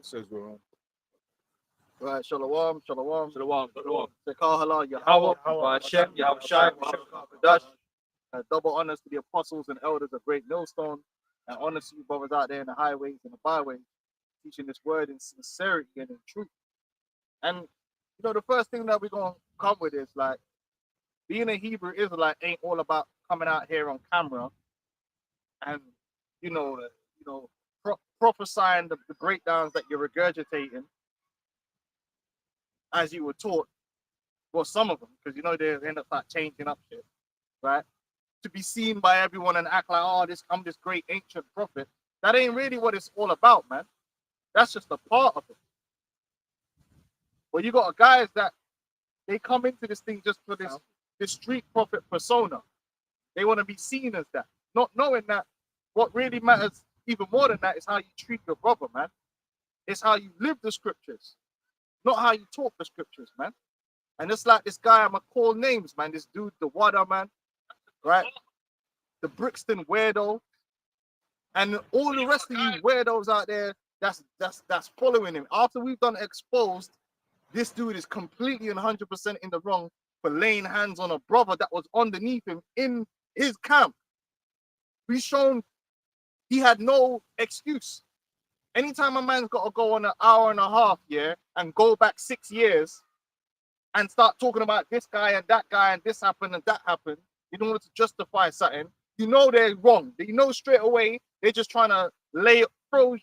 Says we're on. Right, shalom, shalom. Shalom. Sekah Yahweh, Yahweh, Hashem, Yahweh Shai, Dash. Double honors to the apostles and elders of Great Millstone, and honors to you brothers out there in the highways and the byways, teaching this word in sincerity and in truth. And you know, the first thing that we're gonna come with is like being a Hebrew Israelite ain't all about coming out here on camera and prophesying the breakdowns that you're regurgitating as you were taught. Well, some of them, because you know they end up like changing up shit, right? To be seen by everyone and act like, oh, I'm this great ancient prophet. That ain't really what it's all about, man. That's just a part of it. Well, you got guys that they come into this thing just for this street prophet persona. They want to be seen as that, not knowing that what really matters even more than that is how you treat your brother, man. It's how you live the scriptures, not how you talk the scriptures, man. And it's like this guy, I'm gonna call names, man. This dude, the Wada man, right? The Brixton weirdo, and all the rest of you weirdos out there that's following him. After we've done exposed, this dude is completely and 100% in the wrong for laying hands on a brother that was underneath him in his camp. We've shown he had no excuse. Anytime a man's got to go on an hour and a half, yeah, and go back 6 years and start talking about this guy and that guy and this happened and that happened in order to justify something, you know they're wrong. You know straight away they're just trying to throw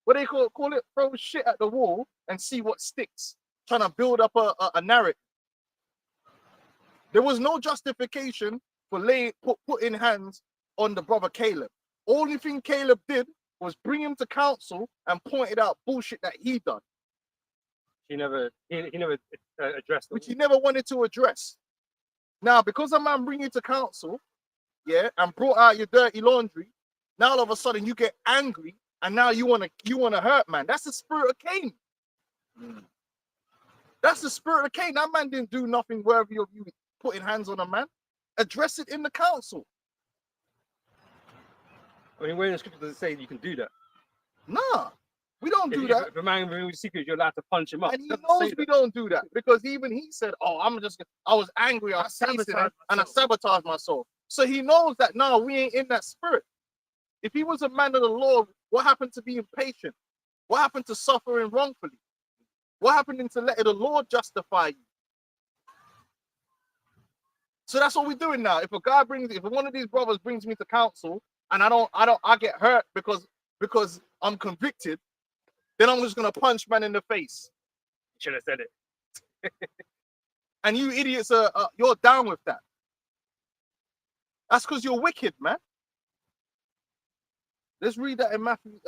what they call it, throw shit at the wall and see what sticks. Trying to build up a narrative. There was no justification for putting hands on the brother Caleb. Only thing Caleb did was bring him to council and pointed out bullshit that he done. He never addressed it. Which he never wanted to address. Now, because a man bring you to council, yeah, and brought out your dirty laundry, now all of a sudden you get angry and now you wanna hurt man. That's the spirit of Cain. That's the spirit of Cain. That man didn't do nothing worthy of you putting hands on a man. Address it in the council. I mean, where in the scripture does it say you can do that? Nah, we don't do that. If a man removes secret, you're allowed to punch him up. And he knows we don't do that because even he said, "Oh, I was angry, I tasted it, and I sabotaged myself." So he knows that now we ain't in that spirit. If he was a man of the Lord, what happened to being patient? What happened to suffering wrongfully? What happened to letting the Lord justify you? So that's what we're doing now. If one of these brothers brings me to council and I get hurt because I'm convicted, then I'm just gonna punch man in the face. Should have said it. And you idiots you're down with that. That's because you're wicked, man. Let's read that in Matthew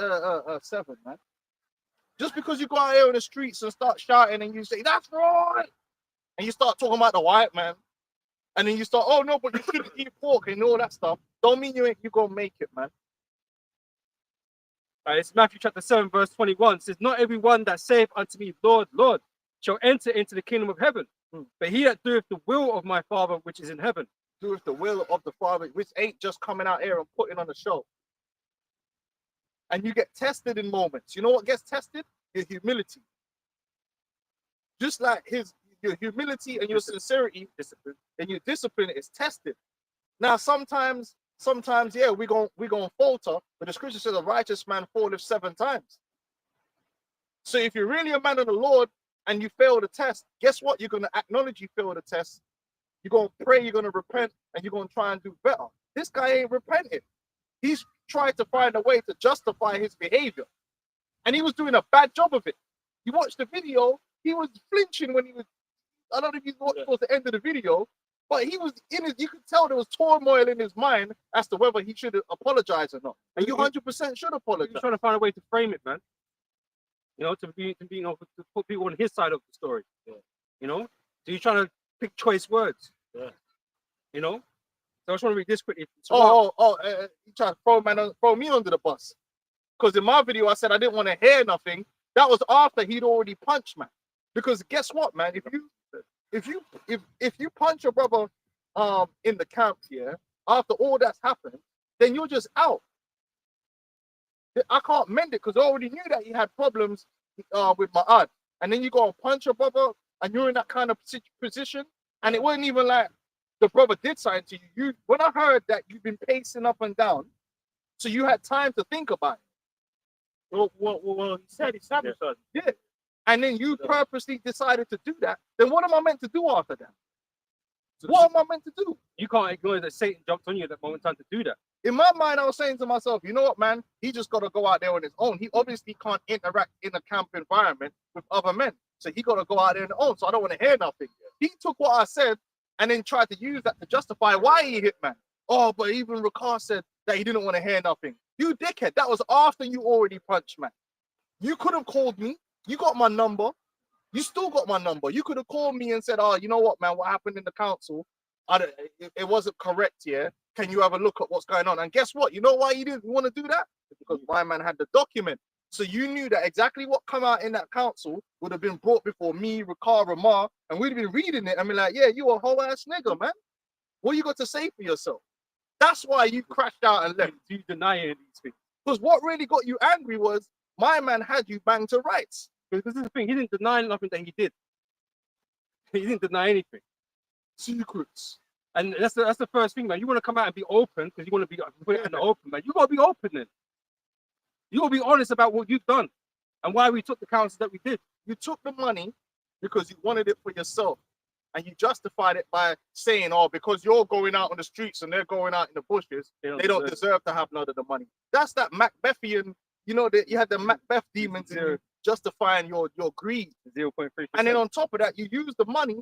7, man. Just because you go out here in the streets and start shouting and you say, "That's right," and you start talking about the white man, and then you start, "Oh no, but you shouldn't eat pork," and all that stuff, don't mean you gonna make it, man. It's Matthew chapter 7, verse 21. It says, "Not everyone that saith unto me, Lord, Lord, shall enter into the kingdom of heaven, but he that doeth the will of my Father which is in heaven." Doeth the will of the Father, which ain't just coming out here and putting on a show. And you get tested in moments. You know what gets tested? Your humility. Just like your humility and your sincerity, discipline, and your discipline is tested. Now, sometimes, yeah, we're gonna falter, but the scripture says a righteous man falleth 7 times. So if you're really a man of the Lord and you fail the test, guess what? You're gonna acknowledge you failed the test. You're gonna pray, you're gonna repent, and you're gonna try and do better. This guy ain't repented. He's tried to find a way to justify his behavior. And he was doing a bad job of it. You watch the video, he was flinching when I don't know if you watched towards the end of the video, but he was you could tell there was turmoil in his mind as to whether he should apologize or not. And you 100% should apologize. He's trying to find a way to frame it, man. You know, to put people on his side of the story. Yeah. You know? So he's trying to pick choice words. Yeah. You know? So I just want to read this quickly. You trying to throw me under the bus. Because in my video, I said I didn't want to hear nothing. That was after he'd already punched, man. Because guess what, man? If you punch your brother in the camp here, after all that's happened, then you're just out. I can't mend it because I already knew that he had problems with my ad. And then you go and punch your brother, and you're in that kind of position, and it wasn't even like the brother did something to you. When I heard that you've been pacing up and down, so you had time to think about it. Well, he said he sabotaged. Yeah. And then you purposely decided to do that. Then what am I meant to do after that? What am I meant to do? You can't ignore that Satan jumped on you at that moment in time to do that. In my mind, I was saying to myself, you know what, man? He just got to go out there on his own. He obviously can't interact in a camp environment with other men. So he got to go out there on his own. So I don't want to hear nothing. He took what I said and then tried to use that to justify why he hit man. Oh, but even Ricard said that he didn't want to hear nothing. You dickhead. That was after you already punched man. You could have called me. You got my number. You still got my number. You could have called me and said, oh, you know what, man? What happened in the council? It wasn't correct, yeah? Can you have a look at what's going on? And guess what? You know why you didn't want to do that? Because my man had the document. So you knew that exactly what come out in that council would have been brought before me, Ricard, Ramar, and we'd have been reading it and be like, yeah, you a whole ass nigga, man. What you got to say for yourself? That's why you crashed out and left. You deny any of these things. Because what really got you angry was my man had you banged to rights. Because this is the thing, he didn't deny nothing that he did. He didn't deny anything. Secrets. And that's the first thing, man. You want to come out and be open because you want to be put it in the open, man. You got to be open then. You got to be honest about what you've done and why we took the counsel that we did. You took the money because you wanted it for yourself. And you justified it by saying, oh, because you're going out on the streets and they're going out in the bushes, they don't deserve to have none of the money. That's that Macbethian, you know, that you had the Macbeth demons in you justifying your greed. 0.3%. And then on top of that, you use the money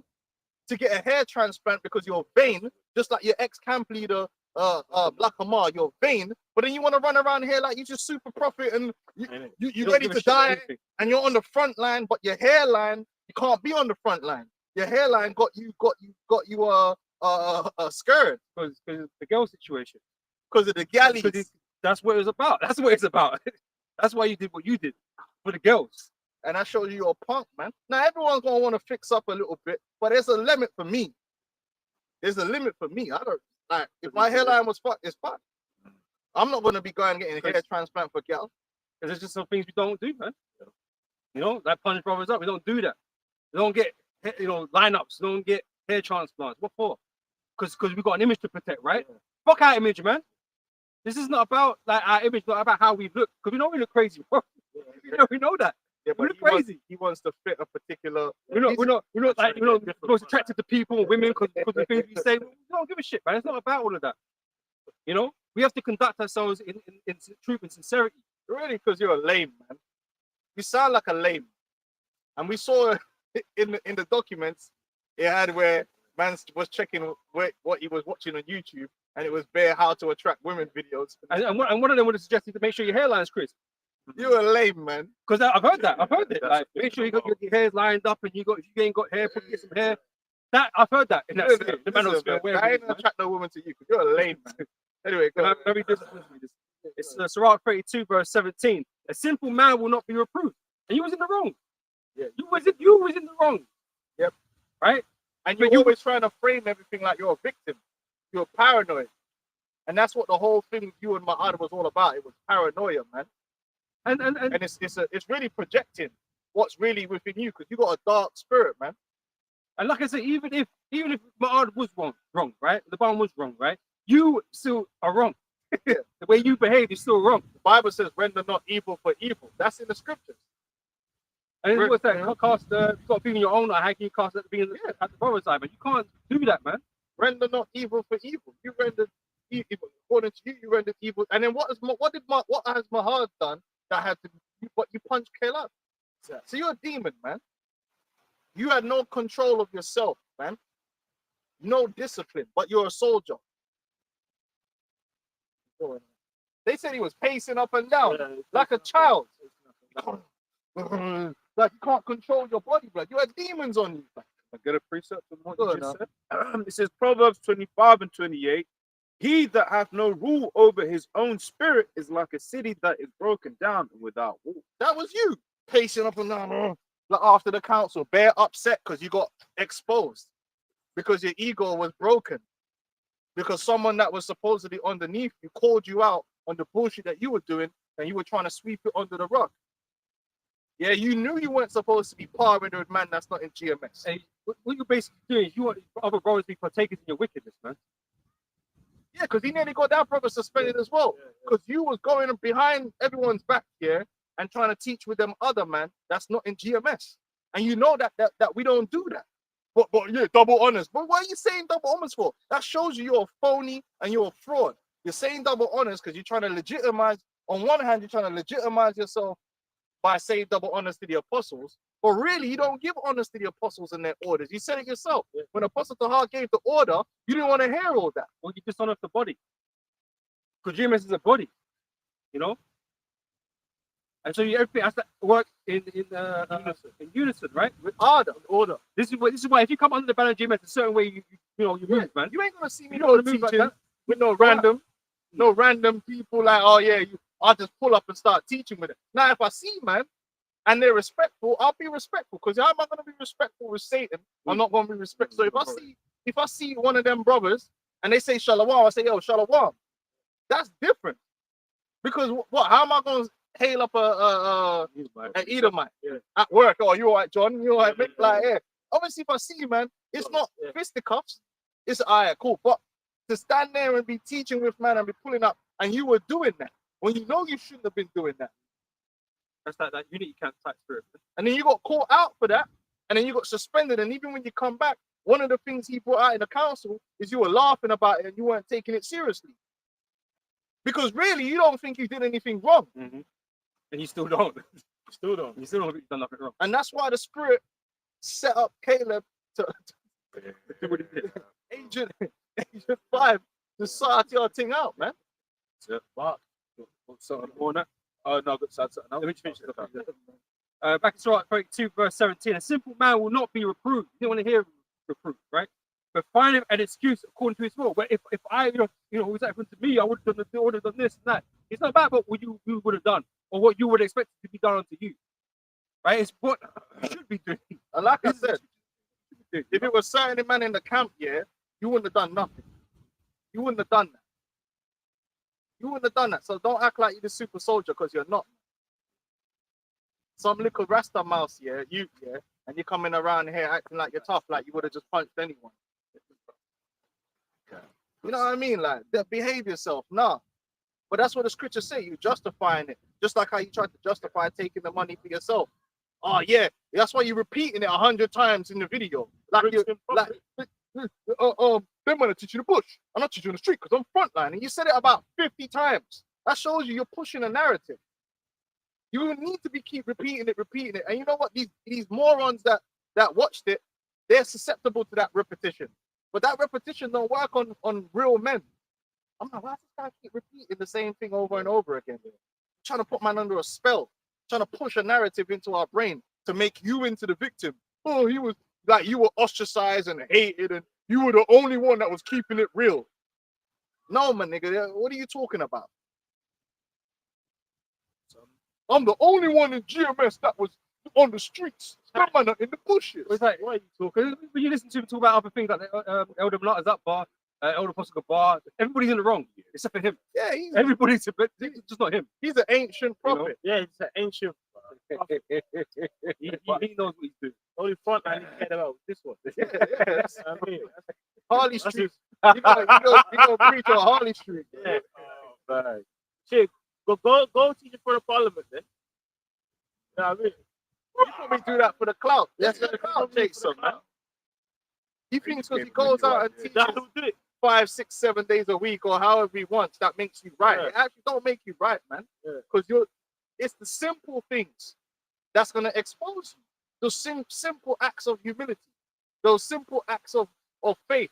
to get a hair transplant because you're vain, just like your ex-camp leader, Black Amar, you're vain. But then you want to run around here like you just super prophet and you're ready to die and you're on the front line, but your hairline, you can't be on the front line. Your hairline got you scared because the girl situation. Because of the galleys. That's what it was about. That's what it's about. That's why you did what you did for the girls. And I showed you you're a punk, man. Now everyone's gonna want to fix up a little bit, but there's a limit for me. There's a limit for me. I don't like if my hairline was fucked, it's fucked. I'm not gonna be going and getting a hair transplant for girls. Because there's just some things we don't do, man. You know, like punch brothers up. We don't do that. We don't get lineups. We don't get hair transplants. What for? Because we got an image to protect, right? Yeah. Fuck our image, man. This is not about like our image, not about how we look. Because we know we look crazy, bro. We know that. Yeah, but he wants to fit a particular. We're not most attracted to people, women, because the things we say. We don't give a shit, man. It's not about all of that. You know, we have to conduct ourselves in truth and sincerity. Really, because you're a lame, man. You sound like a lame. And we saw in the documents, it had where man was checking what he was watching on YouTube, and it was bare how to attract women videos. And one of them would have suggested to make sure your hairline's crisp. You're a lame, man. Because I've heard that. I've heard it. Like, make sure you got your hair lined up, and if you ain't got hair, get some hair. That I've heard that in that sphere. The man on sphere. I ain't attract no woman to you because you're a lame, man. Anyway, go very disciplined. It's Sirach 32 verse 17. A simple man will not be reproved, and you was in the wrong. Yeah, you was in the wrong. Yep. Right. And you're always trying to frame everything like you're a victim. You're paranoid, and that's what the whole thing you and Ma'ad was all about. It was paranoia, man. And it's really projecting what's really within you because you got a dark spirit, man. And like I said, even if Ma'ad was wrong, right? The bomb was wrong, right? You still are wrong. The way you behave is still wrong. The Bible says, "Render not evil for evil." That's in the scriptures. And what's that? You got to be in your own eye. How can you cast that being at the brother's side? But you can't do that, man. Render not evil for evil. You rendered evil according to you. You rendered evil. And then what has Mahad done that had to? You punched Caleb. So you're a demon, man. You had no control of yourself, man. No discipline, but you're a soldier. They said he was pacing up and down like a child. Like you can't control your body, blood. You had demons on you. I get a precept from what you just said. It says Proverbs 25 and 28. He that hath no rule over his own spirit is like a city that is broken down and without wall. That was you pacing up and down like after the council, bare upset because you got exposed because your ego was broken. Because someone that was supposedly underneath you called you out on the bullshit that you were doing, and you were trying to sweep it under the rug. Yeah, you knew you weren't supposed to be partnering with man that's not in GMS. Hey, what you're basically doing is you want other brothers to be partakers in your wickedness, man. Yeah, because he nearly got that brother suspended as well. Because you was going behind everyone's back here and trying to teach with them other man that's not in GMS. And you know that we don't do that. But yeah, double honors. But what are you saying double honors for? That shows you you're a phony and you're a fraud. You're saying double honors because you're trying to legitimize. On one hand, you're trying to legitimize yourself by saying double honors to the apostles. But really, you don't give honors to the apostles and their orders. You said it yourself. When Apostle Tahar gave the order, you didn't want to hear all that. Well, you dishonor the body. Because GMS is a body, you know? And so everything has to work in unison, right? With order. This is why if you come under the banner of GMS, a certain way you move, man. You ain't gonna see me You don't want to move like teaching that. with no random people like, oh yeah, I'll just pull up and start teaching with it. Now, if I see man and they're respectful, I'll be respectful. Because how am I gonna be respectful with Satan? I'm not gonna be respectful. So if I see one of them brothers and they say shalom, I say, yo, shalom. That's different. Because what? How am I gonna hail up an Edomite at work? Oh, you all right, John? You all right, mate? Like, yeah. Obviously, if I see you, man, it's not fisticuffs. It's all right, cool. But to stand there and be teaching with man and be pulling up, and you were doing that when you know you shouldn't have been doing that. That's that unity camp type spirit. And then you got caught out for that, and then you got suspended. And even when you come back, one of the things he brought out in the council is you were laughing about it and you weren't taking it seriously. Because really, you don't think you did anything wrong. Mm-hmm. And you still don't. You still don't think you've done nothing wrong. And that's why the Spirit set up Caleb to Do what he did. Agent 5 to sort your thing out, man. But something more on that. Oh no, I've got something. Let me finish this. Back in Surah 32, verse 17. A simple man will not be reproved. You don't want to hear reproof, right? But find him an excuse according to his will. But if I, was that happened to me, I would have done this and that. It's not about what you would have done or what you would expect to be done unto you, right? It's what you should be doing. And like I said, if it was certain man in the camp, yeah, you wouldn't have done nothing. You wouldn't have done that. You wouldn't have done that. So don't act like you're the super soldier because you're not. Some little Rasta mouse, and you're coming around here acting like you're tough, like you would have just punched anyone. You know what I mean? Like, behave yourself. Nah. But that's what the scriptures say. You justifying it. Just like how you tried to justify taking the money for yourself. Oh, yeah. That's why you're repeating it 100 times in the video. Like, they're going to teach you the bush. I'm not teaching you the street because I'm frontline. And you said it about 50 times. That shows you you're pushing a narrative. You need to keep repeating it. And you know what? These morons that watched it, they're susceptible to that repetition. But that repetition don't work on real men. I'm like, why does this guy keep repeating the same thing over and over again? Trying to put man under a spell, trying to push a narrative into our brain to make you into the victim. Oh, he was like, you were ostracized and hated, and you were the only one that was keeping it real. No, my nigga, what are you talking about? I'm the only one in GMS that was on the streets. That man in the bushes. It's like, what are you talking? When you listen to him talk about other things like Elder Malata's up bar, Elder Apostle bar, everybody's in the wrong except for him. Yeah, everybody's just not him. He's an ancient prophet. Yeah, he's an ancient prophet. he knows what he's doing. Only front line he cared about this one. That's I mean, Harley Street. You know, preach on Harley Street. yeah. Right. Shit, go teach it for the parliament then. You know what I mean? You probably do that for the clout. That's what the clout takes some, man. He thinks because he goes out and teaches That's who did it. 5, 6, 7 days a week or however he wants, that makes you right. Yeah. It actually don't make you right, man. Because it's the simple things that's gonna expose you. Those simple acts of humility, those simple acts of faith,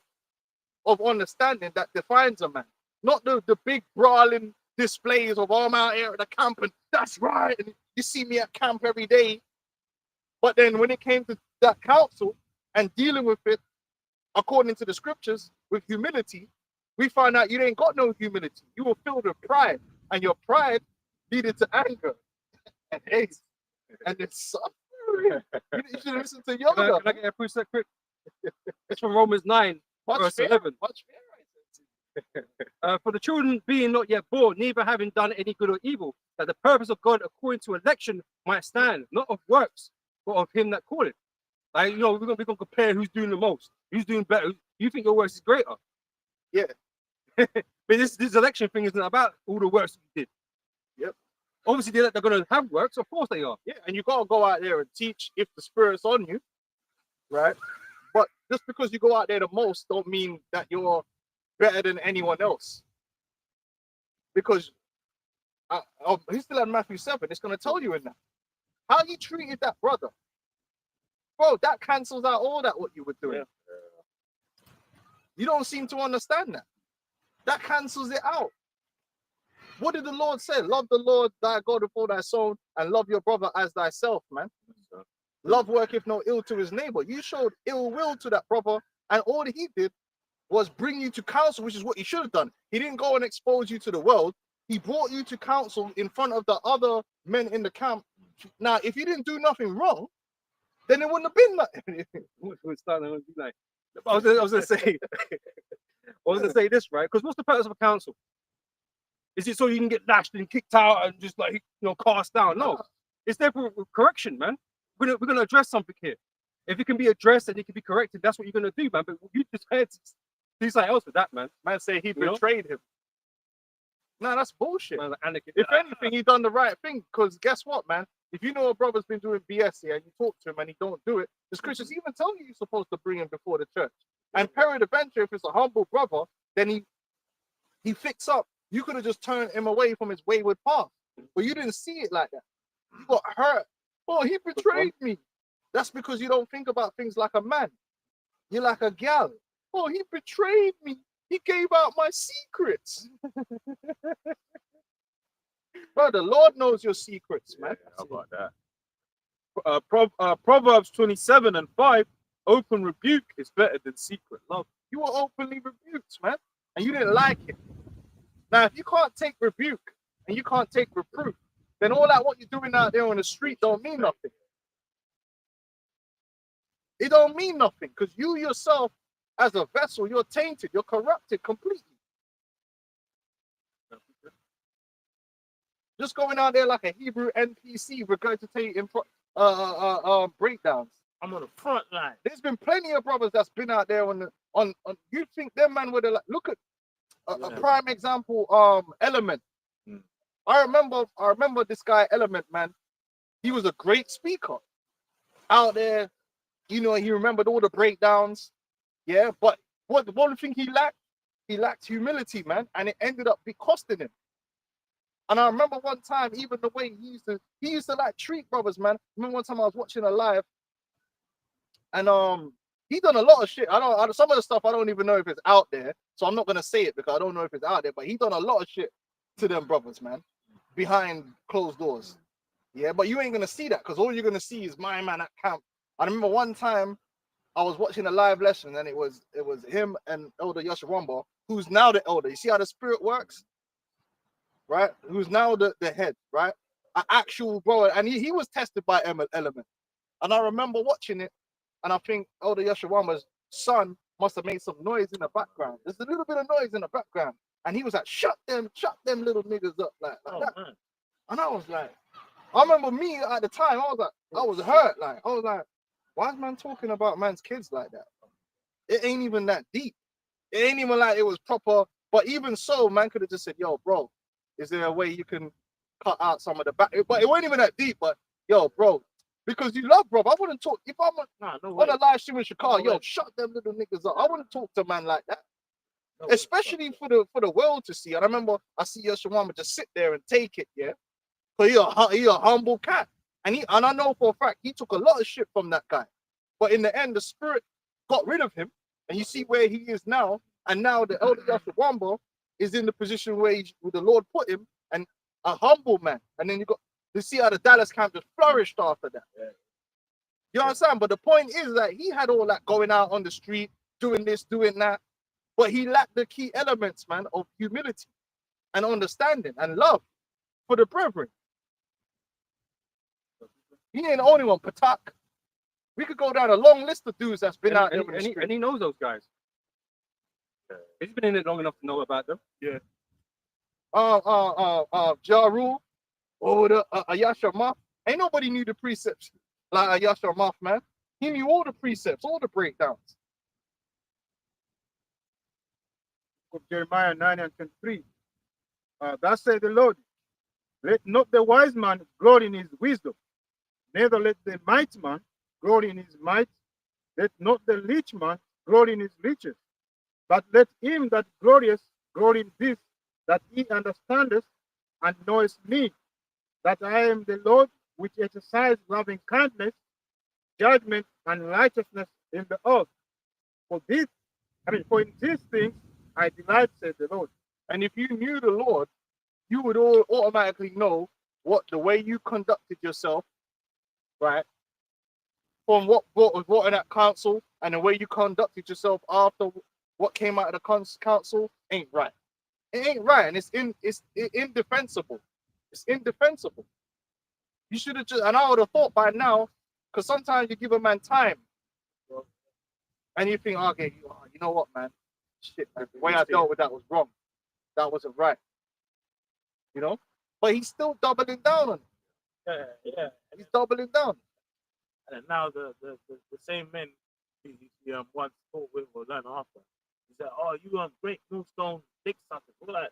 of understanding that defines a man. Not the big brawling displays of I'm out here at the camp and that's right. And you see me at camp every day. But then when it came to that council and dealing with it according to the scriptures with humility, we find out you ain't got no humility. You were filled with pride, and your pride leaded to anger and hate and it's suffering. You should listen to Yoda. Can I get a precept quick? It's from Romans 9, verse 11. For the children being not yet born, neither having done any good or evil, that the purpose of God according to election might stand, not of works, but of him that calleth. Like, you know, we're gonna compare who's doing the most, who's doing better. You think your works is greater? Yeah. But this election thing isn't about all the works you did. Yep. Obviously, they're going to have works. Of course, they are. Yeah, and you gotta go out there and teach if the spirit's on you, right? But just because you go out there the most, don't mean that you're better than anyone else. Because he's still in Matthew 7. It's gonna tell you in that how you treated that brother, bro. That cancels out all that what you were doing. Yeah. You don't seem to understand that. That cancels it out. What did the Lord say? Love the Lord thy God with all thy soul, and love your brother as thyself, man. Love worketh no ill to his neighbor. You showed ill will to that brother, and all that he did was bring you to counsel, which is what he should have done. He didn't go and expose you to the world. He brought you to counsel in front of the other men in the camp. Now, if you didn't do nothing wrong, then it wouldn't have been nothing. I was going to say, this, right? Because what's the purpose of a council? Is it so you can get lashed and kicked out and just like, you know, cast down? No, it's there for correction, man. We're gonna address something here. If it can be addressed and it can be corrected, that's what you're gonna do, man. But you just had to do something else with that, man. Man say he betrayed him. No, that's bullshit. Man, like, If anything, he done the right thing. Because guess what, man? If you know a brother's been doing BS here and you talk to him and he don't do it, the scriptures even tell you you're supposed to bring him before the church. And peradventure, if it's a humble brother, then he fix up. You could have just turned him away from his wayward path, but you didn't see it like that. You got hurt. Oh, he betrayed me. That's because you don't think about things like a man. You're like a gal. Oh, he betrayed me. He gave out my secrets. Bro, the Lord knows your secrets, man. How about that? Proverbs 27:5, open rebuke is better than secret love. You were openly rebuked, man, and you didn't like it. Now, if you can't take rebuke and you can't take reproof, then all that what you're doing out there on the street don't mean nothing. It don't mean nothing because you yourself, as a vessel, you're tainted, you're corrupted completely. Just going out there like a Hebrew NPC regurgitating breakdowns. I'm on the front line. There's been plenty of brothers that's been out there on you think them man would have like look at a prime example, Element. I remember this guy Element, man. He was a great speaker out there. You know, he remembered all the breakdowns. Yeah, but what the one thing he lacked humility, man, and it ended up costing him. And I remember one time, even the way he used to like treat brothers, man. I remember one time I was watching a live, and he done a lot of shit. Some of the stuff I don't even know if it's out there, so I'm not gonna say it because I don't know if it's out there. But he done a lot of shit to them brothers, man, behind closed doors. Yeah, but you ain't gonna see that because all you're gonna see is my man at camp. I remember one time I was watching a live lesson and it was him and Elder Yashawamba, who's now the elder. You see how the spirit works, right? Who's now the head, right? An actual bro, and he was tested by Element. And I remember watching it, and I think Elder Yashawamba's son must have made some noise in the background. There's a little bit of noise in the background, and he was like, "Shut them little niggas up," like that. Man. And I was like, I remember me at the time, I was hurt. Like, I was like, why is man talking about man's kids like that? It ain't even that deep. It ain't even like it was proper. But even so, man could have just said, yo, bro, is there a way you can cut out some of the back? But it wasn't even that deep. But yo, bro, because you love, bro, I wouldn't talk. If I'm on a live stream in Chicago, yo, shut them little niggas up. I wouldn't talk to a man like that. Especially for the world to see. And I remember I see Yashawama just sit there and take it, yeah. So he a humble cat. And I know for a fact he took a lot of shit from that guy. But in the end, the spirit got rid of him. And you see where he is now. And now the elder Yashawamba is in the position where the Lord put him, and a humble man. And then you see how the Dallas camp just flourished after that. Yeah. You understand? But the point is that he had all that going out on the street, doing this, doing that. But he lacked the key elements, man, of humility and understanding and love for the brethren. He ain't the only one. Patak. We could go down a long list of dudes that's been out there. And he knows those guys. He's been in it long enough to know about them. Ja Rule, or the Yasha Moth. Ain't nobody knew the precepts like Yasha Moth, man. He knew all the precepts, all the breakdowns. Of Jeremiah 9 and 23. Thus said the Lord, let not the wise man glory in his wisdom, neither let the mighty man glory in his might, let not the rich man glory in his riches, but let him that glorieth glory in this, that he understandeth and knoweth me, that I am the Lord which exercise loving kindness, judgment, and righteousness in the earth. For in these things I delight, said the Lord. And if you knew the Lord, you would all automatically know what the way you conducted yourself, right? From what was brought in that council and the way you conducted yourself after what came out of the council ain't right. It ain't right, and it's indefensible. It's indefensible. You should have just, and I would have thought by now, because sometimes you give a man time, and you think, okay, you know what, man, shit, man, the way I dealt with that was wrong. That wasn't right. You know, but he's still doubling down on it. Yeah. He's doubling down. And now the same men he once fought with or learned after. He said, "Oh, you great millstone, big sucker," all that,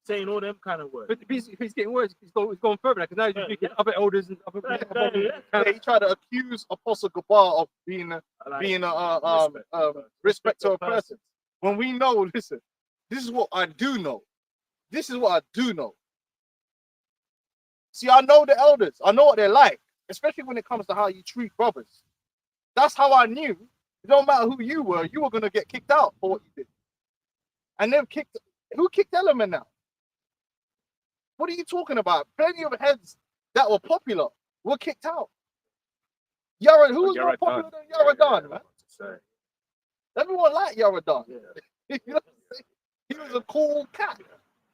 saying all them kind of words. But if he's getting worse, he's going further because now he's speaking other elders and other. Yeah, he tried to accuse Apostle Gabar of being a respecter of persons. When we know, listen, this is what I do know. This is what I do know. See, I know the elders. I know what they're like, especially when it comes to how you treat brothers. That's how I knew. It don't matter who you were going to get kicked out for what you did. And they've kicked, who kicked Element out? What are you talking about? Plenty of heads that were popular were kicked out. Yara, who was more popular than Yaradan, man? Everyone liked Yaradan. You know what I'm saying? He was a cool cat.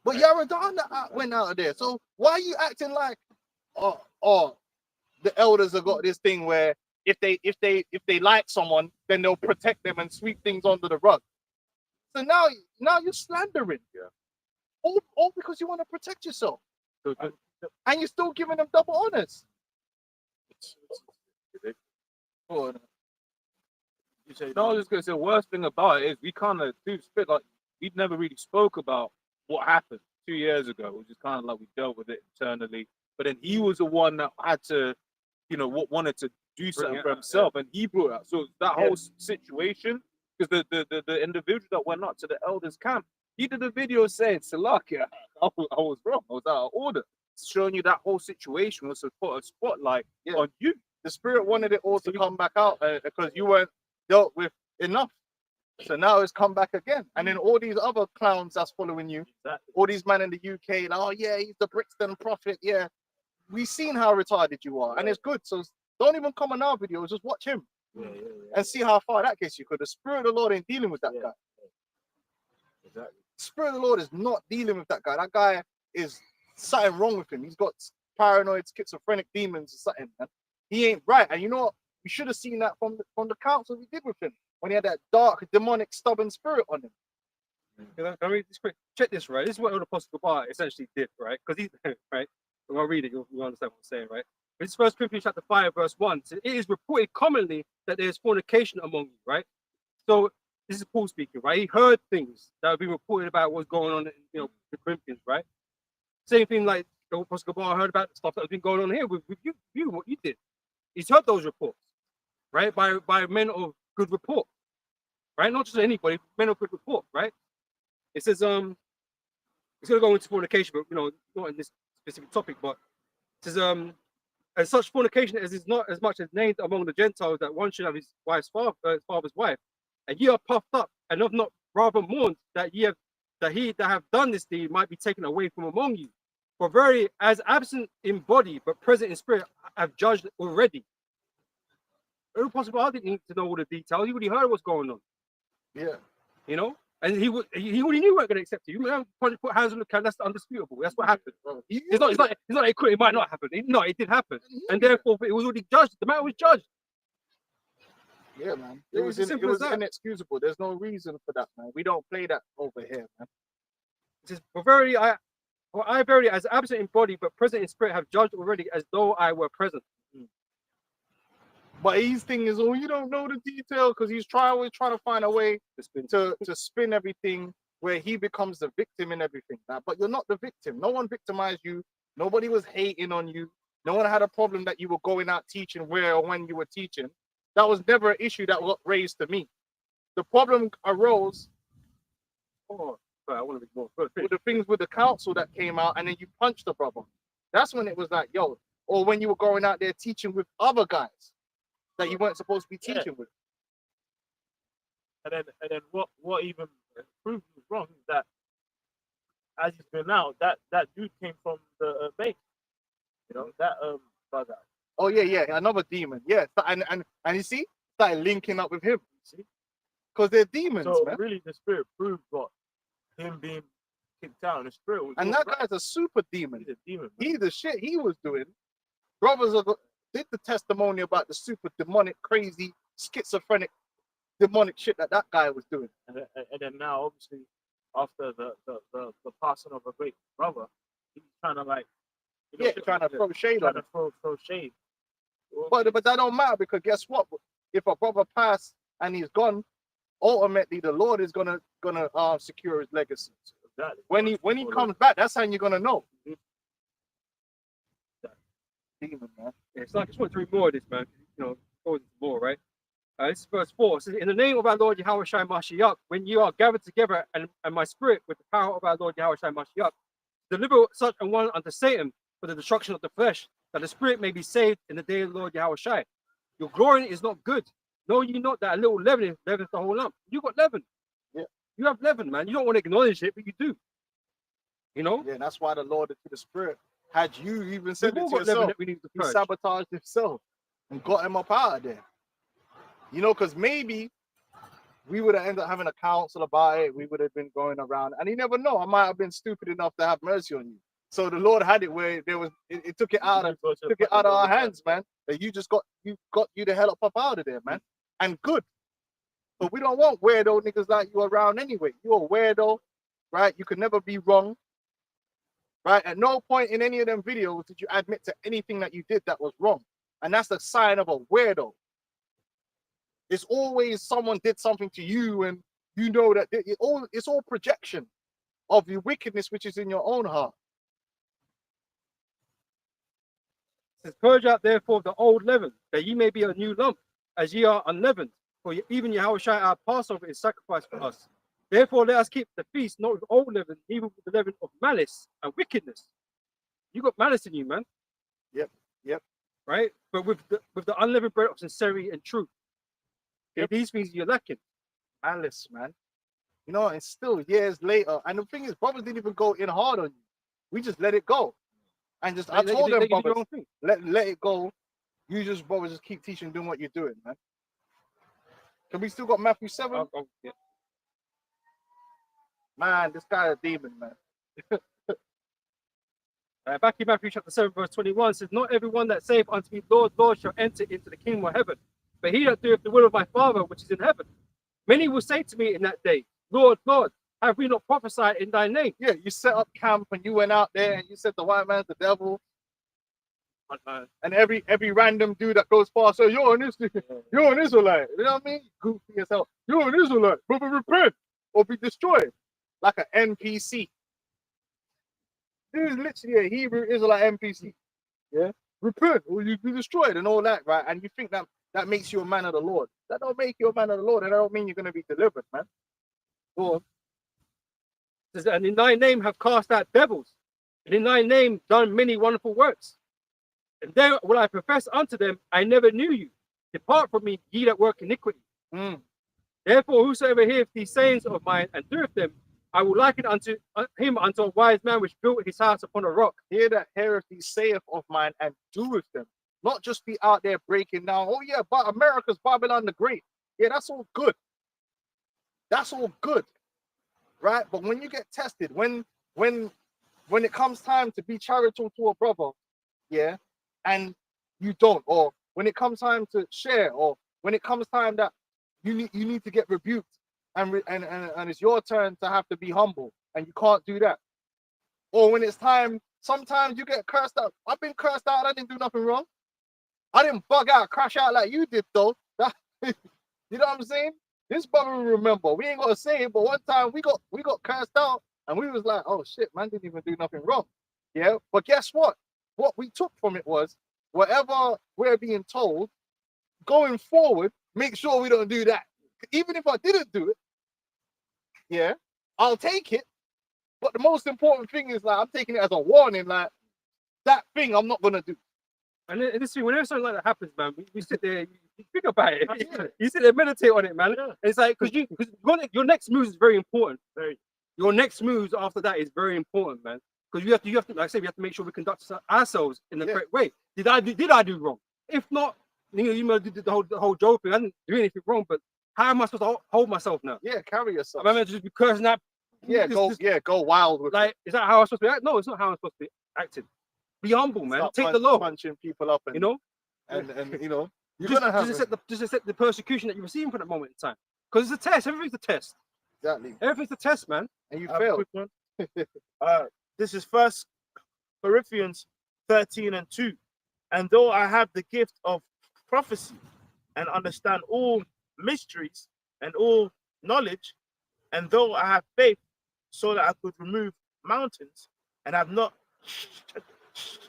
But Yaradan went out of there. So why are you acting like, the elders have got this thing where if they like someone, then they'll protect them and sweep things under the rug. So now you're slandering. Yeah. All because you want to protect yourself. And you're still giving them double honors. You say, No, I was just gonna say the worst thing about it is we kind of do spit like we never really spoke about what happened 2 years ago. It was just kind of like we dealt with it internally. But then he was the one that had to, wanted to do something for himself, and he brought it up. So that whole situation, because the individual that went up to the elders camp, he did a video saying, "Salakia, I was wrong. I was out of order." Showing you that whole situation was to put a spotlight on you. The spirit wanted it all to come back out because you weren't dealt with enough. So now it's come back again. And then all these other clowns that's following you, all these men in the UK, like, oh yeah, he's the Brixton prophet. Yeah, we've seen how retarded you are, and it's good. So don't even comment on our videos, just watch him and see how far that gets you. Because the spirit of the Lord ain't dealing with that guy. Exactly. The spirit of the Lord is not dealing with that guy. That guy is something wrong with him. He's got paranoid, schizophrenic demons or something, man. He ain't right. And you know what? We should have seen that from the council we did with him when he had that dark, demonic, stubborn spirit on him. I mean, check this, right? This is what the Apostle Gabar essentially did, right? Because he's right. When I read it, you'll understand what I'm saying, right? It's 1 Corinthians chapter 5, verse 1. So it is reported commonly that there is fornication among you, right? So this is Paul speaking, right? He heard things that have been reported about what's going on in the Corinthians, right? Same thing like the Apostle Gabar heard about the stuff that has been going on here with you, what you did. He's heard those reports, right? By men of good report, right? Not just anybody, men of good report, right? It says, it's going to go into fornication, but not in this specific topic, but it says, as such fornication as is not as much as named among the Gentiles that one should have his wife's father's wife, and ye are puffed up and have not rather mourned that he that have done this deed might be taken away from among you. For very as absent in body but present in spirit have judged already. Very possible I didn't need to know all the details. He already heard what's going on. Yeah. And he already knew we weren't going to accept it. You probably put hands on the can. That's undisputable. That's what happened. It's not it might not happen. It did happen, and therefore it was already judged. The matter was judged. Yeah, man. It It was was, as it simple as was that. inexcusable. There's no reason for that, man. We don't play that over here, man. It says, for I verily, as absent in body but present in spirit, have judged already as though I were present. But his thing is, oh, you don't know the detail because he's always trying to find a way to spin everything where he becomes the victim in everything. But you're not the victim. No one victimized you. Nobody was hating on you. No one had a problem that you were going out teaching where or when you were teaching. That was never an issue that got raised to me. The problem arose Oh, sorry, I want to be more. with the things with the council that came out, and then you punched the brother. That's when it was like, yo, or when you were going out there teaching with other guys that you weren't supposed to be Yeah. teaching with. And then what even proved he was wrong is that as he's been out, that dude came from the base. You know, that bug out. Oh yeah, another demon. Yeah, and you see, started linking up with him. See? Because they're demons, So man. really the spirit proved what him being kicked out and the spirit was And all that right. guy's a super demon. He's a demon. Man. He the shit he was doing. Brothers did the testimony about the super demonic, crazy, schizophrenic, demonic shit that guy was doing. And then now obviously after the passing of a great brother, he's trying to like Yeah, trying to throw shade on trying him. to throw shade. But that don't matter because guess what? If a brother passed and he's gone, ultimately the Lord is gonna secure his legacy. Exactly. When he comes back, that's how you're gonna know. Demon, man. Yeah, it's like I just want to read more of this, man. You know, goes into more, right? This is verse 4. It says, in the name of our Lord Yahweh Shai Mashiach, when you are gathered together and my spirit with the power of our Lord Yahweh Shai Mashiach, deliver such an one unto Satan for the destruction of the flesh, that the spirit may be saved in the day of the Lord Yahweh Shai. Your glorying is not good. Know ye not that a little leaven leavens the whole lump? You got leaven. Yeah. You have leaven, man. You don't want to acknowledge it, but you do. You know? Yeah, that's why the Lord to the Spirit had you even said We've it all to got leaven yourself. that we need to He purge. sabotaged himself and got him up out of there. You know, because maybe we would have ended up having a council about it. We would have been going around, and you never know. I might have been stupid enough to have mercy on you. So the Lord had it where there was it took it out of our hands, man. That you got you the hell up out of there, man. And good. But we don't want weirdo niggas like you around anyway. You're a weirdo, right? You can never be wrong. Right? At no point in any of them videos did you admit to anything that you did that was wrong. And that's the sign of a weirdo. It's always someone did something to you and you know that it's all projection of the wickedness which is in your own heart. It says, purge out therefore the old leaven, that ye may be a new lump, as ye are unleavened. For even Yahweh Shai our Passover is sacrificed for us. Therefore let us keep the feast, not with old leaven, even with the leaven of malice and wickedness. You got malice in you, man. Yep. Right? But with the unleavened bread of sincerity and truth. Yep. These things you're lacking. Malice, man. You know, and still years later. And the thing is, brothers didn't even go in hard on you. We just let it go. And just I told them, brothers, let it go. You just brothers just keep teaching, doing what you're doing, man. Can we still got Matthew 7? Yeah. Man, this guy a demon, man. Back in Matthew chapter 7, verse 21 says, not everyone that saith unto me, Lord, Lord, shall enter into the kingdom of heaven, but he that doeth the will of my Father which is in heaven. Many will say to me in that day, Lord, Lord, have we not prophesied in thy name? Yeah, you set up camp and you went out there and you said the white man's the devil. And every random dude that goes past, so you're an Israelite. You know what I mean? Goofy as hell. You're an Israelite, brother, repent or be destroyed. Like an NPC. Dude is literally a Hebrew Israelite NPC. Yeah? Repent or you be destroyed and all that, right? And you think that makes you a man of the Lord. That don't make you a man of the Lord, and that don't mean you're gonna be delivered, man. Or says, and in thy name have cast out devils, and in thy name done many wonderful works. And there will I profess unto them, I never knew you. Depart from me, ye that work iniquity. Therefore, whosoever heareth these sayings of mine and doeth them, I will liken unto him unto a wise man which built his house upon a rock. Hear that heareth these saith of mine and doeth them. Not just be out there breaking down. Oh yeah, but America's Babylon the Great. Yeah, that's all good. That's all good, right? But when you get tested, when it comes time to be charitable to a brother, yeah, and you don't, or when it comes time to share, or when it comes time that you need to get rebuked and it's your turn to have to be humble and you can't do that. Or when it's time, sometimes you get cursed out. I've been cursed out. I didn't do nothing wrong. I didn't bug out, crash out like you did though. You know what I'm saying? This brother will remember. We ain't gonna say it, but one time we got cursed out and we was like, oh shit, man didn't even do nothing wrong. Yeah. But guess what? What we took from it was whatever we're being told, going forward, make sure we don't do that. Even if I didn't do it, yeah, I'll take it. But the most important thing is like I'm taking it as a warning, like that thing I'm not gonna do. And this thing, whenever something like that happens, man, we sit there, you think about it. You sit there, meditate on it, man. And it's like because your next move is very important. Your next moves after that is very important, man. Because you have to, like I said, we have to make sure we conduct ourselves in the correct way. Did I do wrong? If not, you know, did the whole joke thing. I didn't do anything wrong, but how am I supposed to hold myself now? Yeah, carry yourself. Am I meant to just be cursing that? Yeah, go wild with like, is that how I'm supposed to be? No, it's not how I'm supposed to be acting. Be humble, man. Take the law. Punching people up, and, you know, and you know, you're just, gonna have just accept the persecution that you're receiving for that moment in time. Because it's a test. Everything's a test. Exactly. Everything's a test, man. And you failed. This is First Corinthians 13:2. And though I have the gift of prophecy and understand all mysteries and all knowledge, and though I have faith so that I could remove mountains and have not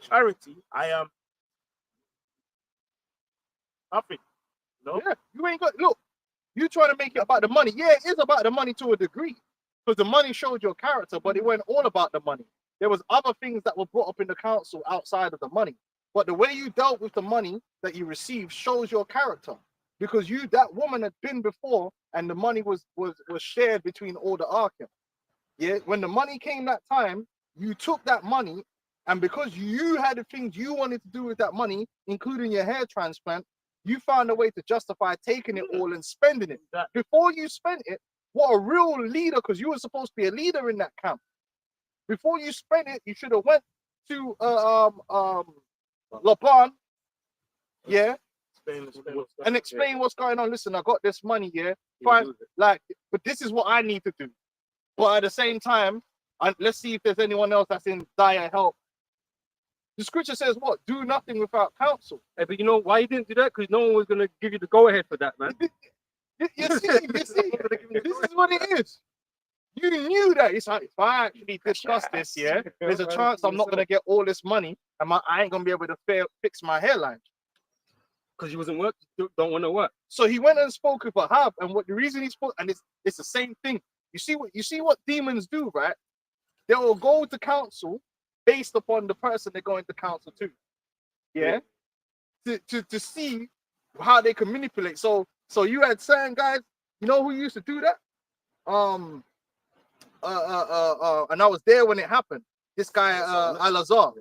charity, I am nothing. No, yeah, you ain't got. Look, you trying to make it about the money. Yeah, it is about the money to a degree, because the money showed your character, but it wasn't all about the money. There was other things that were brought up in the council outside of the money. But the way you dealt with the money that you received shows your character, because that woman had been before, and the money was shared between all the Arkham. Yeah, when the money came that time, you took that money, and because you had the things you wanted to do with that money, including your hair transplant, you found a way to justify taking it all and spending it. Before you spent it, what a real leader, because you were supposed to be a leader in that camp. Before you spent it, you should have went to Laban, yeah, and explain what's going on. Listen, I got this money, yeah, fine, like, but this is what I need to do. But at the same time, let's see if there's anyone else that's in dire help. The scripture says what? Do nothing without counsel. Hey, but you know why you didn't do that? Because no one was going to give you the go ahead for that, man. You see, this is what it is. You knew that. It's like, if I actually discuss this, yeah, there's a chance I'm not going to get all this money, and I ain't going to be able to fix my hairline. Because he wasn't working, don't want to work. So he went and spoke with Ahab, and what the reason he spoke, and it's the same thing. You see what demons do, right? They will go to counsel based upon the person they're going to counsel to. Yeah. To see how they can manipulate. So you had certain guys, you know who used to do that? And I was there when it happened. This guy Al-Azhar.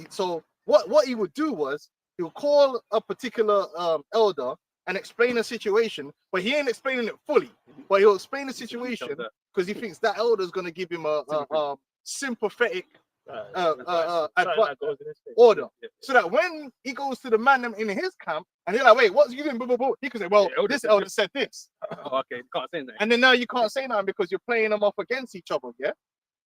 So what he would do was he would call a particular elder and explain the situation, but he ain't explaining it fully. But he'll explain the situation because he thinks that elder is going to give him a sympathetic order, so that when he goes to the man in his camp and he's like, wait, what's you doing? He can say, well, this elder said this. Oh, okay, you can't say that. And then now you can't say nothing because you're playing them off against each other, yeah?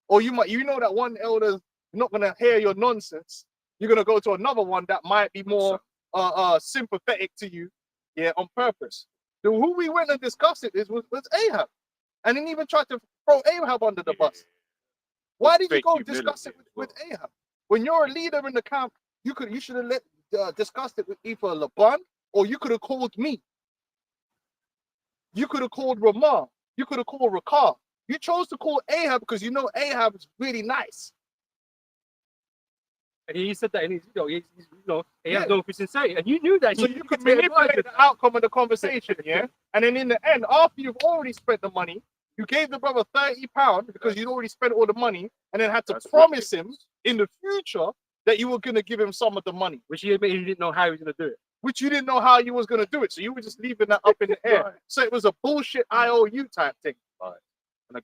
Or you know that one elder's not gonna hear your nonsense. You're gonna go to another one that might be more sympathetic to you, yeah, on purpose. So who we went and discussed it was Ahab, and then even tried to throw Ahab under the bus. Why did you go discuss it with Ahab? When you're a leader in the camp, you should have discussed it with either Laban, or you could have called me. You could have called Ramah. You could have called Rakar. You chose to call Ahab because you know Ahab is really nice. And he said that, and he has no sincerity, and you knew that. So you could manipulate the outcome of the conversation, yeah. And then in the end, after you've already spent the money, you gave the brother £30 because you'd already spent all the money, and then had to promise him in the future that you were going to give him some of the money, which he admitted he didn't know how he was going to do it. Which you didn't know how you was going to do it, so you were just leaving that up in the air. Right. So it was a bullshit IOU type thing. Right. And I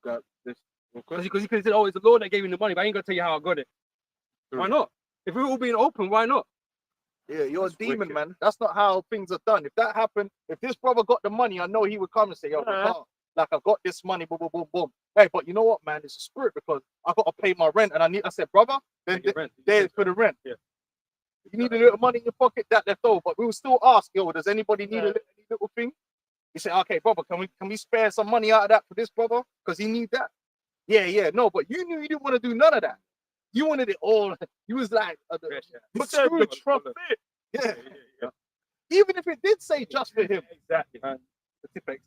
got this because he could have said, "Oh, it's the Lord that gave me the money," but I ain't gonna tell you how I got it. Why not? If we're all being open, why not? Yeah, you're That's a demon, wicked. man. That's not how things are done. If that happened, if this brother got the money, I know he would come and say, yo, Yeah. like I got this money, boom, boom, boom, boom. Hey, but you know what, man? It's a spirit because I got to pay my rent and I said, brother, then Take your rent. there's for the rent. Yeah. You need a little money in your pocket that left over, but we will still ask, yo, does anybody need a little thing? You say, okay, brother, can we spare some money out of that for this brother? Because he need that. Yeah. No, but you knew you didn't want to do none of that. You wanted it all. You was like, He said the prophet. yeah. Even if it did say just for him. Exactly. The Tipex.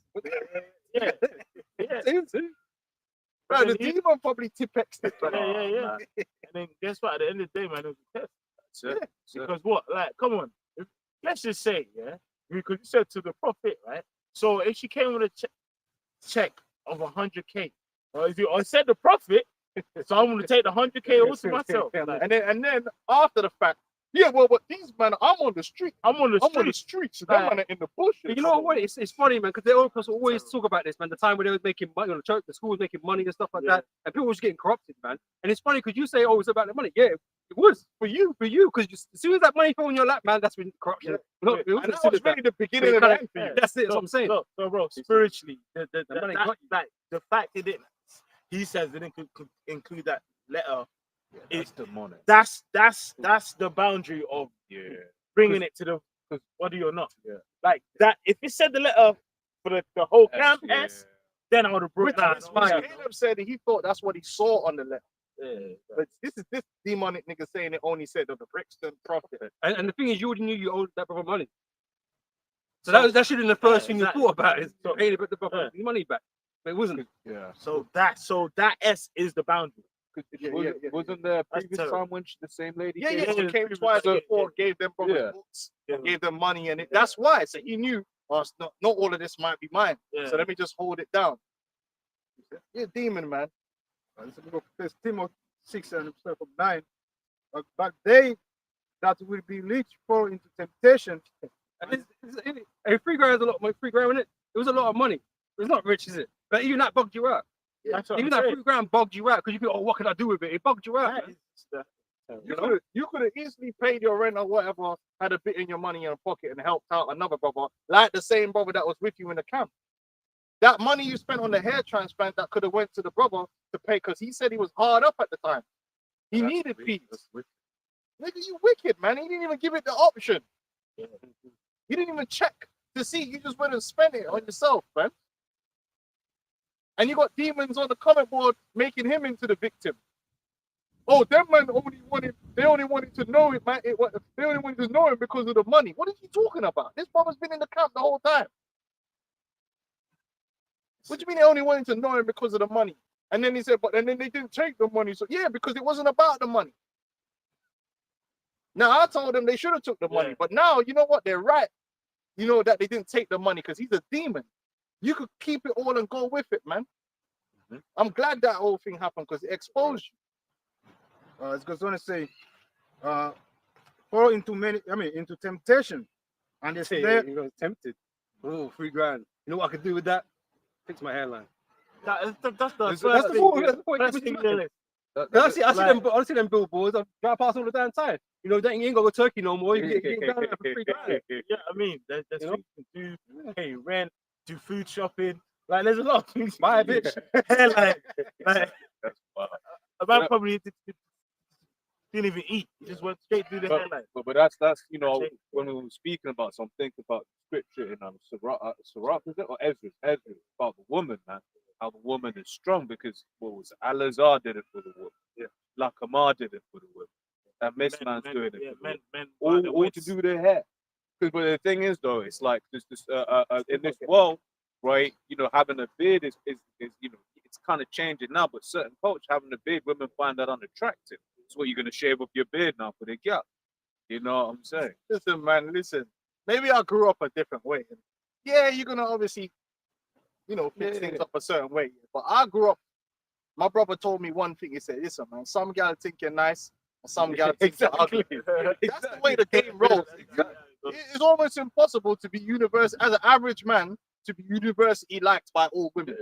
Yeah. Yeah. See? Bro, the demon probably Tipex it, bro. Yeah. And then guess what? At the end of the day, man, it was a test. That's it. Because what? Like, come on. Let's just say, yeah, because you said to the prophet, right? So if she came with a check of 100K, or if you said the prophet, so I'm gonna take the 100K also myself. Like, And then after the fact, yeah, well, but these man, I'm on the street. I'm on the I'm on the street. streets. Them man are in the bush. But you know what? It's funny, man, because they always talk about this, man. The time when they was making money, the church, the school was making money and stuff like that, and people was getting corrupted, man. And it's funny because you say, "Oh, it's about the money." Yeah, it was for you, because as soon as that money fell in your lap, man, that's when corruption. Yeah. Look, it And wasn't that as soon was as that. really the beginning of But that. it for you. That's it. That's what I'm saying. So, bro, spiritually, the money got you. like the fact it didn't. He says it didn't include that letter. It's demonic. That's the boundary of Yeah. bringing it to the body or not. Yeah. Like that. If it said the letter for the whole camp, Yeah. then I would have brought Which that. is why Caleb said that he thought that's what he saw on the letter. But this demonic nigga saying it only said of the Brixton prophet. And the thing is, you already knew you owed that brother money. So that should have been the first thing you exactly. thought about is paying the brother money back. But it wasn't. Yeah. So that S is the boundary. Wasn't there a That's previous terrible. time when the same lady Yeah, came? she came twice So- before, gave them brothers Yeah. books, gave them money, and that's why. So he knew, not all of this might be mine. Yeah. So let me just hold it down. You're a demon, man. It's the book of First Timothy 6 and verse 9. But they that will be leached fall into temptation. And hey, $3 is a lot of money. $3 in it. It was a lot of money. It's not rich, is it? But even that bugged you out. That's what Even I'm that saying. $3 bugged you out because you think, oh, what can I do with it? It bugged you out. That Man. is You could have easily paid your rent or whatever, had a bit in your money in your pocket and helped out another brother, like the same brother that was with you in the camp. That money you spent on the hair transplant that could have went to the brother to pay, because he said he was hard up at the time. He needed peace. Nigga, you wicked, man. He didn't even give it the option. You didn't even check to see. You just went and spent it on yourself, man. And you got demons on the comment board making him into the victim. Oh, them man they only wanted to know it, man. They only wanted to know him because of the money. What are you talking about? This brother's been in the camp the whole time. What do you mean they only wanted to know him because of the money? And then he said, and then they didn't take the money. So yeah, because it wasn't about the money. Now I told them they should have took the money, but now you know what? They're right. You know that they didn't take the money because he's a demon. You could keep it all and go with it, man. I'm glad that whole thing happened because it exposed you. It goes on to say, fall into temptation. And it's there. You got tempted. Oh, $3. You know what I could do with that? Fix my hairline. that's the That's first the thing. point. That's the point. First thing on the list. I see them billboards. I drive past all the damn time. You know, you ain't got to go to Turkey no more. You get down there for $3. Yeah, I mean, there's You know? things to do, pay rent, do food shopping. Like, there's a lot of things. Buy a bitch. like, That's wild. a man probably didn't even eat. He just went straight through the hairline. But that's you know when we were speaking about, so I'm thinking about scripture in Sirach, is it, or Ezra about the woman, man. How the woman is strong because what was it? Al-Azhar did it for the woman. Yeah. Lakamar did it for the woman. That man's doing it for the woman. All to do with their hair. Because but the thing is though, it's like this in this world, right? You know, having a beard is you know, it's kind of changing now. But certain culture having a beard, women find that unattractive. So what, you're gonna shave up your beard now for the girl? You know what I'm saying? Listen, man, listen. Maybe I grew up a different way. Yeah, you're gonna obviously, you know, fix things up a certain way. But I grew up. My brother told me one thing. He said, "Listen, man, some gal think you're nice, and some gal think you're ugly." That's the way the game rolls. It's almost impossible to be as an average man to be universally liked by all women.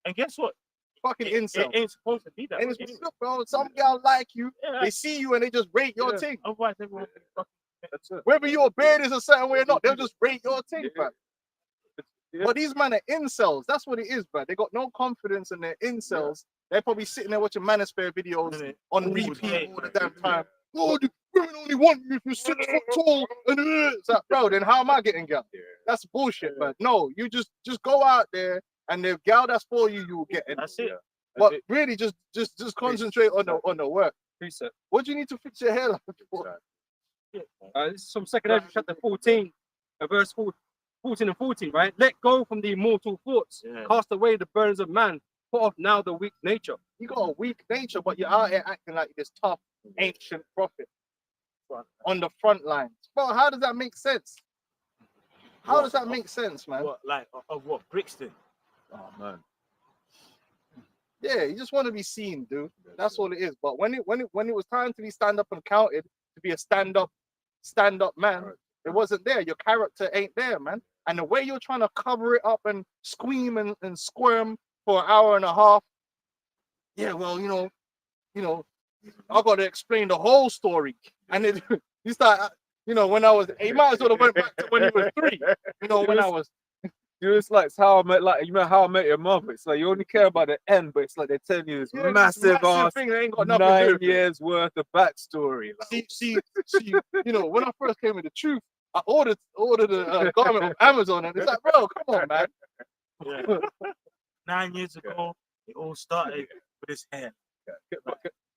And guess what? Fucking It incel. ain't supposed to be that. And way it's anyway. look, bro. Some gal like you. Yeah, They see you and they just rate your thing. Otherwise, everyone would be fucking That's it. Whether your beard is a certain way or not, they'll just rate your thing, Yeah. man. Yeah. But these men are incels. That's what it is, man. They got no confidence in their incels. They're probably sitting there watching Manosphere videos Innit? on All repeat day, all the man. damn time. Oh, the women only want you if you're 6 foot tall. And it's like, bro, then how am I getting girl? Yeah. That's bullshit, man. No, you just go out there and the gal that's for you, you will get it. That's it. Yeah. But really, just concentrate on the work. Precept. What do you need to fix your hair like for? This is from 2nd Ezra chapter 14, verse 14 and 14, right? Let go from the immortal thoughts, Yeah. cast away the burdens of man, put off now the weak nature. You got a weak nature, but you're out here acting like this tough ancient prophet on the front lines. Bro, how does that make sense? How What? does that make sense, man? What, like, of what? Brixton? Oh man. Yeah, you just want to be seen, dude. That's all it is. But when it was time to be stand up and counted, to be a stand up man, it wasn't there. Your character ain't there, man. And the way you're trying to cover it up and scream and squirm for an hour and a half. Yeah, well, you know, I got to explain the whole story. And then you start, when I was, you might as well have went back to when he was 3. When I was. You know, it's like how I met, like you know how I met your mother. It's like you only care about the end, but it's like they're telling you this Yeah, massive ass thing that ain't got nothing to do 9 with it. years worth of backstory. Like, See, when I first came with the truth, I ordered a garment on Amazon, and it's like, bro, come on, man. Yeah. 9 years ago, it all started with his hair.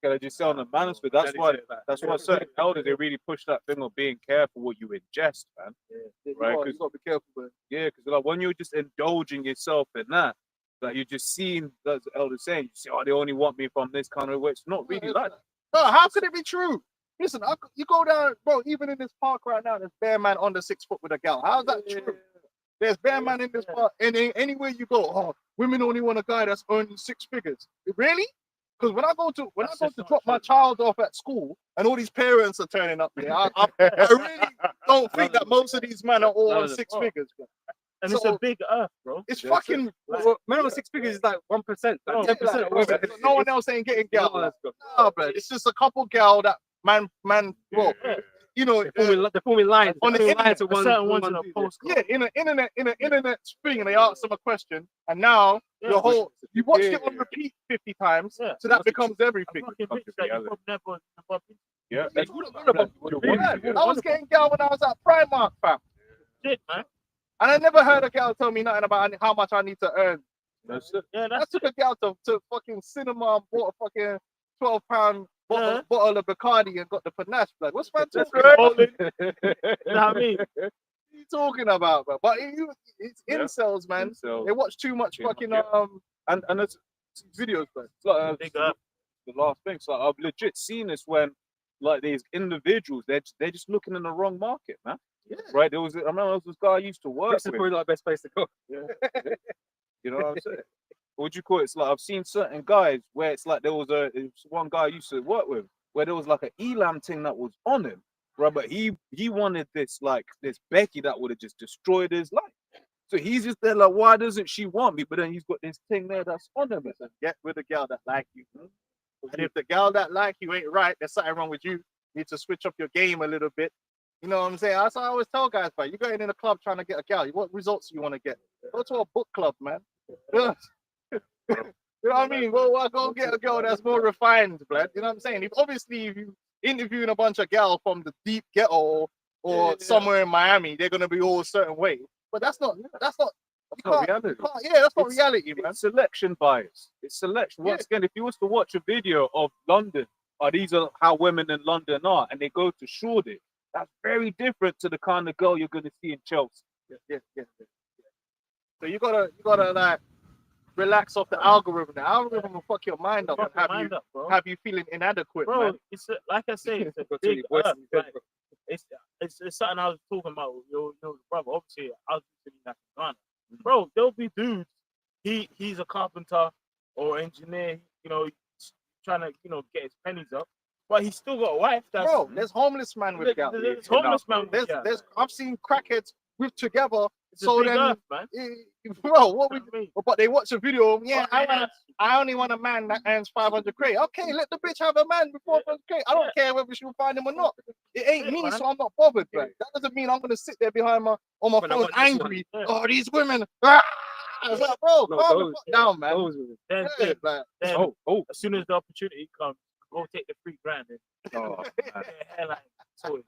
can I just say on the manosphere? That's why certain elders they really push that thing of being careful what you ingest, man. Right, You gotta be careful, man. Yeah, because like when you're just indulging yourself in that, like you're just seeing, as the elders saying, you say, oh, they only want me from this kind of way. It's not really like that. No, how could it be true? Listen, you go down, bro. Even in this park right now, there's bare man under 6 foot with a gal. How's that true? There's bare man in this park, and anywhere you go, oh, women only want a guy that's earning 6 figures. Really? Because when I go to drop my child off at school, and all these parents are turning up there, I really don't think that most of these men are all on 6 figures. Bro. And it's So- a big earth, bro. It's Yeah, fucking. Men on 6 figures is like 1%, No, like 10%. Like, Like, no one else ain't getting gal. No, that's good. No, bro. It's just a couple gal that man. Well, They're forming lines. On the They're forming lines to A one. certain ones one in a dude. postcard. in an internet thing, and they ask them a question, and now Yeah, the whole you watched yeah, it on repeat 50 times, Yeah. so that becomes A everything. fucking Come bitch to that you reality. probably never Yeah, Yeah, that's I was getting gal when I was at Primark, fam, shit, man. and I never heard a gal tell me nothing about how much I need to earn. it. Yeah, I that's took a gal to fucking cinema and bought a fucking £12 Yeah. bottle of Bacardi and got the panache. Like, what's man That's talking about? rolling. You know what I mean? What are you talking about, bro? But it's Yeah. incels, man. So, They watch too much Yeah. fucking Yeah. and it's videos, man. it's like, Big up. the last thing. So I've legit seen this when like these individuals they're just looking in the wrong market, man. Yeah. Right? I remember there was this guy I used to work This is with. probably like the best place to go. You know what I'm saying? What would you call it? It's like I've seen certain guys where it's like there was one guy I used to work with where there was like an Elam thing that was on him, right? But he wanted this Becky that would have just destroyed his life. So he's just there like, why doesn't she want me? But then he's got this thing there that's on him. Listen, get with the gal that like you. And if the gal that like you ain't right, there's something wrong with you. You need to switch up your game a little bit. You know what I'm saying? That's what I always tell guys, but you going in a club trying to get a gal. What results do you want to get? Go to a book club, man. You know what I mean? Well, I go get a girl that's more refined, blood. You know what I'm saying? If you interviewing a bunch of gals from the deep ghetto or somewhere in Miami, they're gonna be all a certain way. But that's not you That's can't- not reality. you can't- yeah, that's not It's- reality, man. It's selection bias. It's selection. Once again, if you was to watch a video of London, these are how women in London are, and they go to Shoreditch, that's very different to the kind of girl you're going to see in Chelsea. Yeah. So you gotta like relax off the algorithm. The algorithm will fuck your mind up and Fuck your mind up, bro. have you feeling inadequate, Bro, man. it's like I say, it's a Got too many big voices earth. in your head, Like, bro. it's something I was talking about with your brother. Obviously, I was living in Ghana. Bro, there'll be dudes. He's a carpenter or engineer. You know, trying to get his pennies up, but he's still got a wife. That's Bro, there's homeless man with gal. there's homeless man. There's I've seen crackheads with together It's a So big then, earth, man. bro, what we? You know what I mean? But they watch a video. Yeah, I only want a man that earns 500 k. Okay, let the bitch have a man before 500 k. I don't care whether she'll find him or not. It ain't me, man. so I'm not bothered, bro. That doesn't mean I'm gonna sit there behind my on my But I phone want this angry. one. Oh, these women. Ah! It's like, bro, No, calm the those- fuck down, man. Those were- Then, Yeah, like, then Oh, as soon as the opportunity comes, go take the $3,000 and oh, man. get your hairline sorted.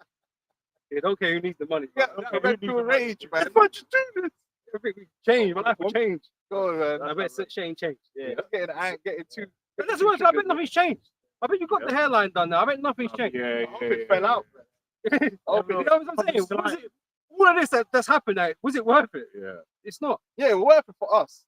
They don't care who needs the money. yeah, bro. that who red needs through the money? rage, man. Why'd you do this? Everything changed. My life will change. Go, man. I bet Shane changed. Yeah. I ain't getting too. But that's what I bet nothing's changed. I bet you got the hairline done now. I bet nothing's changed. Yeah, I hope it fell out. You know what I'm saying? Probably Was it, all of this that's happened, like, was it worth it? yeah, It's not. Yeah, it worth it for us.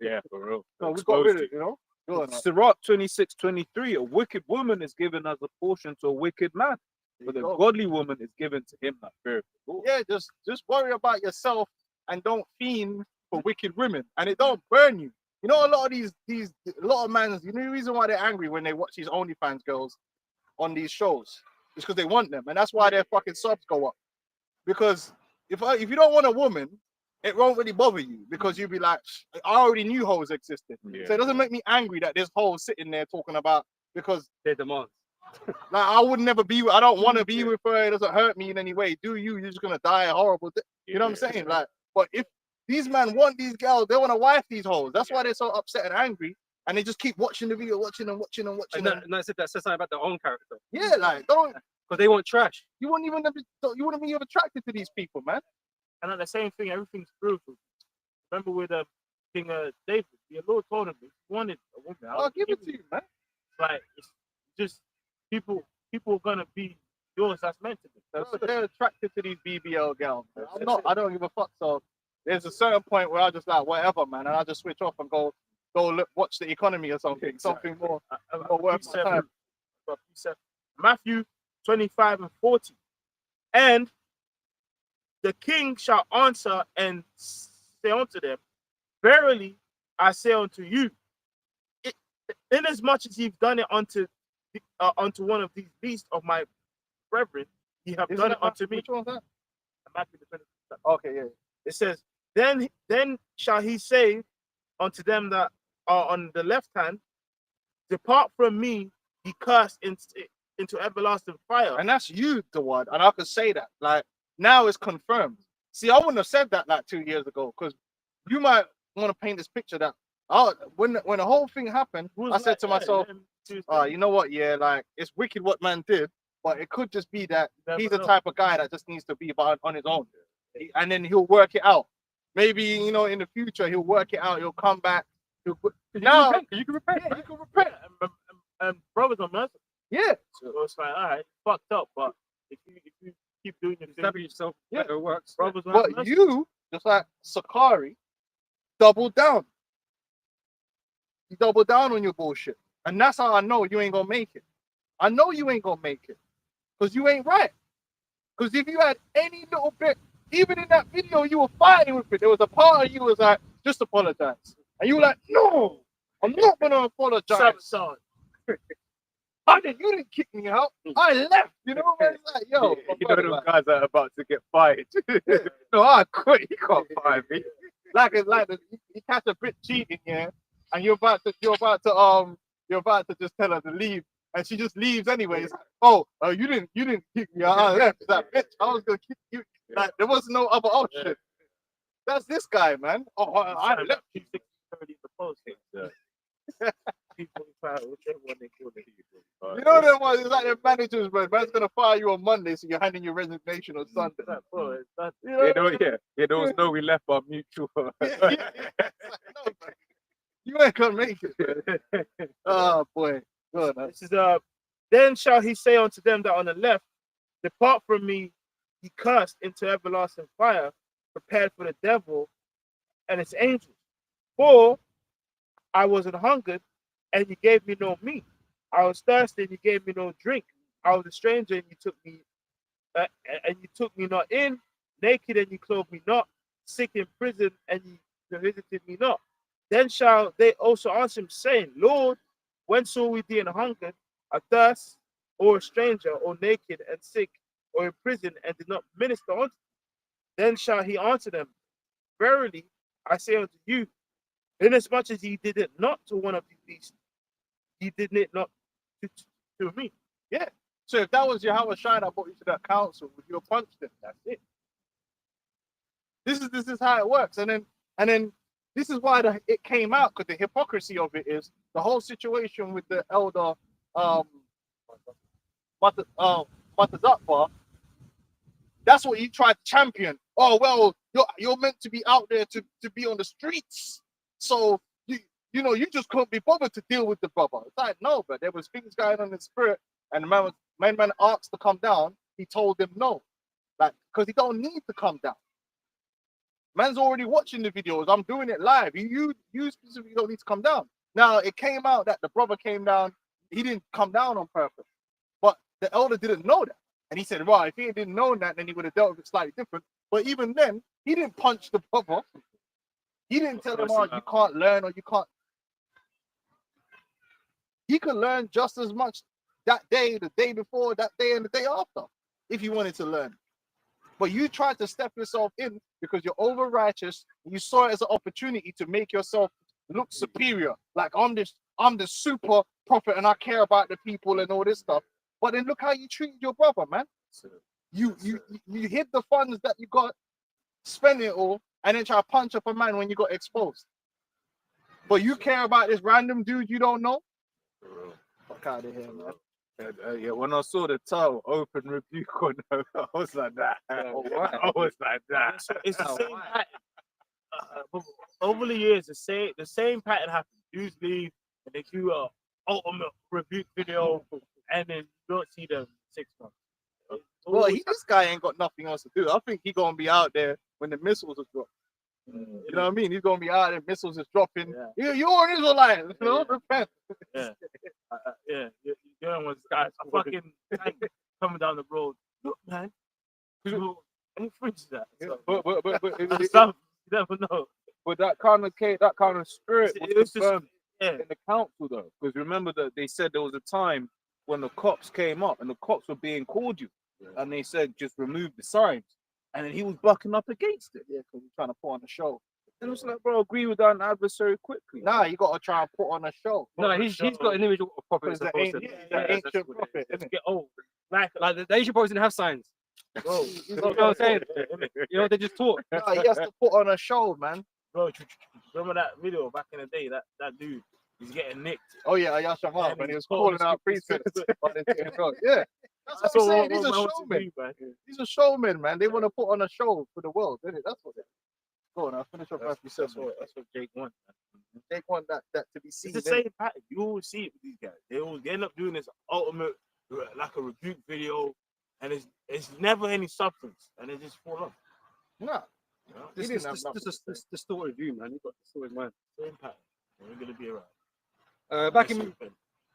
yeah, for real. No, we got rid of Exposed it, you know. Go on, man. Sirach 26:23, a wicked woman is given as a portion to a wicked man, but a There you go. godly woman is given to him that feareth the Lord. Yeah, just worry about yourself and don't fiend for wicked women, and it don't burn you. You know, a lot of a lot of mans. You know the reason why they're angry when they watch these OnlyFans girls on these shows is because they want them, and that's why their fucking subs go up. Because if you don't want a woman, it won't really bother you because you'll be like, I already knew hoes existed, Yeah. so it doesn't make me angry that there's hoes sitting there talking about because Their demands. like I would never be. I don't want to be with her. It doesn't hurt me in any way. Do you? You're just gonna die a horrible. You know what I'm saying? Like, but if these men want these girls, they want to wife these hoes. That's why they're so upset and angry, and they just keep watching the video, watching and watching and watching. And that said something about their own character. Yeah, like don't Because they want trash. you wouldn't be attracted to these people, man. And at the same thing, everything's spiritual. Remember with King David, the Lord told him if you wanted a woman, I'll give it to you, man. Like it's just people are gonna be yours. That's meant to be. They're attracted to these BBL girls. Man. I'm not. I don't give a fuck. So there's a certain point where I just like whatever, man, and I just switch off and go look, watch the economy or something, something more worth my time. Matthew 25:40, and the king shall answer and say unto them, verily I say unto you, inasmuch as you've done it unto one of these beasts of my brethren, ye have done it unto me. Which one's that? Matthew the 25th. Okay, yeah. It says, then shall he say unto them that are on the left hand, depart from me, ye cursed into everlasting fire. And that's you, the one. And I could say that. Like, now it's confirmed. See, I wouldn't have said that like 2 years ago, because you might want to paint this picture that when the whole thing happened, I said to myself, you know what, yeah, like it's wicked what man did, but it could just be that he's the type of guy that just needs to be on his own. And then he'll work it out. Maybe, you know, in the future he'll work it out, he'll come back. You can repent. Yeah, you can repent. And brothers are merciful. Yeah. So it's like, all right, fucked up, but if you keep doing your thing, Establish yourself. Yeah. It works. brothers are But you, just like Sakari, doubled down. You double down on your bullshit. And that's how I know you ain't gonna make it. I know you ain't gonna make it. Because you ain't right. Because if you had any little bit, even in that video you were fighting with it, there was a part of you was like, just apologize. And you were like, no, I'm not gonna apologize. sabotage. You didn't kick me out. I left. You know what I mean? It's like, yo, You know them guys that are about to get fired. no, I quit. You can't fire me. Like it's like you catch a bit cheating, yeah, and you're about to just tell her to leave, and she just leaves anyways. Oh, you didn't kick me out. I left. It's like, bitch, I was gonna kick you. Like there was no other option. That's this guy, man. Oh, I left. Keep 60-30 in the post. People whichever one they call it. You know them ones, it's like the managers, man. Man's gonna fire you on Monday, so you're handing your resignation on Sunday. Bro, it's that, You know They don't, they don't know we left our mutual. yeah. It's like, no, man. You ain't gonna make it. Oh boy. Good, man. this is then shall he say unto them that on the left, depart from me, ye cursed, into everlasting fire, prepared for the devil and its angels. For I was an hungered, and you gave me no meat. I was thirsty, and you gave me no drink. I was a stranger, and you took me not in. Naked, and you clothed me not. Sick in prison, and you visited me not. Then shall they also answer him, saying, Lord, when saw we thee an hungered, athirst, or a stranger, or naked and sick, or in prison, and did not minister unto thee? Then shall he answer them, verily, I say unto you, inasmuch as he did it not to one of these beasts, he did it not to me. So if that was Yahweh Shine, I brought you to that council, would you have punched him? That's it. This is how it works. And then this is why it came out, because the hypocrisy of it is the whole situation with the elder Matazakbar. That's what he tried to champion. Oh well, you're meant to be out there to be on the streets. So you just couldn't be bothered to deal with the brother. It's like, no, but there was things going on in the spirit, and the man asked to come down. He told him no, like, because he don't need to come down. Man's already watching the videos. I'm doing it live. You specifically don't need to come down. Now it came out that the brother came down. He didn't come down on purpose, but the elder didn't know that, and he said, "Well, if he didn't know that, then he would have dealt with it slightly different." But even then, he didn't punch the brother. He didn't tell him, "Oh, you can't learn or you can't." He could learn just as much that day, the day before, that day, and the day after, if you wanted to learn. But you tried to step yourself in because you're over righteous. You saw it as an opportunity to make yourself look superior. Like I'm the super prophet and I care about the people and all this stuff. But then look how you treated your brother, man. You hid the funds that you got, spend it all, and then try to punch up a man when you got exposed. But you care about this random dude you don't know? Fuck out of here, man. Yeah, when I saw the title, open rebuke on them, I was like that. I was like that. It's the same pattern. Over the years, the same pattern happens. Dudes leave and they do a ultimate rebuke video, and then you don't see them 6 months. Well, this guy ain't got nothing else to do. I think he's gonna be out there when the missiles are dropped. You know what I mean? He's gonna be out there, missiles is dropping. Yeah. You're an Israelite, you know? Repent. Yeah, you're dealing with guys fucking tank coming down the road. Look, man, who infringes that? So, But some, you never know. But that kind of spirit It was was just- confirmed Yeah, in the council though, because remember that they said there was a time when the cops came up and the cops were being cordial, and they said just remove the signs, and then he was bucking up against it. Yeah, because he's trying to put on a show. And it was like, bro, agree with that adversary quickly. Nah, you gotta try and put on a show. No, he's got an image of a prophet. Because the supposed to- ancient prophet, let's innit? get old. Like, Like the Asian prophets didn't have signs. bro, You know what I'm saying? You know, they just talk. Nah, he has to put on a show, man. bro, remember that video back in the day? That dude, he's getting nicked. Oh yeah, Ayasha Yeah, when he he's was calling calling out precepts. Yeah, that's what I'm saying. These are showmen. These are showmen, man. They want to put on a show for the world, innit? That's what they. Go on, I'll finish off after you said That's what Jake wants. They want that to be seen. It's the same pattern. You always see it with these guys. They end up doing this ultimate, like a rebuke video, and it's never any substance, and it just fall off. Nah, You know? he This didn't have is nothing to say. the distorted view, man. You got distorted mind. Same pattern. We're gonna be around.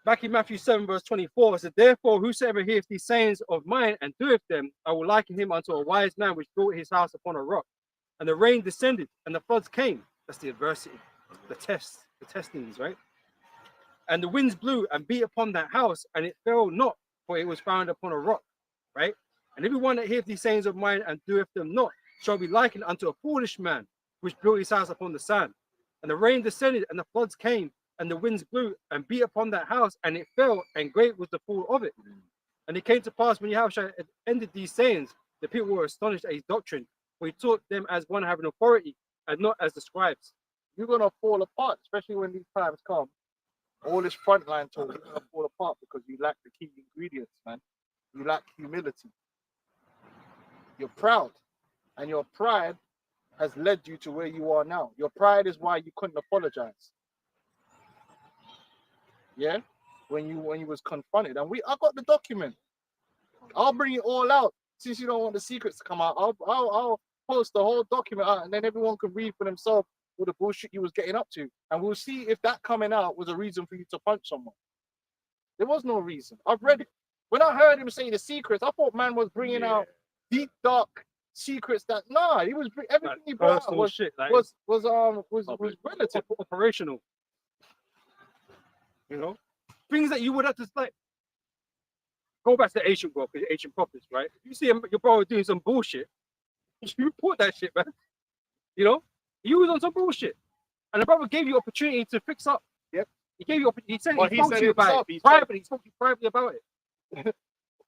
Back in Matthew 7, verse 24, it said, "Therefore, whosoever heareth these sayings of mine and doeth them, I will liken him unto a wise man which built his house upon a rock. And the rain descended, and the floods came." That's the adversity, the test, the testings, right? "And the winds blew and beat upon that house, and it fell not, for it was founded upon a rock," right? "And everyone that heareth these sayings of mine and doeth them not shall be likened unto a foolish man which built his house upon the sand. And the rain descended, and the floods came, and the winds blew and beat upon that house, and it fell, and great was the fall of it. And it came to pass when Yahushua had ended these sayings, the people were astonished at his doctrine, for he taught them as one having authority, and not as the scribes." You're gonna fall apart, especially when these times come. All this frontline talk, you're gonna fall apart because you lack the key ingredients, man. You lack humility. You're proud, and your pride has led you to where you are now. Your pride is why you couldn't apologize. Yeah, when you was confronted, and I got the document. I'll bring it all out since you don't want the secrets to come out. I'll post the whole document out, and then everyone can read for themselves all the bullshit you was getting up to, and we'll see if that coming out was a reason for you to punch someone. There was no reason. I've read it. When I heard him say the secrets, I thought man was bringing out deep dark secrets that he was everything he brought out Personal was shit, like was relative. operational. You know, things that you would have to like go back to the ancient world, the ancient prophets, right? If you see your brother doing some bullshit, you report that shit, man. You know, You was on some bullshit, and the brother gave you opportunity to fix up. Yep. He gave you. He said Well, he he spoke said to you about himself, it he told- privately. He spoke to you privately about it.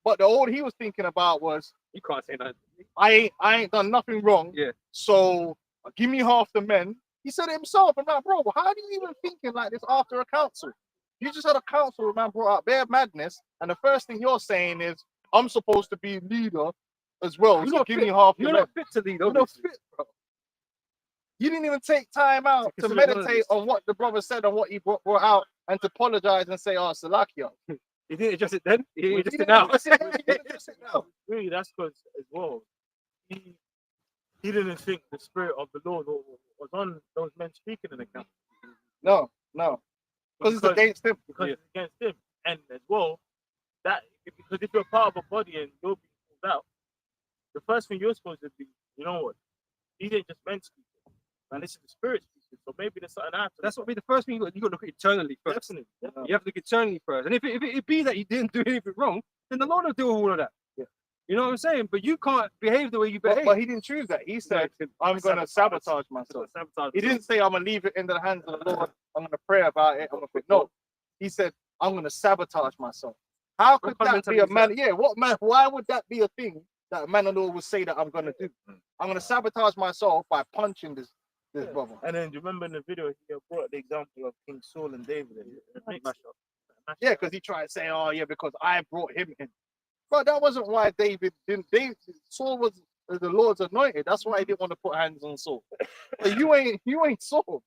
But all he was thinking about was, You can't say that. I ain't done nothing wrong. Yeah. So give me half the men. He said it himself. I'm like, bro, how do you even thinking like this after a council? You just had a council where man brought out bare madness, and the first thing you're saying is, I'm supposed to be leader as well. You're So not give fit. me half the You're men. not fit to lead. You're not Obviously. fit, bro. You didn't even take time out to Consider meditate journalist. on what the brother said and what he brought out and to apologize and say, oh, Salakia. He didn't adjust it then. He He adjusted didn't it now. address it then, he didn't address it now. Really, that's because as well, he didn't think the spirit of the Lord was on those men speaking in the camp. No. Because it's against him. Because it's against him. And as well, because if you're part of a body and you're being pulled out, the first thing you're supposed to be, you know what? These ain't just men speaking. And this is the spirit speaking. So maybe there's something after. That's what be the first thing you got to look at eternally first. Definitely. You have to look eternally first. And if it be that you didn't do anything wrong, then the Lord will deal with all of that. Yeah. You know what I'm saying? But you can't behave the way you behave. But he didn't choose that. He said, I'm going to sabotage myself. He didn't say, I'm going to leave it in the hands of the Lord. I'm going to pray about it. No. He said, I'm going to sabotage myself. How could What kind of that be a mentality man? Yeah, what man? Why would that be a thing that a man of the Lord would say that I'm going to do? I'm going to sabotage myself by punching this brother. And then do you remember in the video he brought the example of King Saul and David? Yeah, because he tried to say, oh yeah, because I brought him in. But that wasn't why David didn't. Saul was the Lord's anointed. That's why he didn't want to put hands on Saul. But you ain't Saul.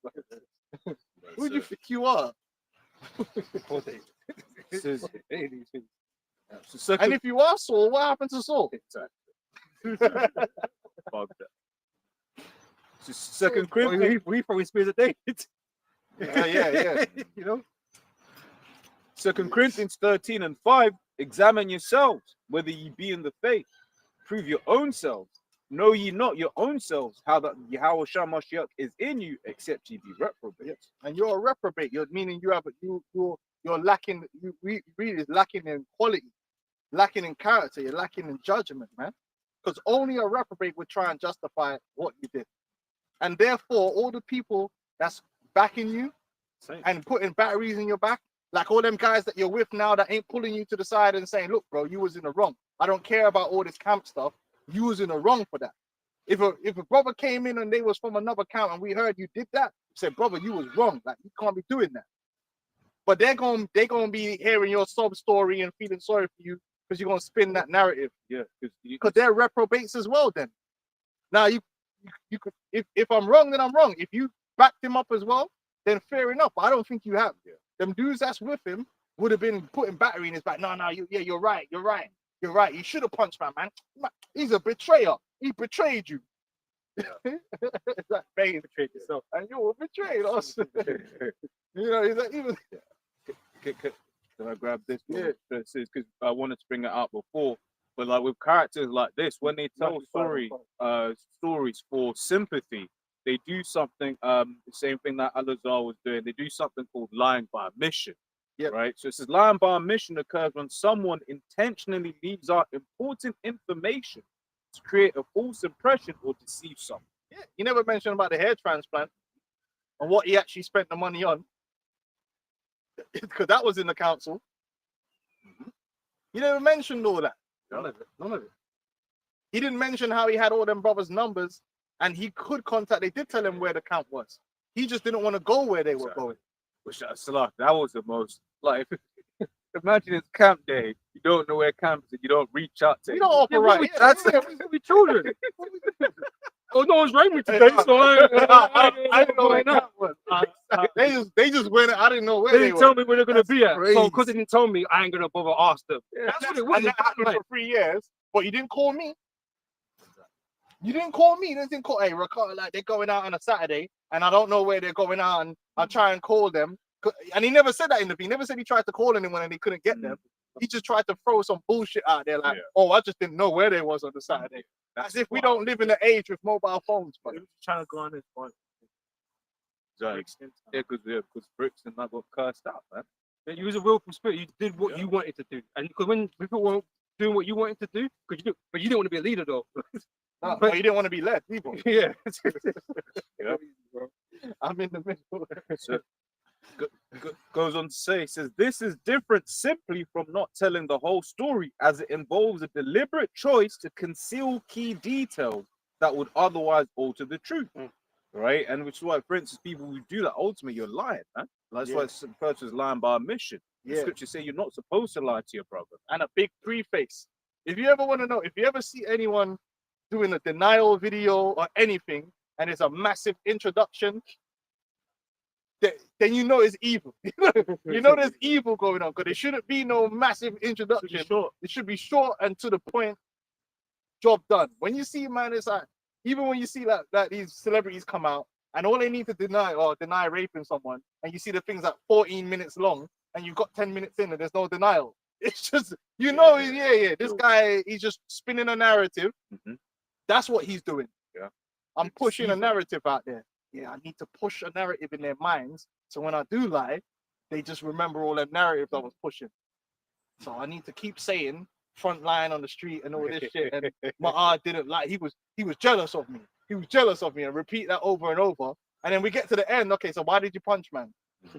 Who do you think you are? And if you are Saul, what happened to Saul? Second Corinthians, we probably spears of David. Yeah. You know? 2 Corinthians 13:5. Examine yourselves, whether ye be in the faith. Prove your own selves. Know ye not your own selves, how that Yahweh Shah Mashiach is in you, except ye be reprobates. And you're a reprobate. You're meaning you're lacking. You really is lacking in quality, lacking in character. You're lacking in judgment, man. Because only a reprobate would try and justify what you did. And therefore, all the people that's backing you and putting batteries in your back, like all them guys that you're with now that ain't pulling you to the side and saying, look, bro, you was in the wrong. I don't care about all this camp stuff. You was in the wrong for that. If a brother came in and they was from another camp and we heard you did that, said, brother, you was wrong. Like, you can't be doing that. But they're gonna be hearing your sob story and feeling sorry for you because you're gonna spin that narrative. Yeah, Because they're reprobates as well then. Now you could, if I'm wrong, then I'm wrong. If you backed him up as well, then fair enough. But I don't think you have. Yeah. Them dudes that's with him would have been putting battery in his back. No, you're right. You should have punched my man. He's a betrayer. He betrayed you. Yeah. That man betrayed yourself. And you were betrayed us. You know, he's like, even Can I grab this? Yeah. Because I wanted to bring it out before. But like with characters like this, when they tell stories for sympathy, they do something, the same thing that Al-Azhar was doing. They do something called lying by omission. Yep. Right? So it says lying by omission occurs when someone intentionally leaves out important information to create a false impression or deceive someone. yeah, you never mentioned about the hair transplant and what he actually spent the money on. Because that was in the council. You never mentioned all that. None of it. He didn't mention how he had all them brothers' numbers and he could contact. They did tell him where the camp was. He just didn't want to go where they were going. Which Salah, that was the most like. Imagine it's camp day. You don't know where camp is. And you don't reach out to. We don't offer right. That's we children. Oh, no one's rating me today, so I didn't know where camp was. They just went. I didn't know where They they didn't were. tell me where they're gonna be at. crazy. So because they didn't tell me, I ain't gonna bother ask them. That's what it was. And that happened for 3 years. But you didn't call me. You didn't call me. You didn't call. Hey, Ricardo, like they're going out on a Saturday, and I don't know where they're going out, and I'll try and call them. And he never said that in the thing. He never said he tried to call anyone and he couldn't get them. He just tried to throw some bullshit out there, like, oh, I just didn't know where they was on the Saturday. As if we don't live in the age with mobile phones, but He was trying to go on his point. Yeah, because Bricks and that got cursed out, man. You was a willful spirit. You did what you wanted to do, and because when people weren't doing what you wanted to do, because you do, but you didn't want to be a leader though. but you didn't want to be led, people. Yeah. I'm in the middle. So, goes on to say, says this is different simply from not telling the whole story, as it involves a deliberate choice to conceal key details that would otherwise alter the truth. Right, and which is why, for instance, people who do that, ultimately you're lying, man. That's why it's referred to as lying by omission. The Yeah. scriptures say you're not supposed to lie to your brother. And a big preface. If you ever want to know, if you ever see anyone doing a denial video or anything, and it's a massive introduction, then you know it's evil. You know there's evil going on, because there shouldn't be no massive introduction. Short. It should be short and to the point. Job done. When you see, man, it's like, even when you see that these celebrities come out and all they need to deny raping someone, and you see the things like 14 minutes long, and you've got 10 minutes in and there's no denial. It's just, this guy, he's just spinning a narrative. Mhm. That's what he's doing. Yeah. I'm pushing a narrative out there. Yeah, I need to push a narrative in their minds, so when I do lie, they just remember all that narrative I was pushing. So I need to keep saying front line on the street and all this shit. And my didn't like, he was jealous of me. He was jealous of me, and repeat that over and over. And then we get to the end. Okay, so why did you punch, man?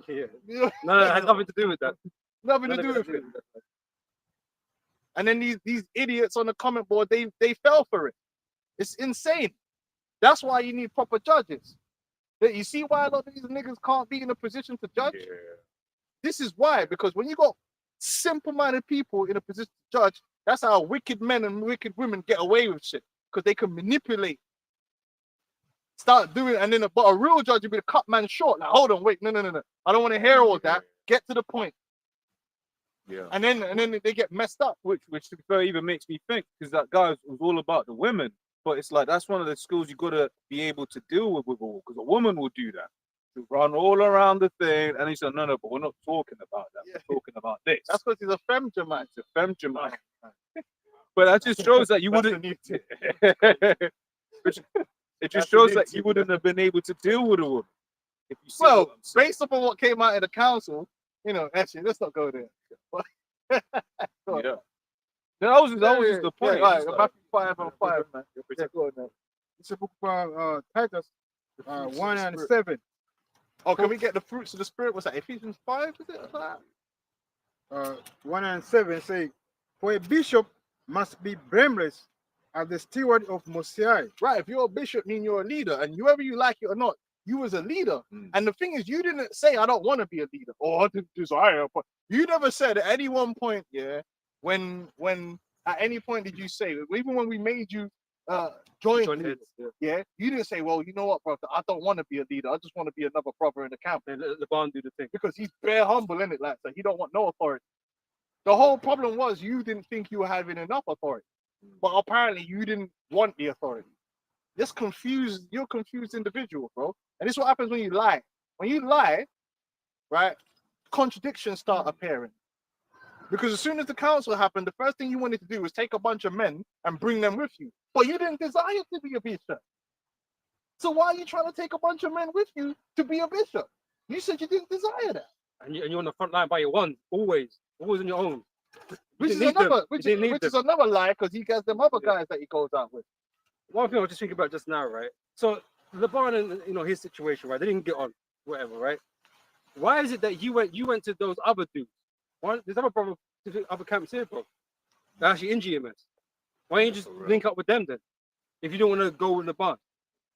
Yeah. You know, No, it has nothing to do with that. nothing to do with it. And then these idiots on the comment board, they fell for it. It's insane. That's why you need proper judges. That you see why a lot of these niggas can't be in a position to judge? Yeah. This is why, because when you got simple-minded people in a position to judge, that's how wicked men and wicked women get away with shit, because they can manipulate, start doing, and then but a real judge would be the cut man short. Like, hold on, wait, no, I don't want to hear all that. Get to the point. Yeah. And then they get messed up. Which to be fair even makes me think, because that guy was all about the women, but it's like that's one of the skills you gotta be able to deal with all, because a woman will do that. To run all around the thing, and he said, no, but we're not talking about that. Yeah. We're talking about this. That's because he's a femja man. It's a femja. But that just shows that you That's wouldn't. the new tip. It just That's the shows new that you tip. wouldn't have been able to deal with a woman. If you see Well, what I'm saying. based upon what came out of the council, actually, let's not go there. Go on. Yeah. That was just the point. Yeah, It's right, like- Matthew 5 and 5, man. Yeah, go on, man. It's a book of Titus The fruits of 1 the and Spirit. 7. Oh, can we get the fruits of the Spirit? What's that? Ephesians 5, is it? Or that? 1 and 7 say, for a bishop must be blameless as the steward of Most High. Right, if you're a bishop, mean you're a leader, and whoever you like it or not, you was a leader. Mm. And the thing is, you didn't say, I don't want to be a leader, or I didn't desire. But you never said at any one point, when at any point did you say, even when we made you join Join leaders, heads, you didn't say, well, you know what, brother, I don't want to be a leader. I just want to be another brother in the camp. And let the barn do the thing. Because he's bare humble, in it, like that. He don't want no authority. The whole problem was you didn't think you were having enough authority, but apparently you didn't want the authority. You're a confused individual, bro. And this is what happens when you lie. When you lie, right, contradictions start appearing. Because as soon as the council happened, the first thing you wanted to do was take a bunch of men and bring them with you. But you didn't desire to be a bishop. So why are you trying to take a bunch of men with you to be a bishop? You said you didn't desire that. And you're on the front line by your one, always on your own. Which is didn't need them. another, You didn't need which is another lie, because he gets them other guys that he goes out with. One thing I was just thinking about just now, right? So LeBron and his situation, right? They didn't get on, whatever, right? Why is it that you went to those other dudes? Why there's other brother, other camps here, bro? They're actually in GMS. Why don't you just link up with them then? If you don't want to go with LeBron,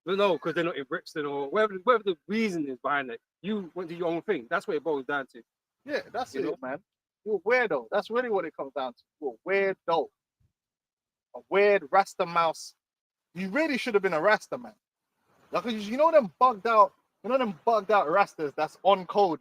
no, because they're not in Brixton or whatever the reason is behind it. You went to your own thing. That's what it boils down to. Yeah, that's You it, know? man. You're a weirdo. That's really what it comes down to. You're a weirdo. A weird Rasta mouse. You really should have been a Rasta, man. Like, you know them bugged out Rastas that's on code.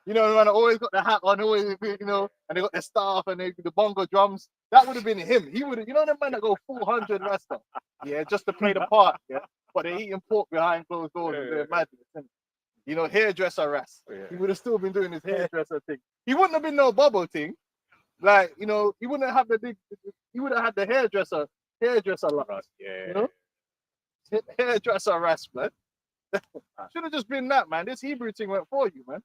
You know, man, always got the hat on, always, and they got the staff and the bongo drums. That would have been him. He would have, the man that go 400 Rasta. Yeah, just to play the part. Yeah. But they're eating pork behind closed doors and doing madness. Hairdresser Ras. He would have still been doing his hairdresser thing. He wouldn't have been no bubble thing. Like, he wouldn't have he would have had the hairdresser lot. Yeah. Hairdresser Ras, man. Should have just been that, man. This Hebrew thing went for you, man.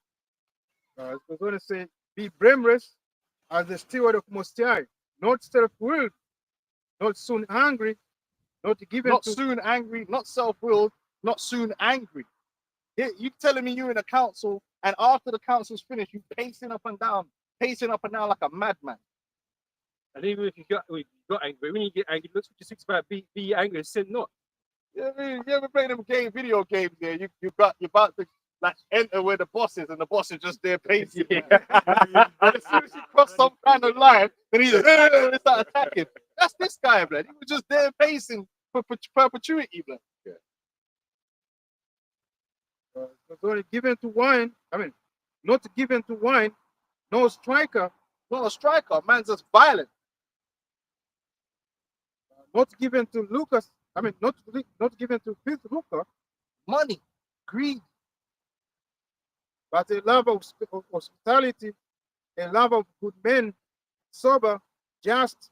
I was going to say, be blameless as the steward of Most High, not self-willed, not soon angry, not given Not to soon angry, not self-willed, not soon angry. You telling me you're in a council, and after the council's finished, you pacing up and down like a madman. And even if you got angry, when you get angry, look what you six about be angry and sin not. You ever play them video games there? You're about to like enter where the boss is, and the boss is just there pacing. Yeah. And as soon as you cross some kind of line, then he's they start attacking. That's this guy, blood. He was just there pacing for perpetuity, blood. So given to wine, I mean, not given to wine, no striker, Not a striker, man's just violent. not given to Lucas, I mean, not given to Fifth Lucas, Money, greed. but a love of hospitality, a love of good men, sober, just,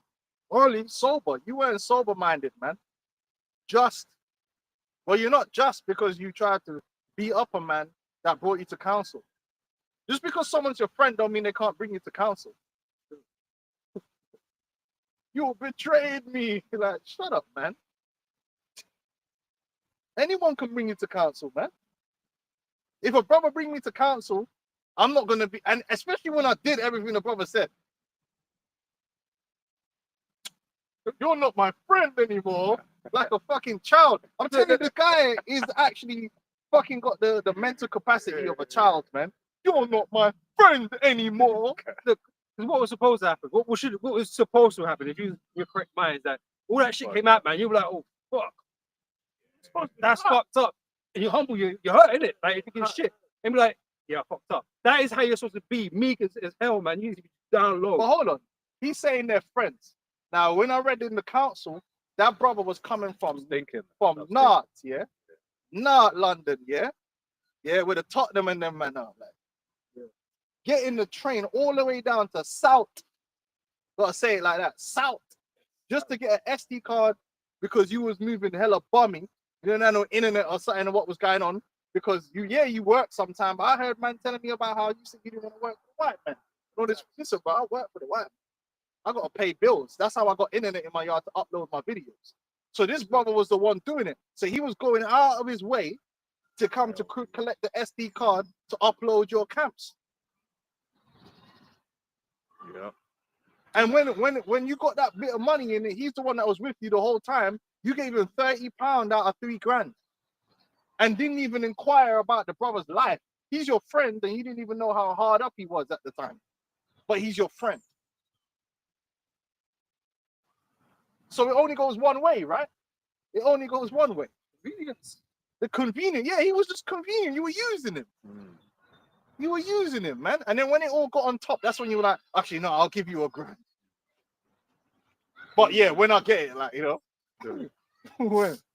holy. Sober. You weren't sober-minded, man. Just. Well, you're not just because you tried to beat up a man that brought you to council. Just because someone's your friend don't mean they can't bring you to council. You betrayed me. Like, shut up, man. Anyone can bring you to council, man. If a brother bring me to council, I'm not gonna be, and especially when I did everything the brother said. You're not my friend anymore. Like a fucking child. I'm telling you, the guy is actually fucking got the mental capacity of a child, man. You're not my friend anymore. Because what was supposed to happen? What was supposed to happen? If you your correct mind is that all that shit came out, man. You were like, oh fuck, that's fucked up. And you're humble. You're hurt, innit? Like you're thinking shit. And be like, yeah, I fucked up. That is how you're supposed to be, meek as hell, man. You need to be down low. But hold on, he's saying they're friends. Now, when I read in the council, that brother was coming from Nart, yeah, Nart, London, yeah, with the Tottenham and them man out, like, getting the train all the way down to South. Gotta say it like that, South, just to get an SD card because you was moving hella bummy. You didn't have no internet or something of what was going on because you work sometime. But I heard man telling me about how you said you didn't want to work for the white man. No, listen, but I work for the white man. I got to pay bills. That's how I got internet in my yard to upload my videos. So this brother was the one doing it. So he was going out of his way to come to collect the SD card to upload your camps. Yeah. And when you got that bit of money in it, he's the one that was with you the whole time. You gave him £30 out of $3,000 and didn't even inquire about the brother's life. He's your friend and you didn't even know how hard up he was at the time. But he's your friend. So it only goes one way, right? It only goes one way. The convenient, yeah, he was just convenient. You were using him. You were using him, man. And then when it all got on top, that's when you were like, actually, no, I'll give you £1,000. But yeah, when I get it, like, you know,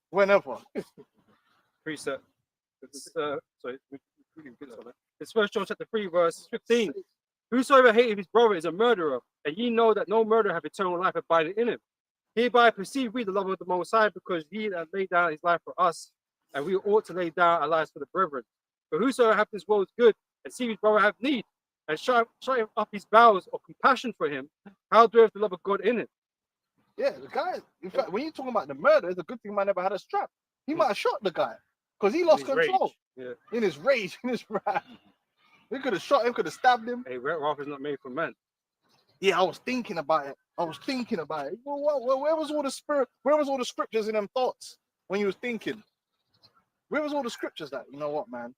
whenever. Preset. It's 1 John chapter 3, verse 15. Whosoever hateth his brother is a murderer, and ye know that no murderer hath eternal life abiding in him. Hereby perceive we the love of the Most High, because he that laid down his life for us, and we ought to lay down our lives for the brethren. But whosoever hath this world's good, and see his brother have need, and shut up his bowels of compassion for him, how dwelleth the love of God in him? Yeah, the guy, in fact, when you're talking about the murder, it's a good thing man never had a strap. He might have shot the guy because he lost control. Yeah. In his rage, in his wrath. They could have shot him, could have stabbed him. Hey, wrath is not made for man. Yeah, I was thinking about it. Well, where was all the spirit? Where was all the scriptures in them thoughts when you was thinking? Where was all the scriptures that, you know what, man?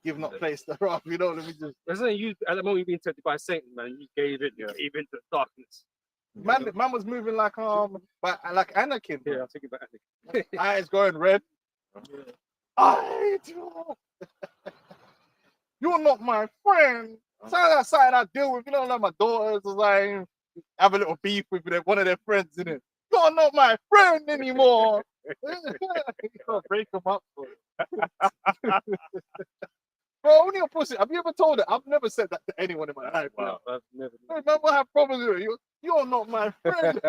You've not placed the wrath, you know, let me just... Isn't you at the moment you've been tempted by Satan, man? You gave in, gave into darkness. Man was moving like Anakin. Yeah, I'm thinking about Anakin. Eyes going red. You're not my friend. That's something I deal with. You know, like my daughters, like have a little beef with one of their friends in it. You're not my friend anymore. Break them up. Bro, only a pussy. Have you ever told it? I've never said that to anyone in my life. Wow, I've never. Remember, I have problems with it. You're not my friend.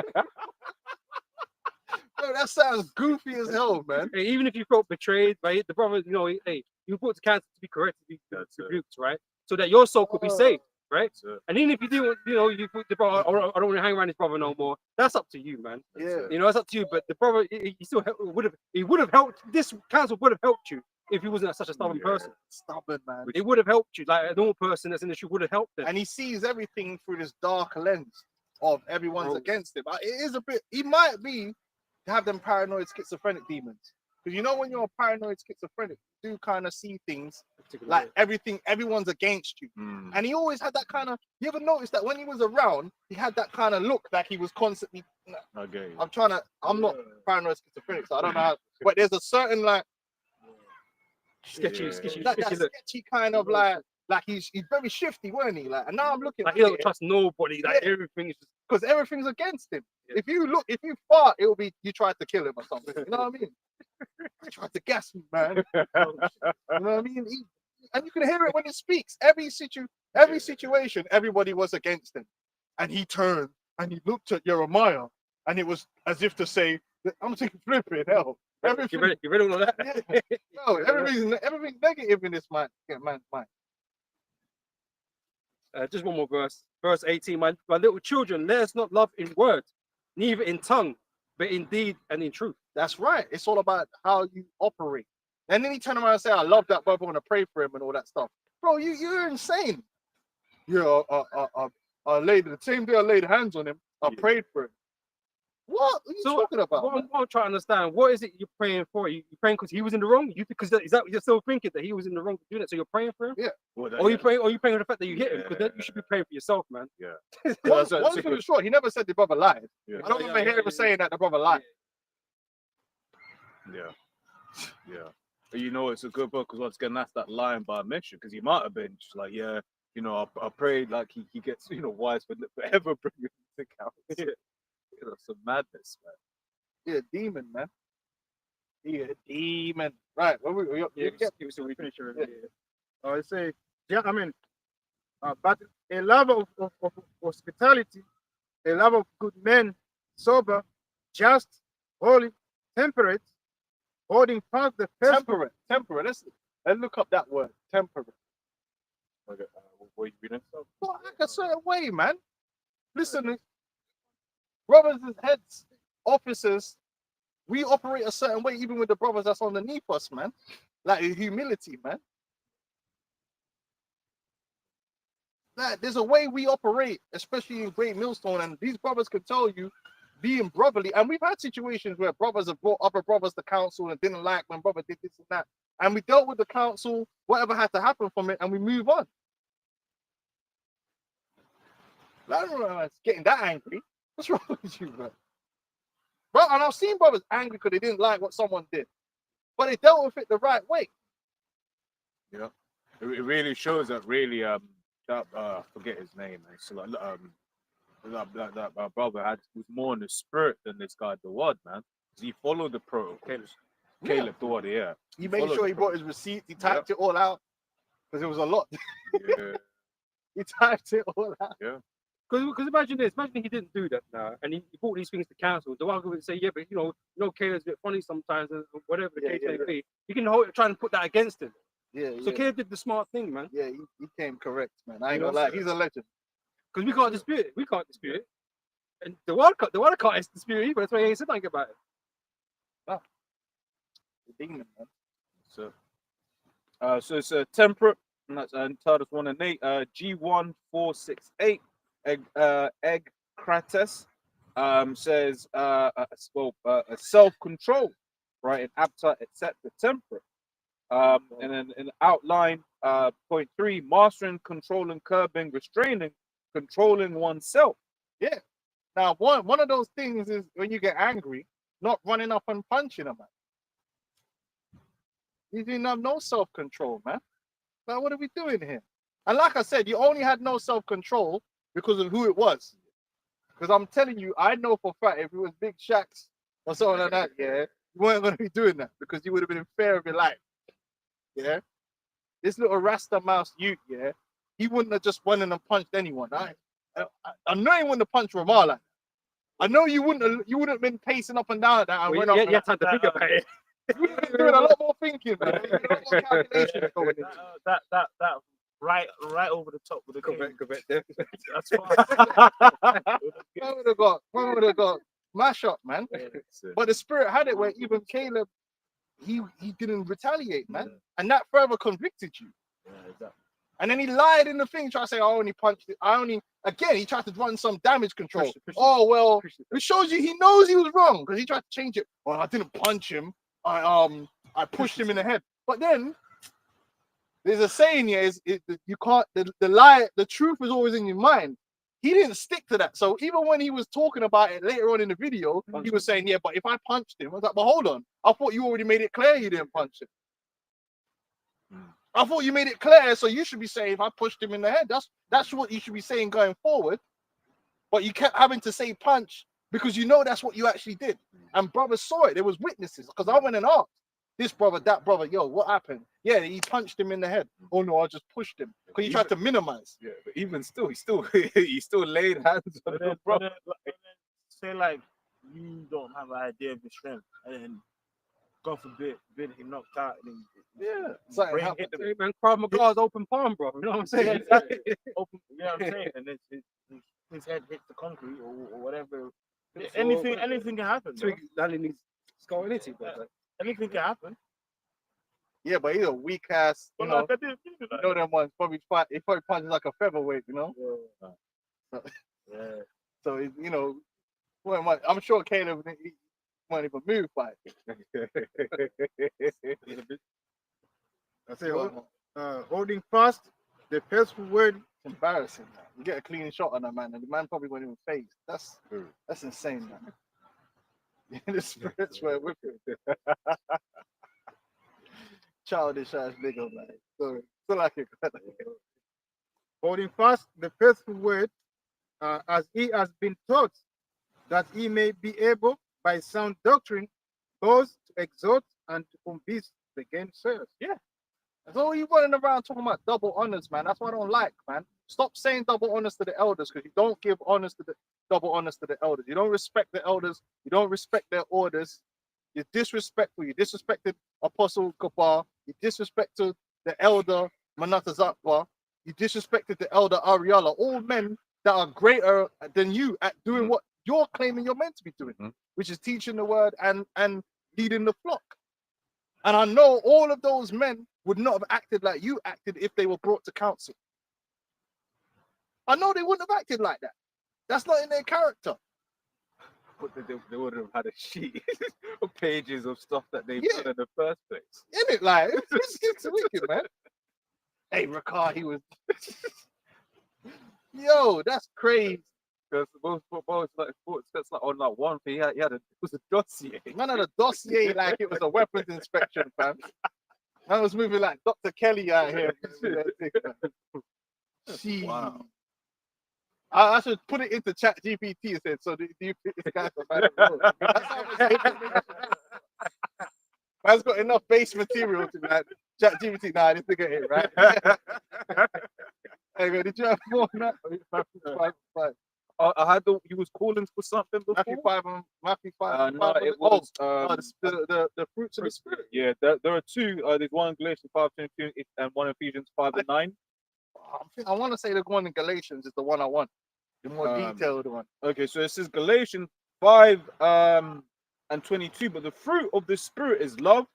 Bro, that sounds goofy as hell, man. Hey, even if you felt betrayed by the brother, you know, hey, you brought to council to be corrected, to be rebuked, right? So that your soul could be saved, right? And even if you do, you know, you put the brother, I don't want to hang around this brother no more. That's up to you, man. Yeah. You know, it's up to you. But the brother, he still would have helped. This council would have helped you if he wasn't such a stubborn person. Stubborn, man. It would have helped you. Like a normal person that's in the street would have helped them. And he sees everything through this dark lens of everyone's Bro. against him. It is a bit. He might be have them paranoid schizophrenic demons. Because you know when you're a paranoid schizophrenic, you do kind of see things like everyone's against you. And he always had that kind of. You ever notice that when he was around, he had that kind of look like he was constantly. Okay. I'm not paranoid schizophrenic, so I don't know how. But there's a certain like sketchy that look. sketchy kind of like he's very shifty, weren't he? Like, and now I'm looking Like at he don't it trust nobody. Like Yeah. everything is just because everything's against him. Yeah. If you fart, it'll be you tried to kill him or something. You know what I mean? You tried to gas me, man. You know what I mean? And you can hear it when he speaks. Every situation, everybody was against him, and he turned and he looked at Jeremiah, and it was as if to say, "I'm thinking flipping hell." Everything, you ready all that? no, everything's negative in this man's mind. Just one more verse. Verse 18. My little children, let us not love in word, neither in tongue, but in deed and in truth. That's right. It's all about how you operate. And then he turned around and said, "I love that brother. I want to pray for him and all that stuff." Bro, you're insane. Yeah, I laid the same day I laid hands on him. I prayed for him. What are you talking about? What I'm trying to understand, what is it you're praying for? You praying because he was in the wrong? You because is that you're still thinking that he was in the wrong for doing it? So you're praying for him? Yeah. Or you praying for the fact that you hit him? Because then you should be praying for yourself, man. One thing was short. He never said the brother lied. Yeah. I don't remember hearing him saying that the brother lied. Yeah. But you know, it's a good book because once again, that's that line by mission because he might have been just like, yeah, you know, I prayed like he gets, you know, wise for forever bringing music out. You know, some madness, man. He a demon, man. He a demon. Right. Give us a finish. I say, yeah, I mean, but a love of hospitality, a love of good men, sober, just, holy, temperate, holding fast the first. Temperate. Let's look up that word. Temperate. Okay, what you reading? Well, like a certain way, man. Listen, brothers and heads, officers, we operate a certain way, even with the brothers that's underneath us, man. Like humility, man. Like, there's a way we operate, especially in Great Millstone, and these brothers can tell you, being brotherly. And we've had situations where brothers have brought other brothers to council and didn't like when brother did this and that, and we dealt with the council, whatever had to happen from it, and we move on. I don't know, it's getting that angry. What's wrong with you, bro? Bro, and I've seen brothers angry because they didn't like what someone did, but they dealt with it the right way. Yeah, it really shows that really that I forget his name. So like that my brother was more in the spirit than this guy Dawad, man. He followed the protocol. Caleb Dawad, yeah. He made sure he brought his receipts. He typed it all out because it was a lot. Yeah. He typed it all out. Yeah. Because imagine this, imagine he didn't do that now, and he brought these things to council. The one would say, yeah, but you know, Caleb's a bit funny sometimes, and whatever the case may be. You can try and put that against him. Yeah. So Caleb did the smart thing, man. Yeah, he came correct, man. I ain't gonna lie, he's a legend. Because we can't dispute it. We can't dispute it. And the one can't dispute it either. That's why he ain't said nothing about it. The demon, man. So it's a temperate, and that's Titus 1 and 8, G1468, Egg Krates says self-control, right, and appetite, etc. Temperate. And then in the outline, point 3, mastering, controlling, curbing, restraining, controlling oneself. Yeah. Now, one of those things is when you get angry, not running up and punching a man. You didn't have no self-control, man. Like, what are we doing here? And like I said, you only had no self-control because of who it was. Because I'm telling you, I know for a fact if it was Big Shacks or something like that, yeah, you weren't going to be doing that because you would have been in fear of your life. Yeah. This little Rasta mouse youth, yeah, he wouldn't have just went in and punched anyone. I know he wouldn't have punched Ramah like that. I know you wouldn't have been pacing up and down like that. And Well, went up you had time to think about it. you would have been doing a lot more thinking, man. A lot more calculations going into it. That right over the top with the Correct. That's fine. One would have got mash up, man. But the spirit had it where even Caleb, he didn't retaliate, man, Yeah. and that further convicted you. Yeah, exactly. And then he lied in the thing, trying to say, I only punched it. Again, he tried to run some damage control. Push it. Oh, well, it shows you he knows he was wrong because he tried to change it. Well, I didn't punch him. I pushed him in the head. But then there's a saying here you can't, the truth is always in your mind. He didn't stick to that. So even when he was talking about it later on in the video, he was saying, yeah, but if I punched him, I was like, but hold on. I thought you already made it clear you didn't punch him. I thought you made it clear, so you should be saying if I pushed him in the head. That's what you should be saying going forward. But you kept having to say punch because you know that's what you actually did. And brothers saw it. There was witnesses. Because I went and asked this brother, that brother, yo, what happened? Yeah, he punched him in the head. Oh no, I just pushed him. Because he tried to minimize. Yeah, but even still, he still laid hands on But the then, brother. say like you don't have an idea of your strength, and then God forbid, he knocked out, and then Yeah. Something brain happened. hit the Hey, man, Krav Maga's open palm, bro. You know what I'm saying? open. You know what I'm saying? And his head hits the concrete or whatever. Hit the floor, Anything whatever. can happen. bro. Twig landing his skull in it, but Anything can happen. Yeah, but he's a weak ass, you But know. like I did, You know them ones probably fight. He probably punches like a featherweight, you know. yeah. So you know, I'm sure Caleb he won't even move by it. I say, holding fast the faithful word. It's embarrassing, man. You get a clean shot on a man, and the man probably won't even face. That's insane, man. The spirits were with him. Childish ass nigga, man. So like it. Holding fast the faithful word, as he has been taught, that he may be able, by sound doctrine, both to exhort and to convince the gainsayers. So you running around talking about double honors, man. That's what I don't like, man. Stop saying double honors to the elders because you don't give honors to the double honors to the elders. You don't respect the elders. You don't respect their orders. You're disrespectful. You disrespected Apostle Kabar. You disrespected the elder Manata Zakwa. You disrespected the elder Ariala. All men that are greater than you at doing what you're claiming you're meant to be doing, which is teaching the word and leading the flock. And I know all of those men would not have acted like you acted if they were brought to council. I know they wouldn't have acted like that. That's not in their character. But they would have had a sheet of pages of stuff that they've Yeah. done in the first place. Isn't it? Like, it's wicked, man. Hey, Ricard, he was. Yo, that's crazy. Because both that's like on like one thing. He had it was a dossier. Man had a dossier like it was a weapons inspection, fam. I was moving like Dr. Kelly out here. Jeez. Wow. I should put it into Chat GPT and say, so do you think this guy's a man? That's how much information. Man's got enough base material to like Chat GPT. Nah, this nigga ain't right. Hey, man, did you have more than that? Five. I had he was calling for something before. Matthew 5. No, it was the fruits of the spirit. yeah. There are two. There's one in Galatians 5:22 and one in Ephesians 5:9. I want to say the one in Galatians is the one I want. The more detailed one. Okay, so it says Galatians 5 and 22. But the fruit of the spirit is love,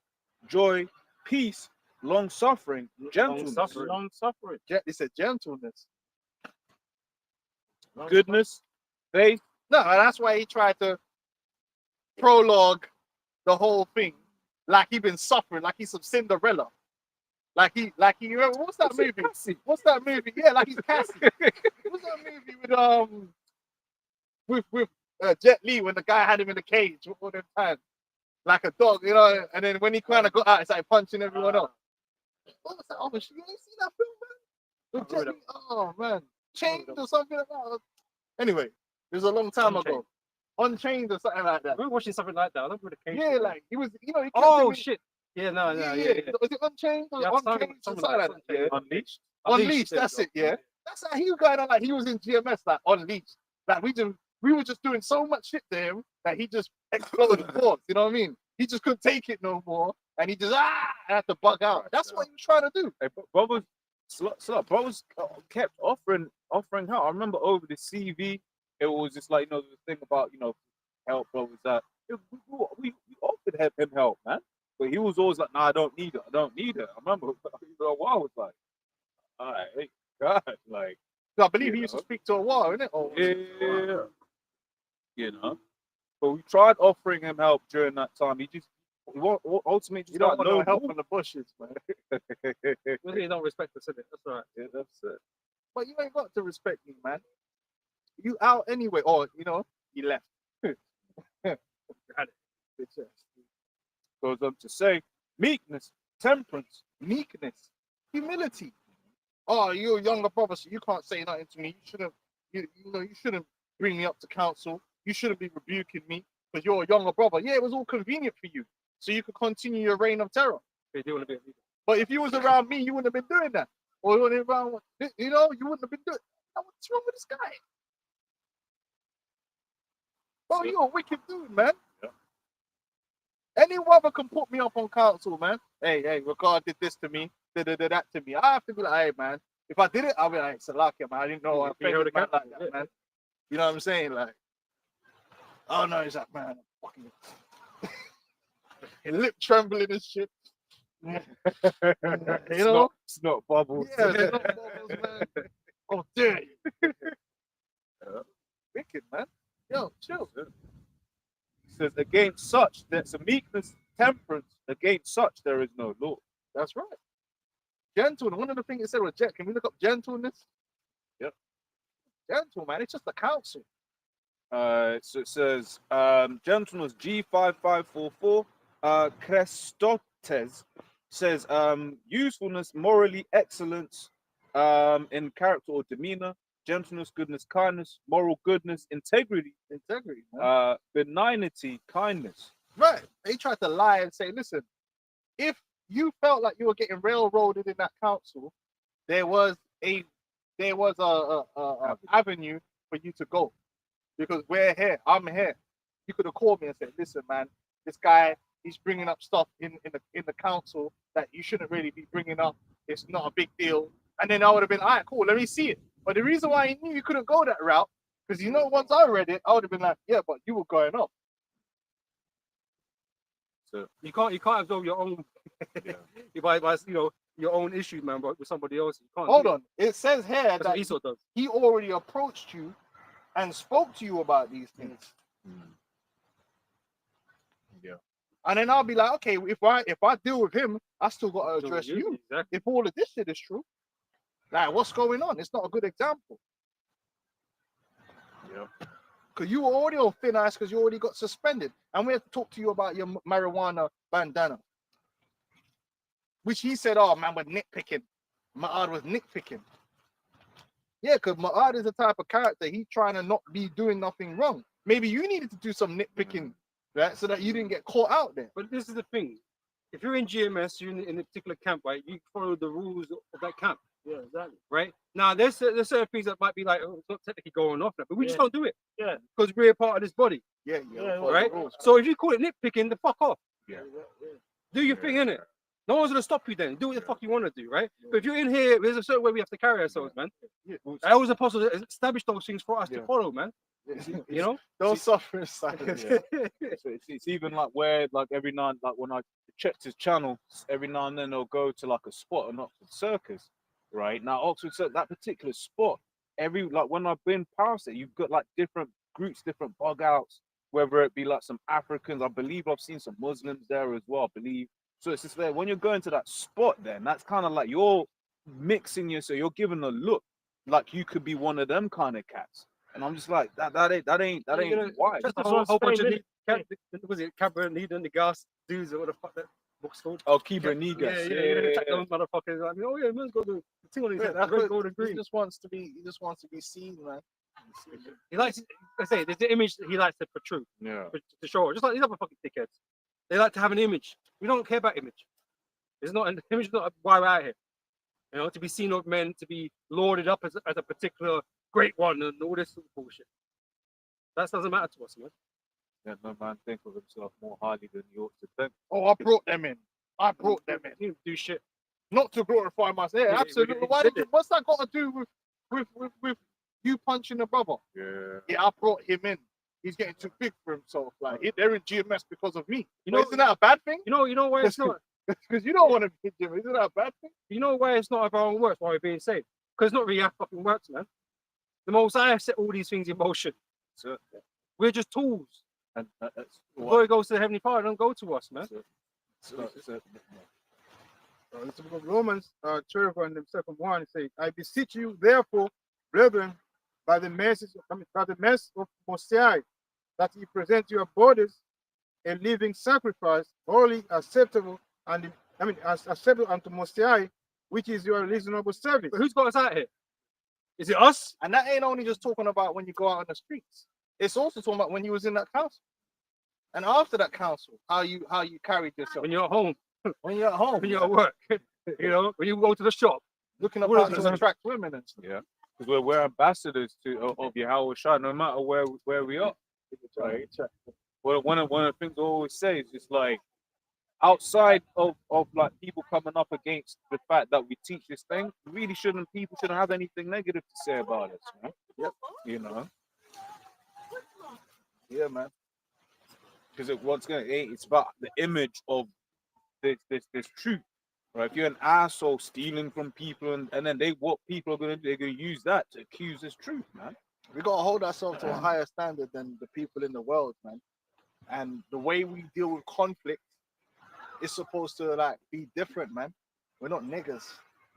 joy, peace, long suffering, gentleness, Long suffering. It said gentleness. goodness, faith. No, and that's why he tried to prologue the whole thing like he been suffering, like he's some Cinderella. Like he remember what's that movie? What's that movie? Yeah, like he's Cassie. What's that movie with Jet Li when the guy had him in the cage all the time? Like a dog, you know, and then when he kind of got out, it's like punching everyone up. What was that? Oh, you ain't seen that film, man? With Jet Li? Oh man. Chained or something like that. Anyway, it was a long time ago. Unchained or something like that. we're watching something like that. I don't really care. Yeah, like he was, you know, he kept Oh doing- shit. Yeah, no, yeah. yeah. Was it Unchained or Yeah, Unchained? something Something like like that. that. Yeah. Unleashed. Unleashed, there that's you it, go. yeah. That's how he was going on, like he was in GMS, like Unleashed. Like we were just doing so much shit to him that he just exploded forth, you know what I mean? He just couldn't take it no more, and he just had to bug out. That's what he was trying to do. Hey, brothers, brothers kept offering help. I remember over the CV, it was just like, you know, the thing about, you know, help brothers that we offered him help, man. But he was always like, "Nah, I don't need it. I don't need it." I remember for a while I was like, "All right, God, like, I believe he You used to know. speak to a while, innit? Or yeah, you know." But we tried offering him help during that time. He won't ultimately just you don't got want no no help more. in the bushes, man. Really, you don't respect us, innit? That's all right. Yeah, that's it. But you ain't got to respect me, man. You out anyway, or you know, he left. Bitch ass. Goes on to say, meekness, temperance, Meekness, humility. Oh, you're a younger brother, so you can't say nothing to me. You shouldn't, you shouldn't bring me up to council. You shouldn't be rebuking me because you're a younger brother. Yeah, it was all convenient for you, so you could continue your reign of terror. They do want to be. But if you was around me, you wouldn't have been doing that. Or you wouldn't have around, you know, you wouldn't have been doing. What's wrong with this guy? Bro, you're a wicked dude, man. Yeah. Any brother can put me up on council, man. Hey, Ricard did this to me, did that to me. I have to be like, hey, man. If I did it, I'll be like, Salakia, man. I didn't know I You held offended man like accountable, that, yeah. man. You know what I'm saying? Like, oh no, he's like, man, fucking lip trembling and shit. You know? snot bubbles. Yeah, there's no bubbles, man. Oh, dare you. Wicked, man. Yo, chill. Says, against such, there's a meekness, temperance, against such there is no law. That's right. Gentleness. One of the things it said was Can we look up gentleness? Yep. Gentle, man. It's just a counsel. So it says, gentleness G5544, Crestotes says, usefulness, morally excellence, in character or demeanor, gentleness, goodness, kindness, moral goodness, integrity, Integrity, man. benignity, kindness. Right. They tried to lie and say, listen, if you felt like you were getting railroaded in that council, there was a avenue for you to go. Because we're here. I'm here. You could have called me and said, listen, man, this guy, he's bringing up stuff in the council that you shouldn't really be bringing up. It's not a big deal. And then I would have been, all right, cool, let me see it. But the reason why he knew you couldn't go that route, because you know, once I read it, I would have been like, yeah, but you were going up. So you can't absorb your own. Your own issues, man, but with somebody else, you can't. Hold do it. on. It says here That's what that Esau does. he already approached you and spoke to you about these things. Yeah. And then I'll be like, okay, if I deal with him, I still got to So address you. Exactly. If all of this shit is true, like what's going on? It's not a good example. Yeah. Because you were already on thin ice because you already got suspended. And we have to talk to you about your marijuana bandana. Which he said, oh man, we're nitpicking. Ma'ad was nitpicking. Yeah, because Ma'ad is the type of character, he's trying to not be doing nothing wrong. Maybe you needed to do some nitpicking, right? So that you didn't get caught out there. But this is the thing. If you're in GMS, you're in a particular camp, right? You follow the rules of that camp. Yeah, exactly. Right? Now, there's certain things that might be like, oh, it's not technically going off now, but we just Yeah. don't do it. Yeah. Because we're a part of this body, Yeah, right? So if you call it nitpicking, then fuck off. Yeah. Do your thing, innit? No one's going to stop you then. Do what the fuck you want to do, right? But if you're in here, there's a certain way we have to carry ourselves, man. I was supposed to establish those things for us to follow, man. You know? Don't suffer in silence. So it's even like where, like every now and like when I checked his channel, every now and then they'll go to like a spot in Oxford Circus, right? Now Oxford Circus, that particular spot, when I've been past it, you've got like different groups, different bug outs, whether it be like some Africans, I believe I've seen some Muslims there as well, I believe. So it's just there when you're going to that spot, then that's kind of like you're mixing yourself, you're giving a look like you could be one of them kind of cats. And I'm just like, that ain't why. Just a whole bunch of was it Cabernet and the gas dudes or what the fuck that book's called? Oh, Kiba Nigas. Check those motherfuckers. I mean, oh yeah, man's got the thing on his head, That's red, what- gold, and he green. just wants to be seen, man. He likes, I say, there's the image that he likes to protrude, Yeah. to show, just like these other fucking dickheads. They like to have an image. We don't care about image. It's not an image. Is not why we're out here. You know, to be seen of men, to be lauded up as a particular great one, and all this sort of bullshit. That doesn't matter to us, man. Let no man think of himself more highly than he ought to think. Oh, I brought them in. You do shit. Not to glorify myself. Yeah, Yeah, absolutely. we Why did did you, it. what's that got to do with you punching a brother? Yeah. Yeah, I brought him in. he's getting too big for himself. Like they're in GMS because of me. You But know- isn't that a bad thing? You know why it's not. Because you don't want to be in GMS. Isn't that a bad thing? You know why it's not of our own works, why we're being saved? Because it's not really our fucking works, man. The Most High set all these things in motion. So, We're just tools. and that's The what. glory goes to the Heavenly Father, don't go to us, man. So, In the book of Romans 12 and the second one, it says, I beseech you, therefore, brethren, by the mercy of Most High, that ye present your bodies a living sacrifice, holy, acceptable, and acceptable unto Most High, which is your reasonable service. But who's got us out here? Is it us? And that ain't only just talking about when you go out on the streets. It's also talking about when you was in that council. And after that council, how you carried yourself. When you're at home, When you're at home, when you're at work, you know, when you go to the shop. looking up All how of to them. attract women and stuff. yeah, because we're ambassadors of Yahweh Shai, no matter where we are. Right? Well, one of the things I always say is just like outside of like people coming up against the fact that we teach this thing, really people shouldn't have anything negative to say about us, man. Yep. You know, Yeah, man. because it's about the image of this truth. Right? If you're an asshole stealing from people and then what people are gonna do, they're gonna use that to accuse this truth, man. We gotta hold ourselves to a higher standard than the people in the world, man. And the way we deal with conflict is supposed to like be different, man. We're not niggas.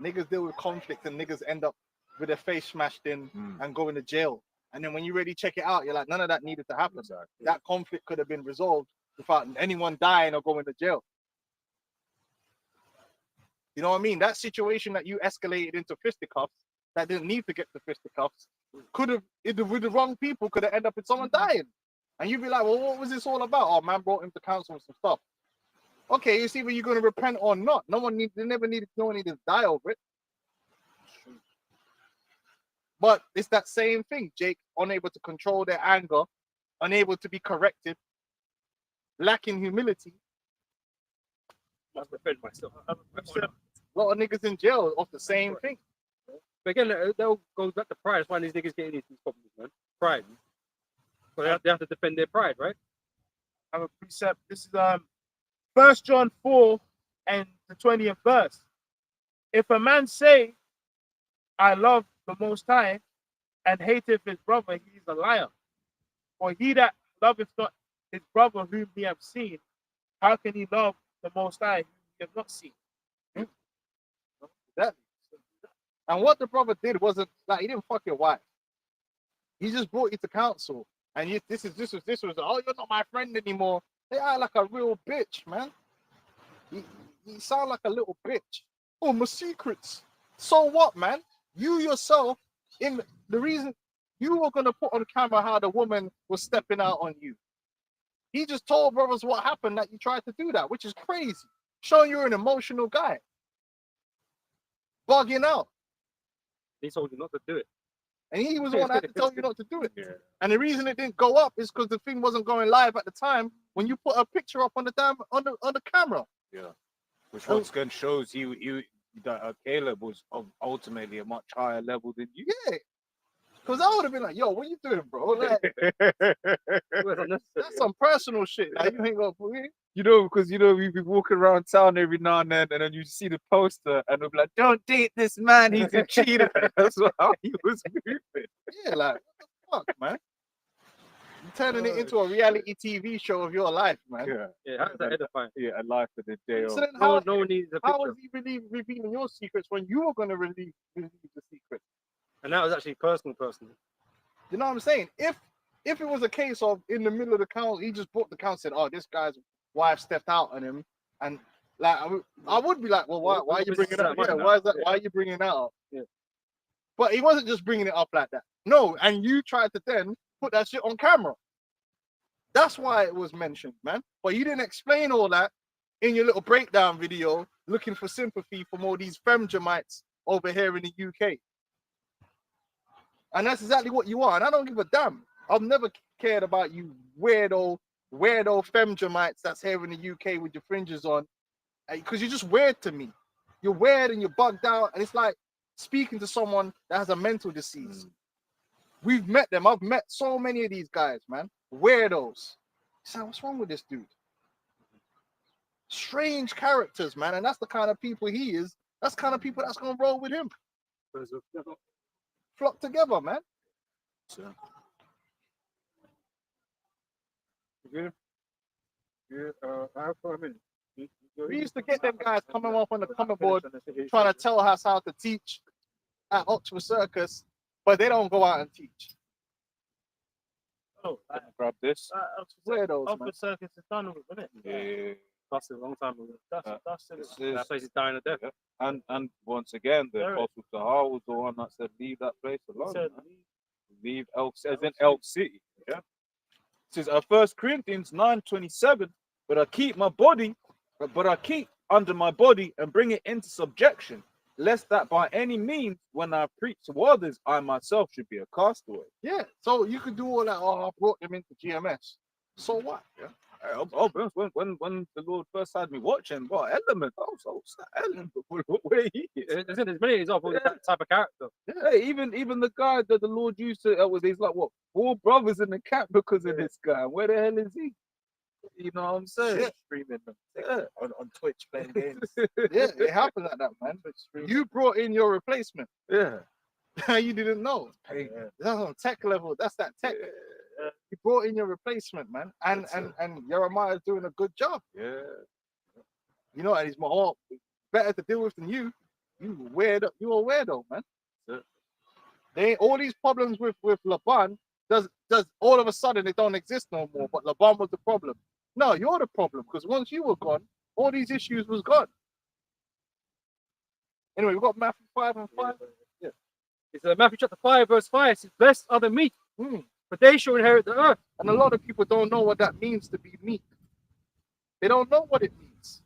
Niggas deal with conflict and niggas end up with their face smashed in and going to jail. And then when you really check it out, you're like, none of that needed to happen. Exactly. That conflict could have been resolved without anyone dying or going to jail. You know what I mean? That situation that you escalated into fisticuffs, that didn't need to get to fisticuffs, could have, with the wrong people, could have ended up with someone dying. And you'd be like, well, what was this all about? Oh, man brought him to council with some stuff. Okay, you see whether you're going to repent or not. No one needed to die over it. But it's that same thing, Jake, unable to control their anger, unable to be corrected, lacking humility. I defend myself. A lot of niggas in jail off the same thing. But again, that all goes back to pride. That's why these niggas get into these problems, man. Pride. So they have to defend their pride, right? I have a precept. This is 1 John 4 and the 20th verse. If a man say, I love the Most High, and hateth his brother, he is a liar. For he that loveth not his brother whom he have seen, how can he love the Most High whom he have not seen? That. And what the brother did wasn't like he didn't fuck your wife. He just brought you to council, and this was oh, you're not my friend anymore. They are like a real bitch, man. You sound like a little bitch. Oh, my secrets. So what, man? You yourself, in the reason you were gonna put on camera how the woman was stepping out on you. He just told brothers what happened that you tried to do that, which is crazy. Showing you're an emotional guy. Bugging out. He told you not to do it. And he was the one that had to tell you not to do it. Yeah. And the reason it didn't go up is because the thing wasn't going live at the time when you put a picture up on the camera. Which once again shows that Caleb was ultimately a much higher level than you. Yeah. Because I would have been like, yo, what you doing, bro? Like, It was unnecessary. that's some personal shit. Like, you ain't gonna put it. You know, because we've been walking around town every now and then you see the poster and they'll be like, don't date this man, he's a cheater. That's how he was moving. Yeah, like, what the fuck, man? You're turning it into a reality TV show of your life, man. Yeah, Yeah, how's that edifying? yeah, a life of the day. So Of, then No one needs a how picture. was he really revealing your secrets when you were gonna release the secret? And that was actually personal. You know what I'm saying? If it was a case of in the middle of the council, he just brought the council, said, "Oh, this guy's wife stepped out on him," and like I would be like, "Well, why are you bringing it up? Yeah, why is that? Why are you bringing it up?" Yeah. But he wasn't just bringing it up like that. No, and you tried to then put that shit on camera. That's why it was mentioned, man. But you didn't explain all that in your little breakdown video, looking for sympathy from all these femgemites over here in the UK. And that's exactly what you are. And I don't give a damn. I've never cared about you weirdo femgemites that's here in the UK with your fringes on. Because you're just weird to me. You're weird and you're bugged out. And it's like speaking to someone that has a mental disease. We've met them. I've met so many of these guys, man. Weirdos. So what's wrong with this dude? Strange characters, man. And that's the kind of people he is. That's the kind of people that's gonna roll with him. Flock together, man. Yeah, I have for a minute. We used to get them guys coming off on the comment board trying to tell us how to teach at Oxford Circus, but they don't go out and teach. Oh, Grab this. Weirdos, man. Oxford Circus is done with, isn't it? Yeah. That's a long time ago. That's This it. That is- place is dying a death. and once again, the There it- Apostle Tahar was the one that said, "Leave that place He alone. said, man. Leave Elk, as in Elk City." Yeah. It says, 1 Corinthians 9:27. But I keep my body, but I keep under my body and bring it into subjection, lest that by any means, when I preach to others, I myself should be a castaway. Yeah, so you could do all that. Oh, I brought them into GMS. So what? Yeah. I'll be honest, when the Lord first had me watching, what element? I was like, what's that element? Where he is? There's many examples of that type of character. Hey, even the guy that the Lord used to was he's like what 4 brothers in the camp because of this guy. Where the hell is he? You know what I'm saying? Yeah. streaming them Yeah. on Twitch playing games. Yeah, it happened like that, man. You brought in your replacement. Yeah. You didn't know. Yeah. That's on tech level. That's that tech. You brought in your replacement, man. And Jeremiah's doing a good job. Yeah. You know, and he's more better to deal with than you. You're a weirdo, man. That's it. They all these problems with Laban does all of a sudden they don't exist no more. But Laban was the problem. No, you're the problem because once you were gone, all these issues was gone. Anyway, we've got Matthew 5 and 5. It's Matthew chapter 5, verse 5. It says, "Blessed are the meek, for they shall inherit the earth." And a lot of people don't know what that means to be meek. They don't know what it means.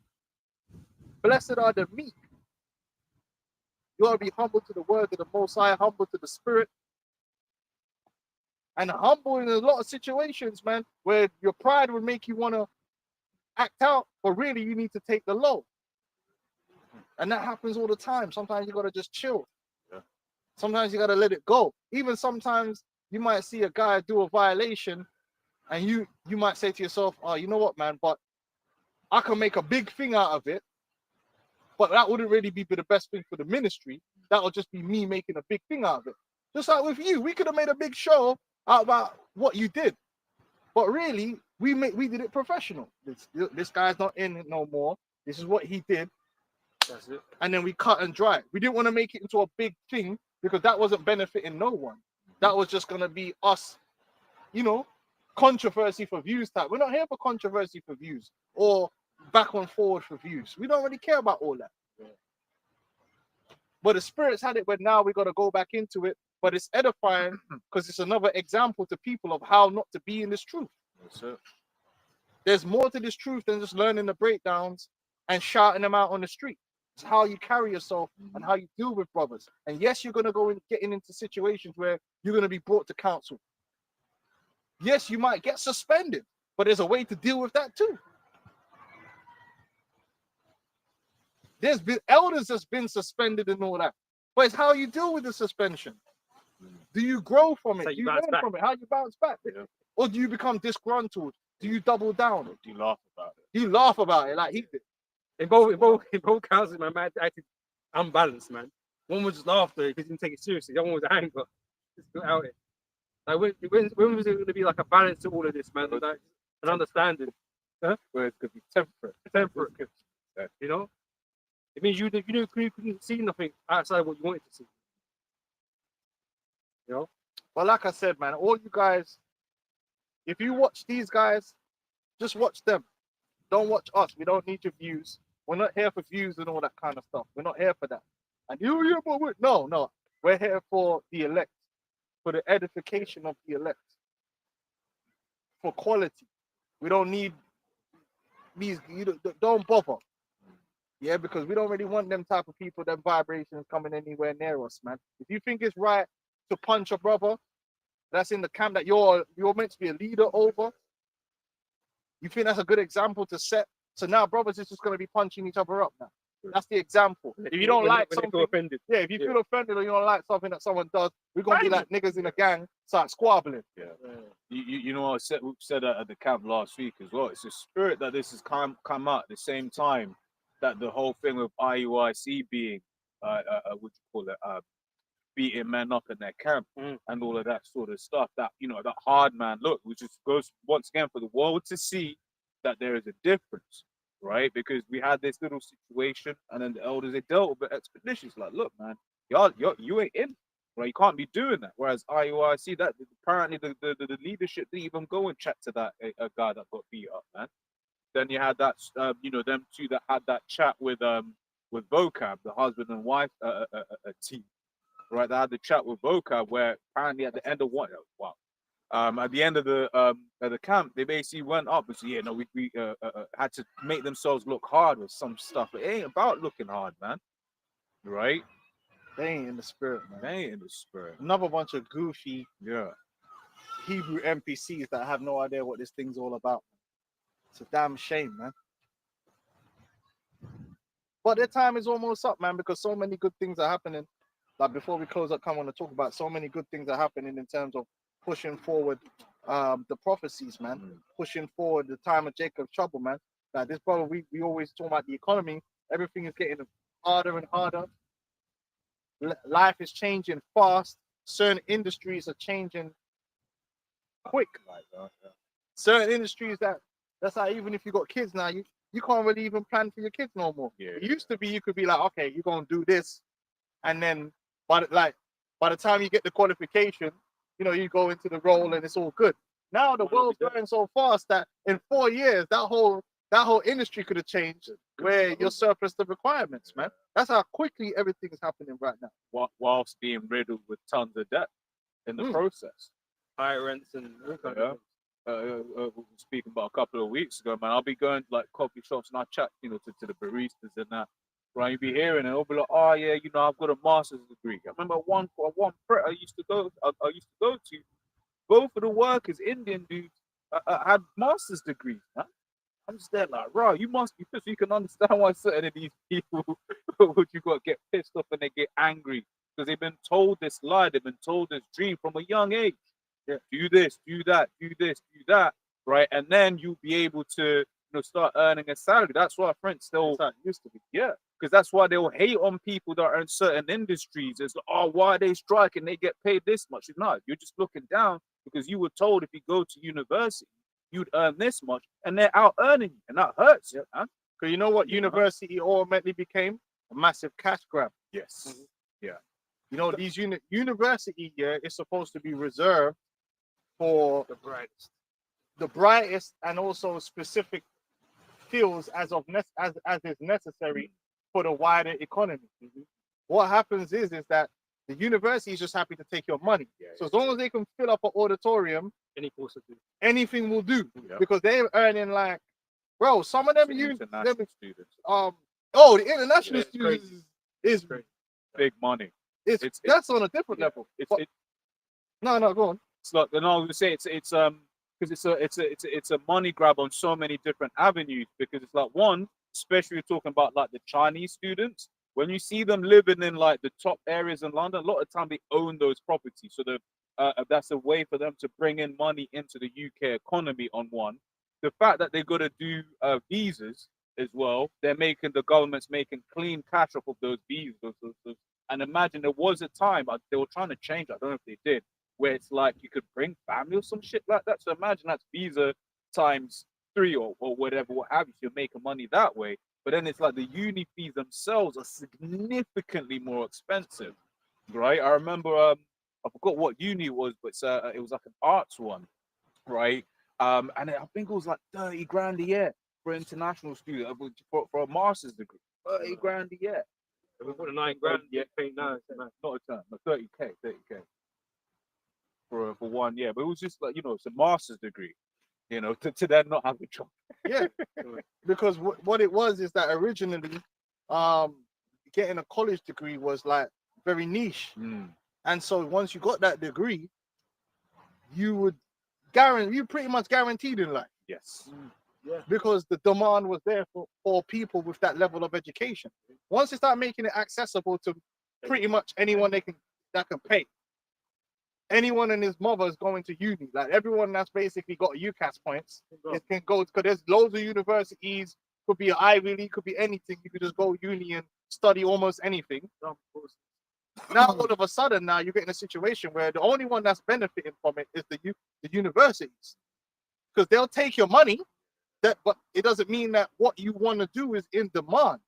Blessed are the meek. You ought to be humble to the word of the Most High, humble to the Spirit. And humble in a lot of situations, man, where your pride would make you want to act out, but really you need to take the low. And that happens all the time. Sometimes you got to just chill. Yeah. Sometimes you got to let it go. Even sometimes you might see a guy do a violation and you might say to yourself, oh, you know what, man, but I can make a big thing out of it, but that wouldn't really be the best thing for the ministry. That would just be me making a big thing out of it. Just like with you, we could have made a big show out about what you did, but really, we did it professional. This guy's not in it no more. This is what he did. That's it. And then we cut and dry. We didn't want to make it into a big thing because that wasn't benefiting no one. That was just going to be us, controversy for views type. We're not here for controversy for views or back and forward for views. We don't really care about all that. But the Spirit's had it where now we got to go back into it. But it's edifying because it's another example to people of how not to be in this truth. That's it. There's more to this truth than just learning the breakdowns and shouting them out on the street. It's how you carry yourself and how you deal with brothers. And yes, you're going to go in getting into situations where you're going to be brought to counsel. Yes, you might get suspended, but there's a way to deal with that too. There's been elders that's been suspended and all that, but it's how you deal with the suspension. Do you grow from it? So Do you you bounce learn back. from it? How you bounce back? Yeah. Or do you become disgruntled? Do you double down? Do you laugh about it? You laugh about it like he did. In both cases, man, acted unbalanced, man. One was just laughter because he didn't take it seriously. The other one was anger. Just got out it. Like when was it going to be like a balance to all of this, man? Like an understanding, Where it could be temperate. temperate. You know, it means you couldn't see nothing outside what you wanted to see. You know, But like I said, man, all you guys, if you watch these guys, just watch them. Don't watch us. We don't need your views. We're not here for views and all that kind of stuff. We're not here for that. And no. We're here for the elect, for the edification of the elect, for quality. We don't need these. Don't bother. Yeah, because we don't really want them type of people, them vibrations coming anywhere near us, man. If you think it's right to punch a brother that's in the camp that you're meant to be a leader over, you think that's a good example to set. So now brothers is just going to be punching each other up now. That's the example. If you don't like when they something, feel offended. yeah, if you Yeah. feel offended or you don't like something that someone does, we're gonna be like niggas in a gang, start squabbling. You know, we said that at the camp last week as well. It's a spirit that this has come out at the same time that the whole thing with IUIC being, what you call it, beating men up in their camp and all of that sort of stuff. That, you know, that hard man look, which just goes once again for the world to see that there is a difference, right? Because we had this little situation, and then the elders, they dealt with it expeditiously. Like, look, man, you ain't in, right? You can't be doing that. Whereas IUIC, that apparently the leadership didn't even go and chat to that a guy that got beat up, man. Then you had that, you know, them two that had that chat with Vocab, the husband and wife team, right? They had the chat with Vocab, where apparently at the end of at the end of the camp, they basically went up and said, yeah, no, we had to make themselves look hard with some stuff. It ain't about looking hard, man. Right? They ain't in the spirit, man. They ain't in the spirit. Another bunch of goofy Yeah. Hebrew NPCs that have no idea what this thing's all about. It's a damn shame, man. But their time is almost up, man, because so many good things are happening. Like, before we close up, I want to talk about so many good things are happening in terms of pushing forward the prophecies, man. Pushing forward the time of Jacob's trouble, man. Like, this brother, we always talk about the economy. Everything is getting harder and harder. Life is changing fast. Certain industries are changing quick. Certain industries that's like, even if you got kids now, you can't really even plan for your kids no more. Yeah. It used to be you could be like, okay, you're gonna do this, and then by the time you get the qualification, you know, you go into the role and it's all good. Now the world's going so fast that in 4 years that whole industry could have changed, where you're surplus the requirements, man. That's how quickly everything is happening right now. Whilst being riddled with tons of debt in the process. High rents and all kinds Yeah. of things. Speaking about a couple of weeks ago, man, I'll be going to like coffee shops and I chat, you know, to the baristas and that. Right, you be hearing it, it'll be like, oh yeah, you know, I've got a master's degree. I remember one prep I used to go to. Both of the workers, Indian dudes, had master's degrees, man. I'm just there like, right, you must be pissed. You can understand why certain of these people would you got get pissed off and they get angry because they've been told this lie, they've been told this dream from a young age. Yeah, do this, do that, do this, do that, right? And then you'll be able to, you know, start earning a salary. That's why friends still used to be, yeah, because that's why they'll hate on people that are in certain industries. It's like, oh, why are they striking? They get paid this much. No, you're just looking down because you were told if you go to university, you'd earn this much, and they're out earning you, and that hurts. Yeah, man. Because you know what university ultimately became? A massive cash grab. Yes. Yeah. You know, these university is supposed to be reserved for the brightest and also specific fields as is necessary for the wider economy. What happens is that the university is just happy to take your money. So as long as they can fill up an auditorium, anything will do. Because they're earning like, bro, some of them international students. The international students is big money. That's on a different level. No, go on. It's like, and I would say it's because it's a money grab on so many different avenues, because it's like, one, especially talking about like the Chinese students, when you see them living in like the top areas in London, a lot of time they own those properties, so that's a way for them to bring in money into the UK economy. On one, the fact that they got to do visas as well, the government's making clean cash off of those visas. And imagine there was a time they were trying to change, I don't know if they did, where it's like you could bring family or some shit like that. So imagine that's visa times 3 or whatever, what have you. So you're making money that way. But then it's like the uni fees themselves are significantly more expensive, right? I remember, I forgot what uni it was, but it was like an arts one, right? And I think it was like 30 grand a year for an international student, for a master's degree. 30 grand a year. We put a 9 grand, paying now. Not a ton, but 30k. For 1 year, but it was just like, you know, it's a master's degree, you know, to then not have a job. Yeah, because what it was is that originally, getting a college degree was like very niche, and so once you got that degree, you pretty much guaranteed in life. Yes. Yeah. because the demand was there for people with that level of education. Once they start making it accessible to pretty much anyone that can pay, anyone and his mother is going to uni. Like everyone that's basically got UCAS points, it can go because there's loads of universities. Could be an Ivy League, could be anything. You could just go uni and study almost anything. Now all of a sudden, now you're getting a situation where the only one that's benefiting from it is the universities, because they'll take your money. But it doesn't mean that what you want to do is in demand.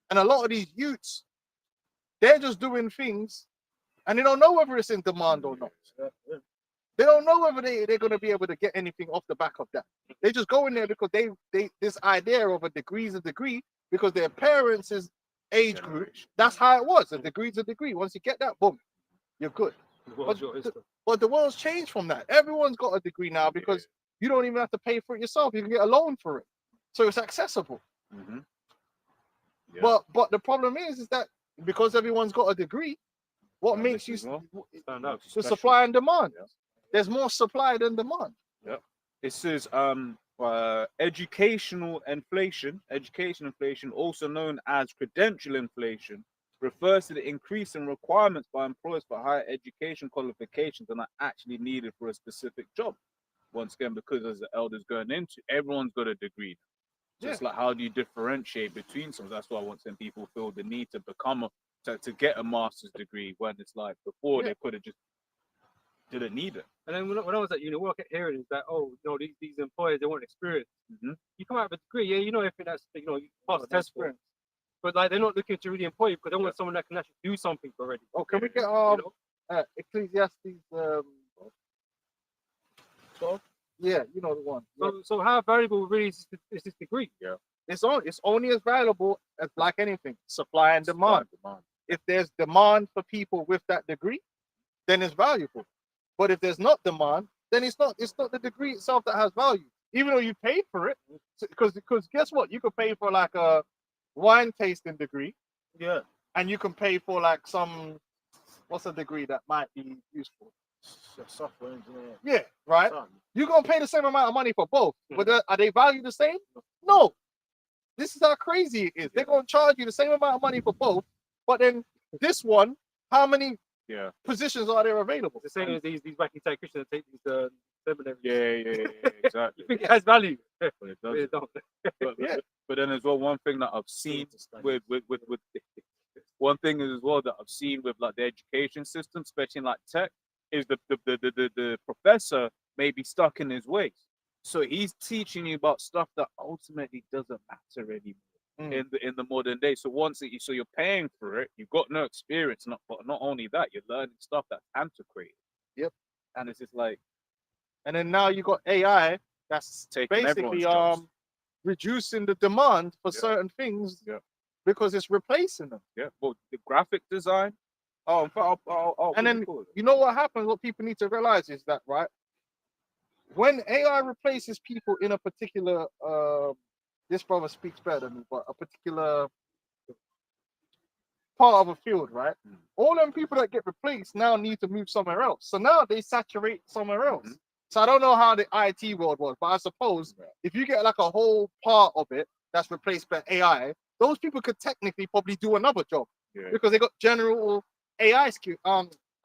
And a lot of these youths, they're just doing things, and they don't know whether it's in demand or not. They don't know whether they're going to be able to get anything off the back of that. They just go in there because they this idea of a degree is a degree because their parents' age group. That's how it was. A degree's a degree. Once you get that, boom, you're good. But the world's changed from that. Everyone's got a degree now because you don't even have to pay for it yourself. You can get a loan for it, so it's accessible. Mm-hmm. Yeah. But the problem is that because everyone's got a degree, what makes you stand out? the supply and demand? Yeah. There's more supply than demand. Yeah. It says educational inflation. Education inflation, also known as credential inflation, refers to the increase in requirements by employers for higher education qualifications than are actually needed for a specific job. Once again, because as the elders going into, everyone's got a degree. So it's like, how do you differentiate between some? That's why once then people feel the need to become to get a master's degree when it's like before they could have just didn't need it. And then when I was at uni, what I kept hearing is that, oh, these employers, they want experience. Mm-hmm. You come out with a degree, yeah, you know everything that's, you pass the test for it. But like, they're not looking to really employ you because they want someone that can actually do something already. Oh, can we get Ecclesiastes 12? Yeah, you know the one. So how valuable really is this degree? Yeah. It's only as valuable as like anything, supply and demand. If there's demand for people with that degree, then it's valuable. But if there's not demand, then it's not the degree itself that has value. Even though you paid for it, because guess what? You could pay for like a wine tasting degree. Yeah. And you can pay for like what's a degree that might be useful? Software engineer. Yeah, right. You're gonna pay the same amount of money for both, but are they valued the same? No. This is how crazy it is. They're gonna charge you the same amount of money for both, but then this one, how many positions are there available? The same as these wacky tech Christians that take these seminaries. Yeah, exactly. You think it has value? But it doesn't. But then as well, one thing that I've seen with one thing as well that I've seen with like the education system, especially in like tech, is the professor may be stuck in his ways. So he's teaching you about stuff that ultimately doesn't matter anymore in the modern day. So so you're paying for it, you've got no experience, but not only that, you're learning stuff that's antiquated. Yep. And it's just like, and then now you got AI that's taking basically reducing the demand for certain things because it's replacing them. Yeah. Well, the graphic design. And then you know what happens? What people need to realize is that, right, when AI replaces people in a particular this brother speaks better than me, but a particular part of a field, right? All them people that get replaced now need to move somewhere else. So now they saturate somewhere else. So I don't know how the IT world was, but I suppose if you get like a whole part of it that's replaced by AI, those people could technically probably do another job because they got general AI skill,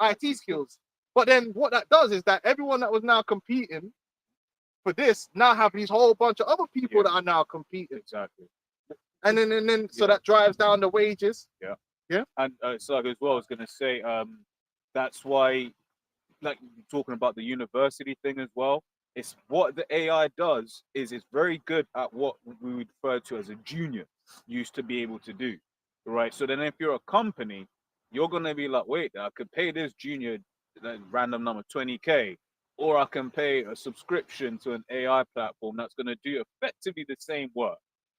IT skills. But then what that does is that everyone that was now competing for this now have these whole bunch of other people that are now competing. Exactly. And then so that drives down the wages. Yeah. And so like as well, I was gonna say, that's why, like talking about the university thing as well, it's what the AI does is it's very good at what we would refer to as a junior used to be able to do, right? So then if you're a company, you're gonna be like, wait, I could pay this junior random number 20K, or I can pay a subscription to an AI platform that's gonna do effectively the same work,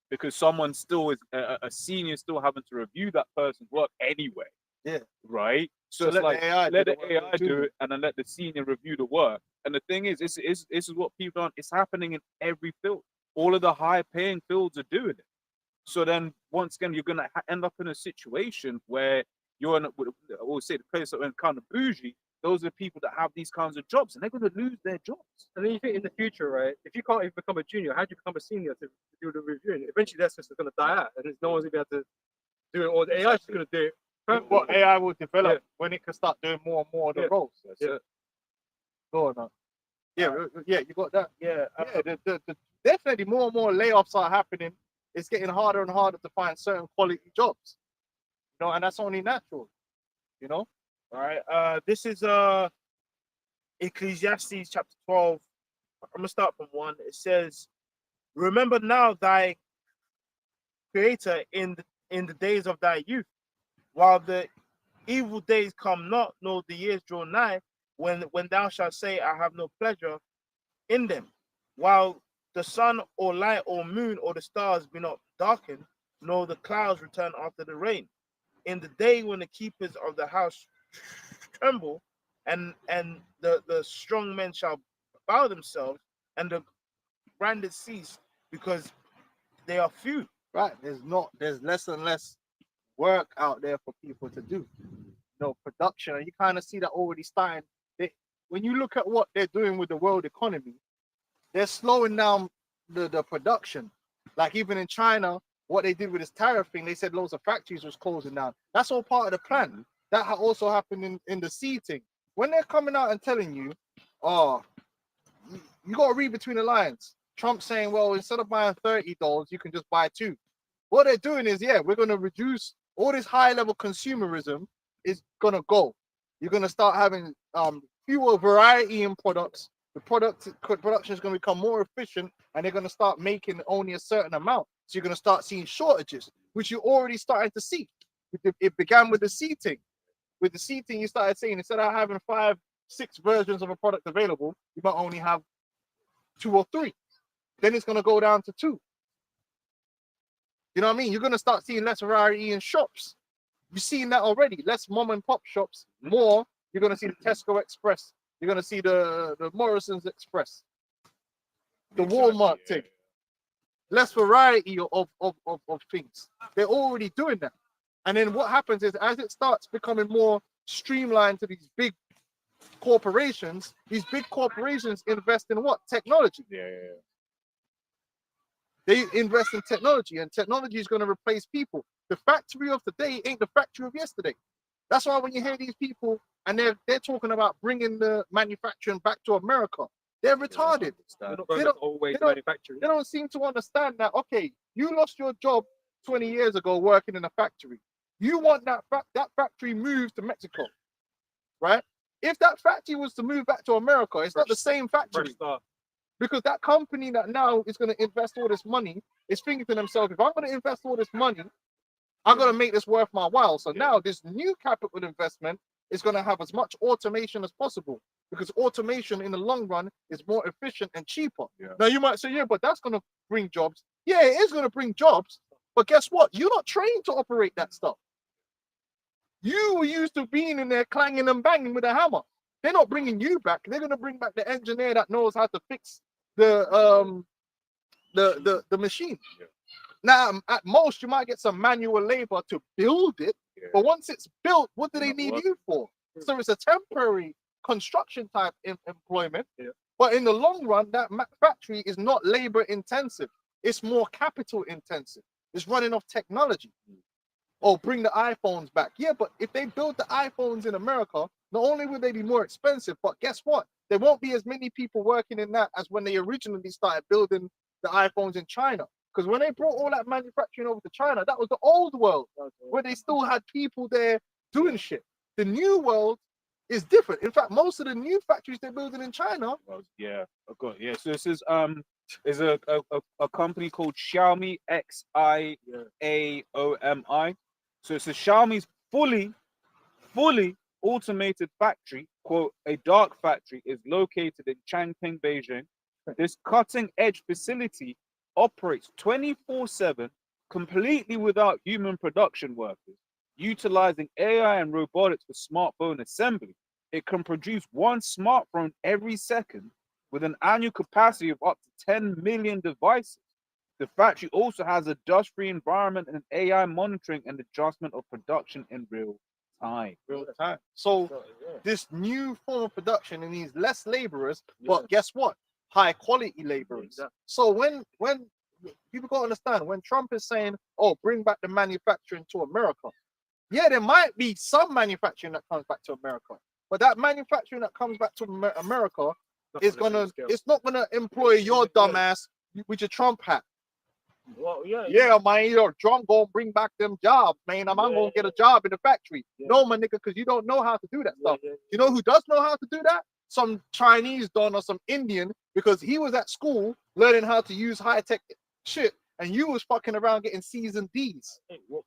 because someone still is a senior still having to review that person's work anyway. Yeah. Right. So it's like let the AI do it, and then let the senior review the work. And the thing is, this is what people don't. It's happening in every field. All of the high-paying fields are doing it. So then, once again, you're gonna end up in a situation where you're in. I always say the place that are kind of bougie. those are people that have these kinds of jobs, and they're going to lose their jobs. And then you think in the future, right? If you can't even become a junior, how do you become a senior to do the reviewing? Eventually, that's just going to die out, and there's no one's going to be able to do it, or the AI is just going to do it. What AI will develop Yeah. when it can start doing more and more of the Yeah. roles. Yeah. Go on. Yeah, you got that. Yeah, definitely more and more layoffs are happening. It's getting harder and harder to find certain quality jobs. And that's only natural. All right. This is Ecclesiastes chapter 12. I'm gonna start from 1. It says, "Remember now thy Creator in the days of thy youth, while the evil days come not, nor the years draw nigh, when thou shalt say, I have no pleasure in them, while the sun or light or moon or the stars be not darkened, nor the clouds return after the rain. In the day when the keepers of the house tremble, and the strong men shall bow themselves, and the branded cease, because they are few." Right? There's less and less work out there for people to do. Production, and you kind of see that already starting. When you look at what they're doing with the world economy, they're slowing down the production. Like even in China, what they did with this tariff thing, they said loads of factories was closing down. That's all part of the plan. That also happened in the seating. When they're coming out and telling you, oh, you got to read between the lines. Trump saying, well, instead of buying $30, you can just buy 2. What they're doing is, we're going to reduce all this high-level consumerism is going to go. You're going to start having fewer variety in products. The production is going to become more efficient, and they're going to start making only a certain amount. So you're going to start seeing shortages, which you're already starting to see. It began with the seating. With the seating, you started saying instead of having 5, 6 versions of a product available, you might only have 2 or 3. Then it's going to go down to 2. You know what I mean? You're going to start seeing less variety in shops. You're seeing that already. Less mom and pop shops. More, you're going to see the Tesco Express. You're going to see the Morrison's Express. The Walmart thing. Less variety of things. They're already doing that. And then what happens is as it starts becoming more streamlined to these big corporations invest in what? Technology. They invest in technology, and technology is going to replace people. The factory of today ain't the factory of yesterday. That's why when you hear these people and they're talking about bringing the manufacturing back to America, they're retarded. They don't seem to understand that, okay, you lost your job 20 years ago working in a factory. You want that factory moved to Mexico, right? If that factory was to move back to America, it's not the same factory. Because that company that now is going to invest all this money is thinking to themselves, if I'm going to invest all this money, I'm going to make this worth my while. So now this new capital investment is going to have as much automation as possible, because automation in the long run is more efficient and cheaper. Now you might say, but that's going to bring jobs. Yeah, it is going to bring jobs. But guess what? You're not trained to operate that stuff. You were used to being in there clanging and banging with a hammer. They're not bringing you back. They're going to bring back the engineer that knows how to fix the machine. Now, at most, you might get some manual labor to build it, but once it's built, what do they need you for? So it's a temporary construction type employment. But in the long run, that factory is not labor intensive. It's more capital intensive. It's running off technology. Oh, bring the iPhones back. Yeah, but if they build the iPhones in America, not only will they be more expensive, but guess what? There won't be as many people working in that as when they originally started building the iPhones in China. Because when they brought all that manufacturing over to China, that was the old world where they still had people there doing shit. The new world is different. In fact, most of the new factories they're building in China. So this is there's a company called Xiaomi, XIAOMI. So it's a Xiaomi's fully automated factory, quote, a dark factory, is located in Changping, Beijing. This cutting-edge facility operates 24/7, completely without human production workers, utilizing AI and robotics for smartphone assembly. It can produce 1 smartphone every second with an annual capacity of up to 10 million devices. The factory also has a dust-free environment and AI monitoring and adjustment of production in real time. real time. So So, yeah. this new form of production, it needs less laborers, but guess what? High quality laborers. Exactly. So when people gotta understand, when Trump is saying, "Oh, bring back the manufacturing to America," yeah, there might be some manufacturing that comes back to America, but that manufacturing that comes back to America is gonna, it's not gonna employ your dumbass with your Trump hat. Well, yeah. Yeah, man, your Trump gonna bring back them jobs, man. I'm gonna get a job in the factory. Yeah. No, my nigga, because you don't know how to do that Yeah, stuff. yeah, You know who does know how to do that? Some Chinese don or some Indian, because he was at school learning how to use high tech shit, and you was fucking around getting C's and D's. Hey, well,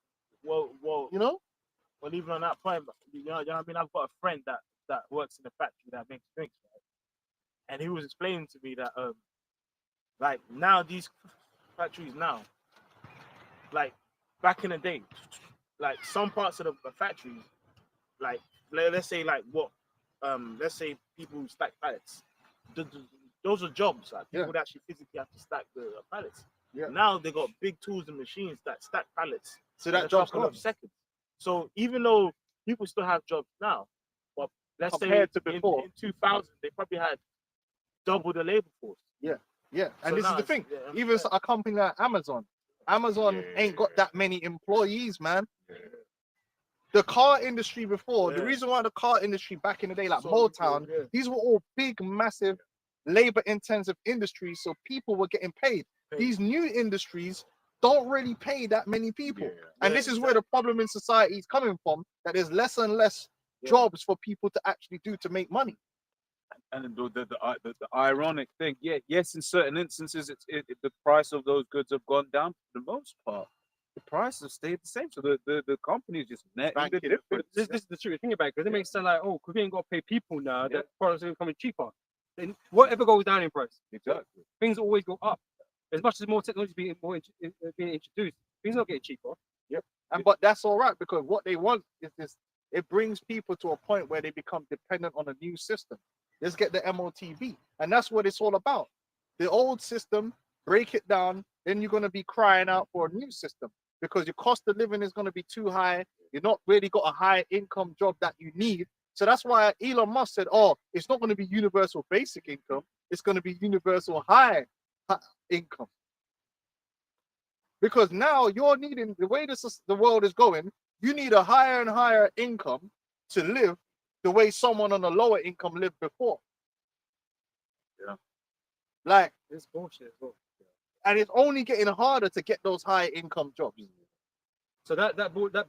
You know? well, even on that point, you know what I mean? I've got a friend that works in a factory that makes drinks, right? And he was explaining to me that like now these factories now, like back in the day, like some parts of the factories, like let's say like what let's say people who stack pallets. Those are jobs, like people Yeah. would actually physically have to stack the pallets. Yeah. Now they got big tools and machines that stack pallets So in that a job's couple of gone. seconds. So even though people still have jobs now, but let's Compared say to before. in 2000 they probably had double the labor force. Yeah, and So this is now the it's- thing. yeah, Even a company like Amazon, ain't got that many employees, man. The car industry before, the Yeah. reason why the car industry back in the day, like So Motown, good, yeah. these were all big, massive, labor-intensive industries, so people were getting paid. Paid. These new industries don't really pay that many people, and Yeah, this is where the problem in society is coming from. That there's less and less Yeah. jobs for people to actually do to make money. And the ironic thing, yes, in certain instances, the price of those goods have gone down. For the most part, the price has stayed the same. So the company is just netting the Banking. difference. This is the truth. Think about it, because it makes sense like, oh, because we ain't got to pay people now, that products are becoming cheaper. Then whatever goes down in price, Exactly. things always go up. As much as more technology being being introduced, things are getting cheaper. But that's all right, because what they want is this. It brings people to a point where they become dependent on a new system. Let's get the MOTV, and that's what it's all about. The old system, break it down, then you're going to be crying out for a new system because your cost of living is going to be too high. You're not really got a high income job that you need. So that's why Elon Musk said, "Oh, it's not going to be universal basic income. It's going to be universal high income." Because now you're needing, the way the world is going, you need a higher and higher income to live the way someone on a lower income lived before. Yeah. Like, It's bullshit as well. and it's only getting harder to get those high income jobs. So that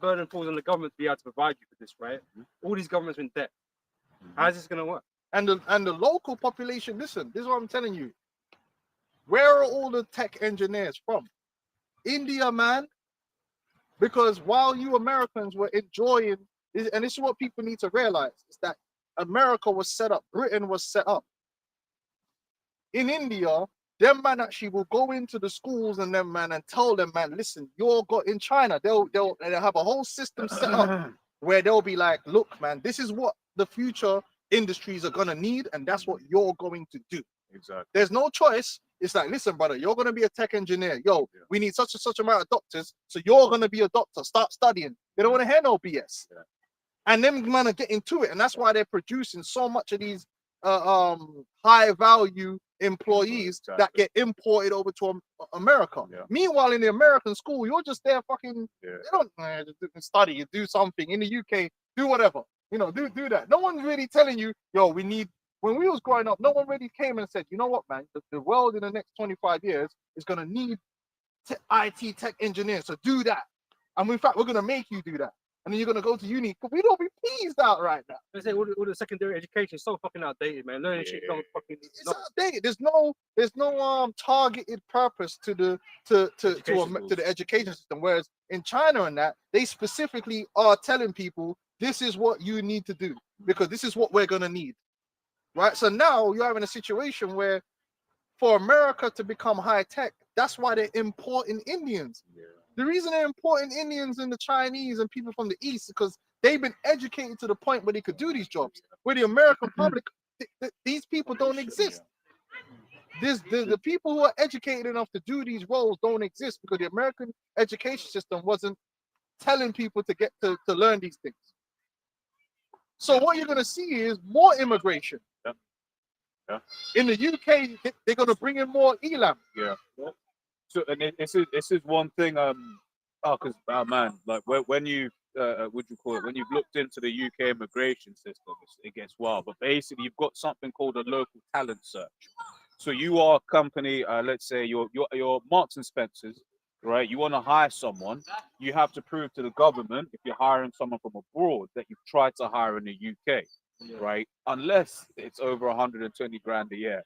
burden falls on the government to be able to provide you with this, right? All these governments in debt. How's this gonna work? And the local population, listen, this is what I'm telling you. Where are all the tech engineers from? India, man. Because while you Americans were enjoying, and this is what people need to realize, is that America was set up, Britain was set up. In India, them man actually will go into the schools and them man and tell them, man, listen, you're got in China, they'll have a whole system set up where they'll be like, look, man, this is what the future industries are gonna need, and that's what you're going to do. Exactly. There's no choice. It's like, listen, brother, you're gonna be a tech engineer. Yo, we need such and such amount of doctors, so you're gonna be a doctor. Start studying. They don't want to hear no BS. Yeah. And them man are getting to it, and that's why they're producing so much of these high value employees that Exactly. get imported over to America. Yeah. Meanwhile, in the American school, you're just there fucking. Yeah. You don't just study. You do something. In the UK, do whatever. You know, do that. No one's really telling you, yo, we need. When we was growing up, no one really came and said, you know what, man, the world in the next 25 years is going to need IT tech engineers. So do that. And in fact, we're going to make you do that. And then you're going to go to uni. But we don't be pleased out right now. They say all the secondary education is so fucking outdated, man. Learning shit don't fucking. It's outdated. There's no targeted purpose to the education system. Whereas in China and that, they specifically are telling people this is what you need to do because this is what we're going to need. Right, so now you're having a situation where, for America to become high tech, that's why they're importing Indians. Yeah. The reason they're importing Indians and the Chinese and people from the East is because they've been educated to the point where they could do these jobs. Where the American public, these people don't exist. The people who are educated enough to do these roles don't exist because the American education system wasn't telling people to get to learn these things. So what you're gonna see is more immigration. Yeah. Yeah. In the UK, they're gonna bring in more Elam. So, and this is one thing. Because man, like when you what do you call it? When you've looked into the UK immigration system, it gets wild. But basically, you've got something called a local talent search. So you are a company. Let's say you're Marks and Spencers, right? You want to hire someone, you have to prove to the government if you're hiring someone from abroad that you've tried to hire in the UK, right? Unless it's over 120 grand a year.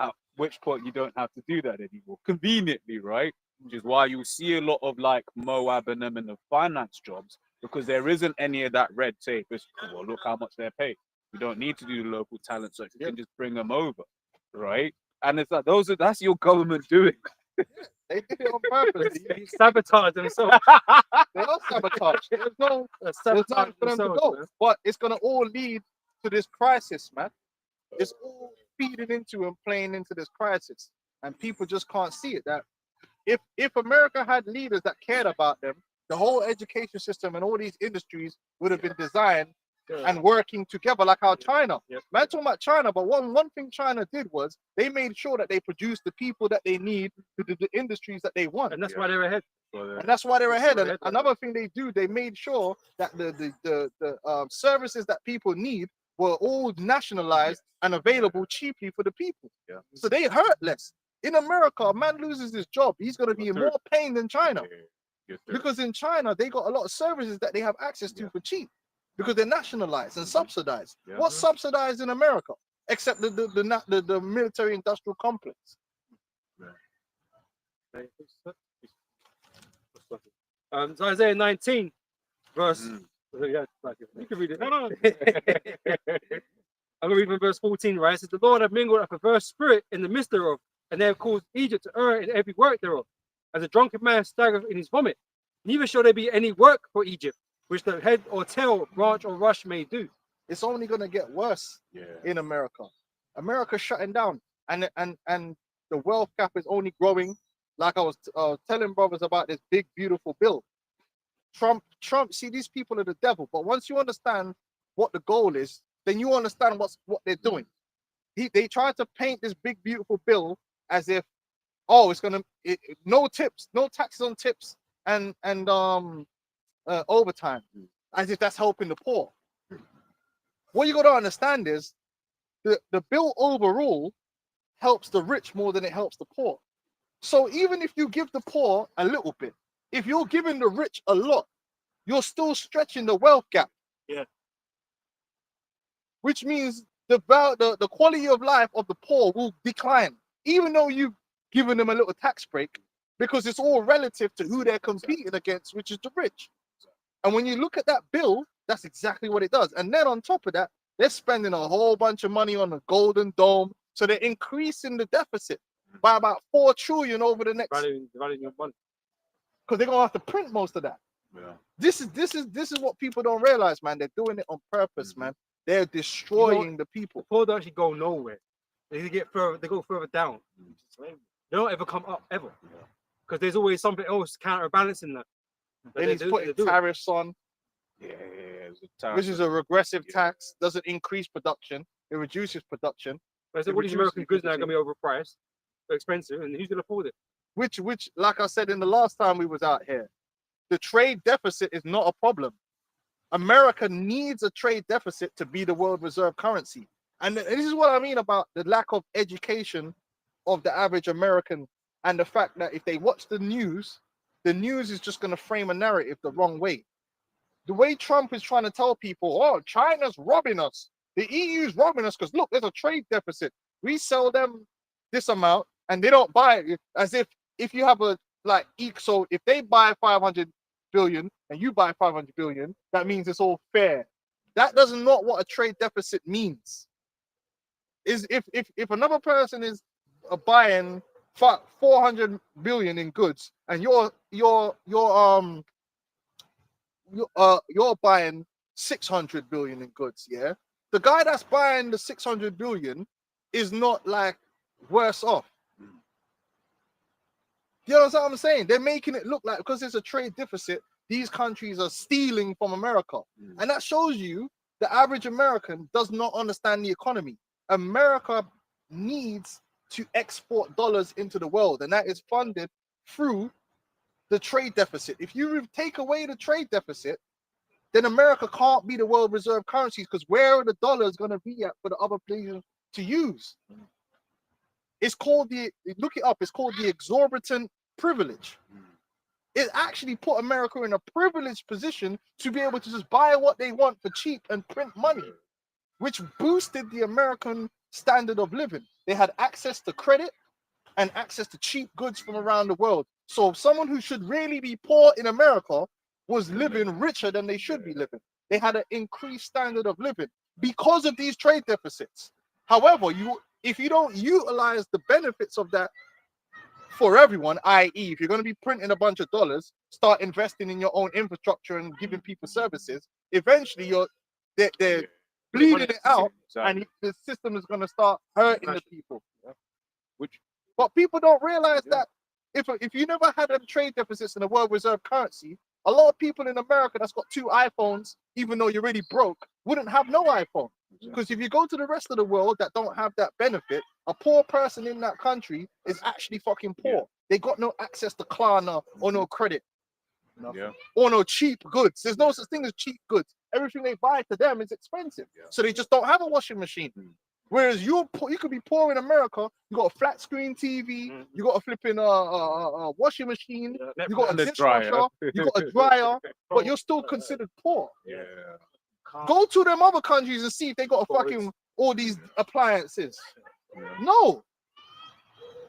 At which point you don't have to do that anymore, conveniently, right? Which is why you see a lot of like Moab and them in the finance jobs, because there isn't any of that red tape. It's, well, look how much they're paid. You don't need to do the local talent search. You can just bring them over, right? And it's like that's your government doing. They did it on purpose. They sabotage themselves. They are sabotage. There's no Sabotage time for them to themselves, go. man. But it's gonna all lead to this crisis, man. It's all feeding into and playing into this crisis, and people just can't see it. That if America had leaders that cared about them, the whole education system and all these industries would have been designed and working together, like how China. Yep. Man, talking about China, but one thing China did was they made sure that they produced the people that they need to do the industries that they want. And that's why they're ahead. And that's why they're ahead. And ahead, yeah. another thing they do, they made sure that the services that people need were all nationalized and available cheaply for the people. Yeah. So they hurt less. In America, a man loses his job, he's going to be in more pain than China. Because in China, they got a lot of services that they have access to for cheap because they're nationalized and subsidized. Yeah. What's subsidized in America except the military industrial complex? So Isaiah 19, verse. Yeah, you can read it. No. I'm gonna read from verse 14, right? It says, the Lord have mingled a perverse spirit in the midst thereof, and they have caused Egypt to err in every work thereof, as a drunken man staggereth in his vomit. Neither shall there be any work for Egypt, which the head or tail, branch or rush may do. It's only going to get worse in America. America's shutting down, and the wealth gap is only growing. Like I was telling brothers about this big, beautiful bill. Trump, see, these people are the devil. But once you understand what the goal is, then you understand what they're doing. They try to paint this big, beautiful bill as if, oh, it's gonna no tips, no taxes on tips, and overtime, as if that's helping the poor. What you got to understand is the bill overall helps the rich more than it helps the poor. So even if you give the poor a little bit, if you're giving the rich a lot, you're still stretching the wealth gap. Yeah. Which means the quality of life of the poor will decline, even though you've given them a little tax break, because it's all relative to who they're competing against, which is the rich. And when you look at that bill, that's exactly what it does. And then on top of that, they're spending a whole bunch of money on the Golden Dome. So they're increasing the deficit by about 4 trillion over the next, Valuing your money. because they're gonna have to print most of that. Yeah. This is what people don't realize, man. They're doing it on purpose, man. They're destroying the people. Poor don't actually go nowhere. They get further. They go further down. They don't ever come up ever, because there's always something else counterbalancing that. Then he's putting tariffs on, which is a regressive tax. Doesn't increase production; it reduces production. But all these American goods now are gonna be overpriced, they're expensive, and who's gonna afford it? Which, like I said in the last time we was out here, the trade deficit is not a problem. America needs a trade deficit to be the world reserve currency. And this is what I mean about the lack of education of the average American, and the fact that if they watch the news is just going to frame a narrative the wrong way. The way Trump is trying to tell people, oh, China's robbing us. The EU's robbing us because, look, there's a trade deficit. We sell them this amount and they don't buy it, as if you have a, like, so if they buy 500 billion and you buy 500 billion, that means it's all fair. That does not what a trade deficit means. Is if another person is buying 400 billion in goods and you're buying 600 billion in goods, yeah, the guy that's buying the 600 billion is not like worse off. You know what I'm saying? They're making it look like, because there's a trade deficit, these countries are stealing from America. And that shows you the average American does not understand the economy. America needs to export dollars into the world, and that is funded through the trade deficit. If you take away the trade deficit, then America can't be the world reserve currencies, because where are the dollars going to be at for the other places to use? It's called look it up, it's called the exorbitant privilege. It actually put America in a privileged position to be able to just buy what they want for cheap and print money, which boosted the American standard of living. They had access to credit and access to cheap goods from around the world. So someone who should really be poor in America was living richer than they should be living. They had an increased standard of living because of these trade deficits. However, if you don't utilize the benefits of that for everyone, i.e., if you're going to be printing a bunch of dollars, start investing in your own infrastructure and giving people services, eventually they're bleeding it out, and the system is going to start hurting the people. But people don't realize that if you never had them trade deficits in the world reserve currency, a lot of people in America that's got 2 iPhones, even though you're already broke, wouldn't have no iPhone. Because if you go to the rest of the world that don't have that benefit, a poor person in that country is actually fucking poor. They got no access to Klarna or no credit. Or no cheap goods. There's no such thing as cheap goods. Everything they buy to them is expensive. So they just don't have a washing machine. Whereas you could be poor in America, you got a flat screen TV, you got a flipping washing machine, you got a dishwasher, you got a dryer, but you're still considered poor. Go to them other countries and see if they got a fucking all these appliances. No.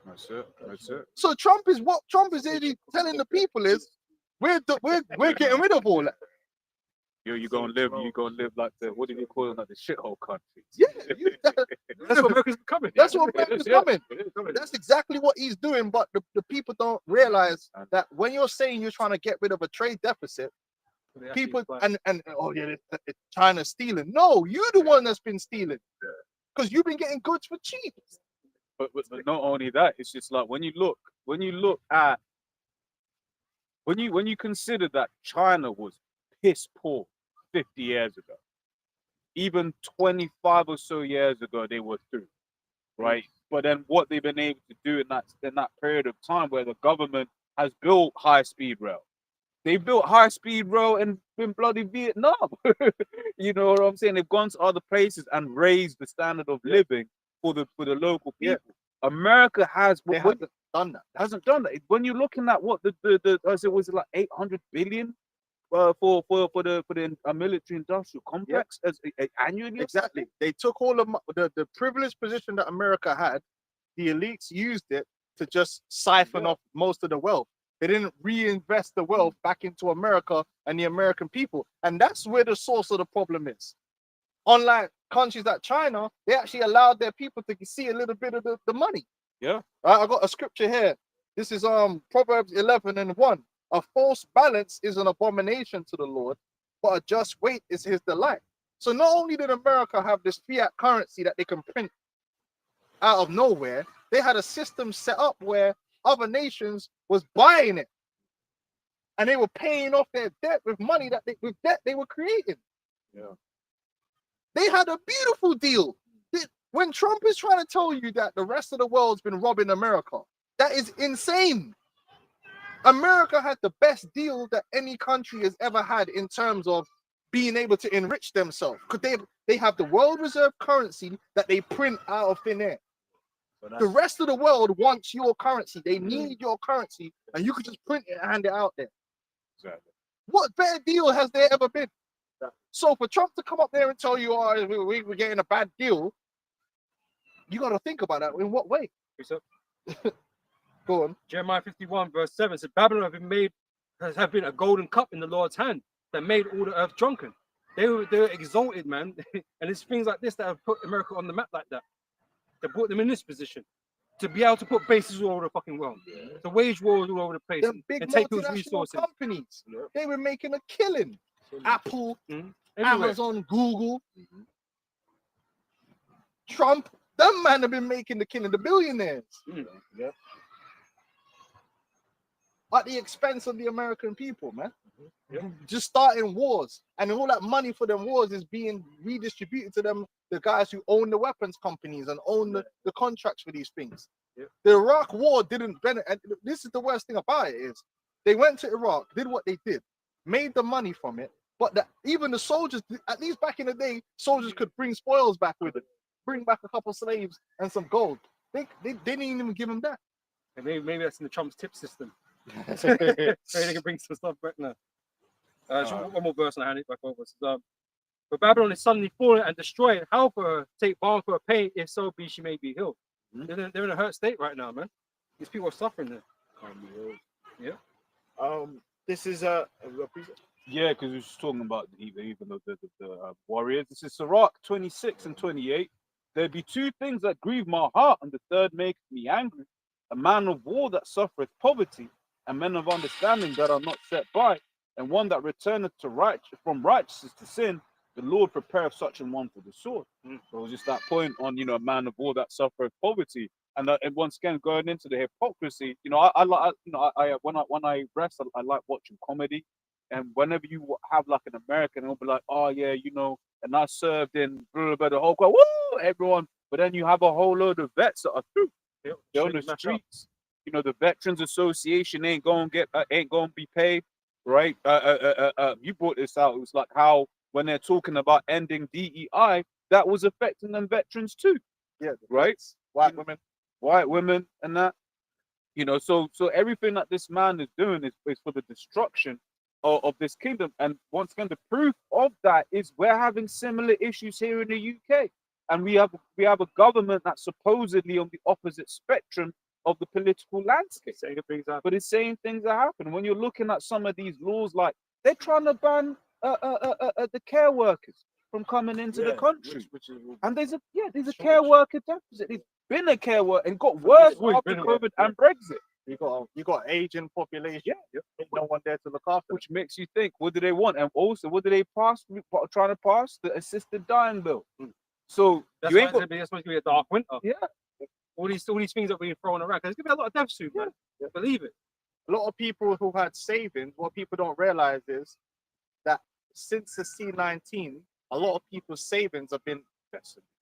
That's it. So Trump is really telling the people is we're getting rid of all that. You gonna live like the, what do you call it, like the shithole countries? Yeah, That's what America's becoming. That's what America's coming. That's exactly what he's doing. But the people don't realize that when you're saying you're trying to get rid of a trade deficit, people and oh yeah, China's stealing. No, you're the one that's been stealing because you've been getting goods for cheap. But not only that, it's just like when you look at when you consider that China was piss poor 50 years ago, even 25 or so years ago they were through, right? But then what they've been able to do in that period of time where the government has built high-speed rail. They built high-speed rail in bloody Vietnam. You know what I'm saying? They've gone to other places and raised the standard of living for the local people. America hasn't done that. When you're looking at what was it like 800 billion for the military industrial complex as annually? Exactly. They took all of the privileged position that America had. The elites used it to just siphon off most of the wealth. They didn't reinvest the wealth back into America and the American people. And that's where the source of the problem is. Unlike countries like China, they actually allowed their people to see a little bit of the money. Yeah. I got a scripture here. This is Proverbs 11:1. A false balance is an abomination to the Lord, but a just weight is his delight. So not only did America have this fiat currency that they can print out of nowhere, they had a system set up where other nations was buying it, and they were paying off their debt with money that they were creating. Yeah, they had a beautiful deal. When Trump is trying to tell you that the rest of the world's been robbing America, that is insane. America had the best deal that any country has ever had in terms of being able to enrich themselves, because they have the world reserve currency that they print out of thin air. The rest of the world wants your currency. They need your currency, and you can just print it and hand it out there. exactly. What better deal has there ever been? So for Trump to come up there and tell you, oh, we're getting a bad deal, you got to think about that. In what way? Go on. Jeremiah 51:7 says, Babylon have been a golden cup in the Lord's hand that made all the earth drunken. They were exalted, man. And it's things like this that have put America on the map like that. They put them in this position to be able to put bases all over the fucking world, to wage wars all over the place, The big and take those multinational resources. companies, they were making a killing. Apple, Everywhere. Amazon, Google, Trump, them man have been making the killing, the billionaires. At the expense of the American people, man. just starting wars, and all that money for them wars is being redistributed to them, the guys who own the weapons companies and own the contracts for these things. Yeah. The Iraq war didn't benefit, and this is the worst thing about it is they went to Iraq, did what they did, made the money from it, but even the soldiers, at least back in the day, soldiers could bring spoils back with it, bring back a couple slaves and some gold. They didn't even give them that. And maybe that's in the Trump's tip system. Maybe they can bring some stuff back now. One more verse and I hand it back over. But Babylon is suddenly fallen and destroyed. How for her? Take balm for her pain, if so be she may be healed. They're in a hurt state right now, man. These people are suffering there. Yeah. This is Yeah, because we were just talking about even the warriors. This is Sirach 26 and 28. There be two things that grieve my heart, and the third maketh me angry: a man of war that suffereth poverty, and men of understanding that are not set by, and one that returneth from righteousness to sin. The Lord prepareth such an one for the sword. So it was just that point on, a man of war that suffereth poverty, and once again going into the hypocrisy. I like, when I rest, I like watching comedy, and whenever you have like an American, it'll be like, oh yeah, and I served in blah, blah, the whole crowd, woo, everyone. But then you have a whole load of vets that are through. They're on the streets. The Veterans Association ain't gonna be paid, right? You brought this out. It was like how when they're talking about ending DEI, that was affecting them veterans too. Yeah, right. White women, and that. So everything that this man is doing is for the destruction of this kingdom. And once again, the proof of that is we're having similar issues here in the UK, and we have a government that's supposedly on the opposite spectrum of the political landscape. But it's saying things are happening. When you're looking at some of these laws, like they're trying to ban the care workers from coming into the country, and there's a care worker deficit. There's been a care worker and got worse after COVID and Brexit. You got aging population. Ain't no one there to look after. Which makes you think, what do they want? And also, what do they trying to pass? The assisted dying bill. So that's you ain't supposed to be a dark winter. Yeah. All these things that are being thrown around. There's gonna be a lot of deaths soon, man. Believe it. A lot of people who had savings, what people don't realize is that since the C19, a lot of people's savings have been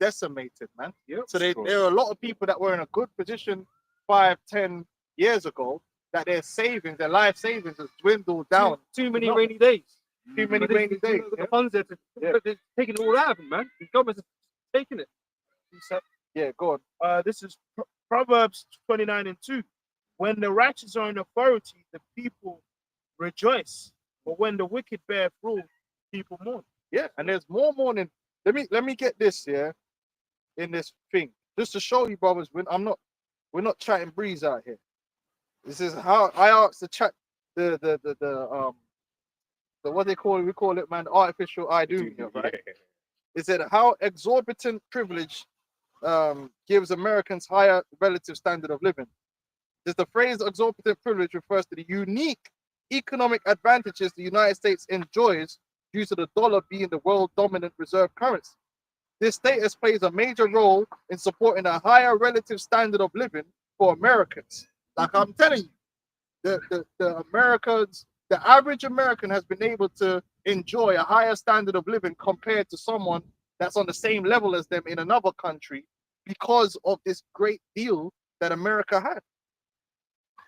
decimated, man. So there are a lot of people that were in a good position 5-10 years ago that their savings, their life savings has dwindled down. Too many rainy days. Too many rainy days. The funds there, they're taking it all out of them, man. The government's taking it. Yeah, go on. This is Proverbs 29 and 2. When the righteous are in authority, the people rejoice. But when the wicked bear rule, people mourn. Yeah, and there's more mourning. Let me get this here in this thing. Just to show you, brothers, we're not chatting breeze out here. This is how I asked the chat the what they call it, we call it, man, artificial eye doom here, right? It said how exorbitant privilege gives Americans higher relative standard of living. The phrase exorbitant privilege refers to the unique economic advantages the United States enjoys due to the dollar being the world dominant reserve currency. This status plays a major role in supporting a higher relative standard of living for Americans. Like I'm telling you, the Americans, the average American has been able to enjoy a higher standard of living compared to someone that's on the same level as them in another country because of this great deal that America had.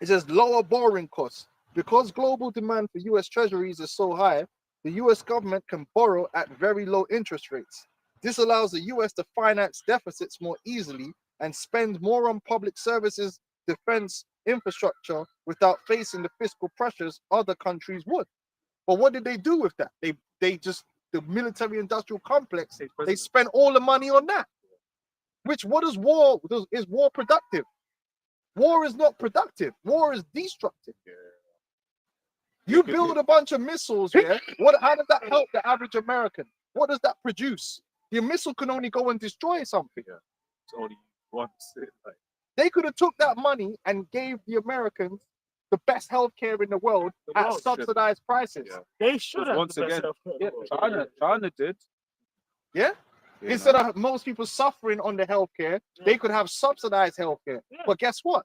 It says lower borrowing costs. Because global demand for US treasuries is so high, the US government can borrow at very low interest rates. This allows the US to finance deficits more easily and spend more on public services, defense, infrastructure without facing the fiscal pressures other countries would. But what did they do with that? They just, the military industrial complex, they spent all the money on that. What is war? Is war productive? War is not productive. War is destructive. You build a bunch of missiles here. How does that help the average American? What does that produce? Your missile can only go and destroy something. It's only once. They could have took that money and gave the Americans the best healthcare in the world at subsidized prices. They should have. Once again, China did. Yeah. Instead of most people suffering on the healthcare, they could have subsidized healthcare. But guess what?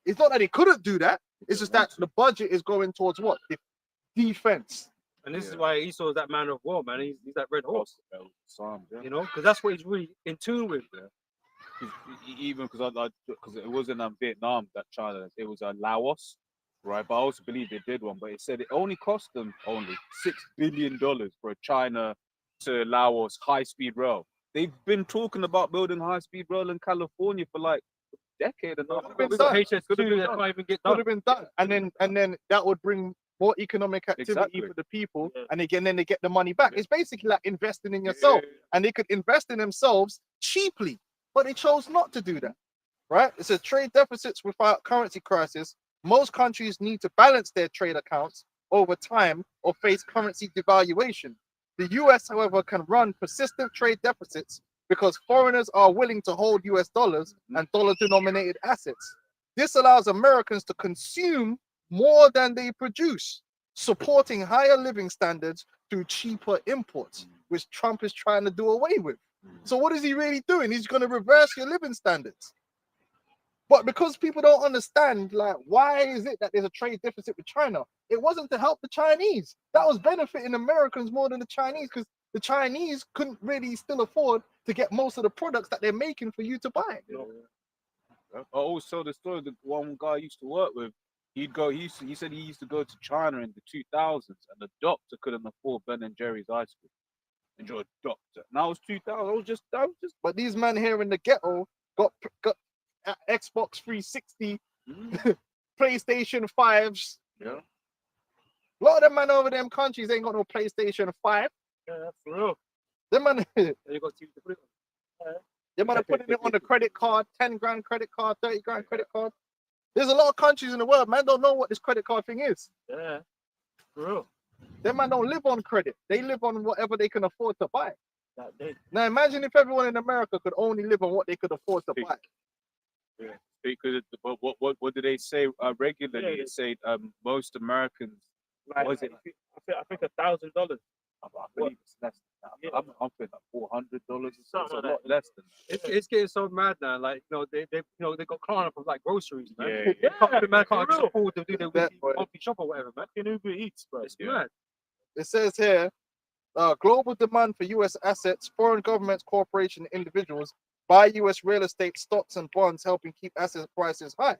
It's not that they couldn't do that. It's just that the budget is going towards what? defense. And this is Yeah. why Esau's that man of war, man. He's that red horse, Psalm, yeah. you know, because that's what he's really in tune with. Even because it wasn't Vietnam that China, it was Laos, right? But I also believe they did one, but it said it only cost them only $6 billion for China to Laos high-speed rail. They've been talking about building high-speed rail in California for like a decade and a half. been We've got done. HS2 that can't even get Could done. have been done, and then that would bring more economic activity Exactly. for the people, Yeah. and again then they get the money back. It's basically like investing in yourself, and they could invest in themselves cheaply, but they chose not to do that. Right? It says trade deficits without currency crisis. Most countries need to balance their trade accounts over time or face currency devaluation. The US, however, can run persistent trade deficits because foreigners are willing to hold US dollars and dollar-denominated assets. This allows Americans to consume more than they produce, supporting higher living standards through cheaper imports, which Trump is trying to do away with. So what is he really doing? He's going to reverse your living standards. But because people don't understand, like, why is it that there's a trade deficit with China? It wasn't to help the Chinese. That was benefiting Americans more than the Chinese, because the Chinese couldn't really still afford to get most of the products that they're making for you to buy. I always tell the story. The one guy I used to work with, he'd go. He said he used to go to China in the 2000s, and the doctor couldn't afford Ben and Jerry's ice cream. And you're a doctor. Now it's 2000. I was just. But these men here in the ghetto got Xbox 360, PlayStation 5s. Yeah. A lot of them man over them countries ain't got no PlayStation 5. Yeah, for real. Them man, And you got to put it they might have put it on the credit card, 10 grand credit card, 30 grand credit card. There's a lot of countries in the world, man, don't know what this credit card thing is. Yeah, for real. Them man don't live on credit. They live on whatever they can afford to buy. That day. Now imagine if everyone in America could only live on what they could afford to buy. Because what do they say regularly? Yeah, They say most Americans. Like, What is it? I think $1,000. I believe it's less than that. Yeah. I'm feeling like $400 or Something something. like A lot that. less than that. It's getting so mad now. Like, you know, they got Klarna for like groceries, man. Yeah, They can't, the man for can't just real. afford to do their That weekly way. monthly shop or whatever, man. In Uber Eats, bro. It's Yeah. mad. It says here, global demand for U.S. assets, foreign governments, corporations, and individuals buy U.S. real estate, stocks, and bonds, helping keep asset prices high.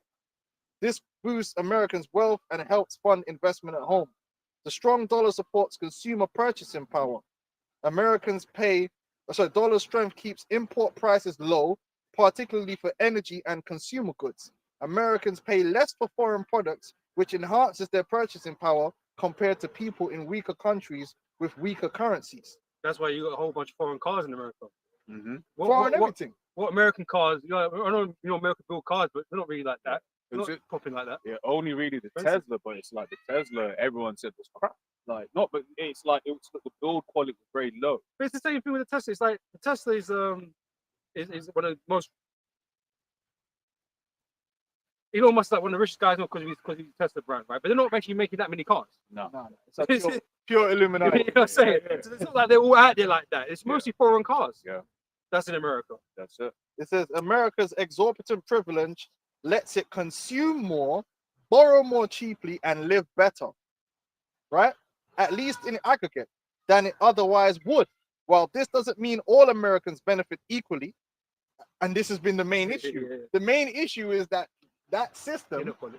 This boosts Americans' wealth and helps fund investment at home. The strong dollar supports consumer purchasing power. Dollar strength keeps import prices low, particularly for energy and consumer goods. Americans pay less for foreign products, which enhances their purchasing power compared to people in weaker countries with weaker currencies. That's why you got a whole bunch of foreign cars in America. Mm-hmm. Foreign everything. What American cars? You know, I know American build cars, but they're not really like that. They're Is not it? popping like that. Yeah, only really the Expensive. Tesla, but it's like the Tesla everyone said was crap. Like not, but it's like it was the build quality was very low. But it's the same thing with the Tesla. It's like the Tesla is one of the most. Elon Musk is like one of the richest guys, not because he's Tesla brand, right? But they're not actually making that many cars. No. No, it's a pure You know Illuminati. what I'm saying? Yeah. So it's not like they're all out there like that. It's mostly foreign cars. Yeah. That's in America. That's it. It says America's exorbitant privilege lets it consume more, borrow more cheaply, and live better, right? At least in aggregate, than it otherwise would. While this doesn't mean all Americans benefit equally, and this has been the main issue. Yeah. The main issue is that system Inequality.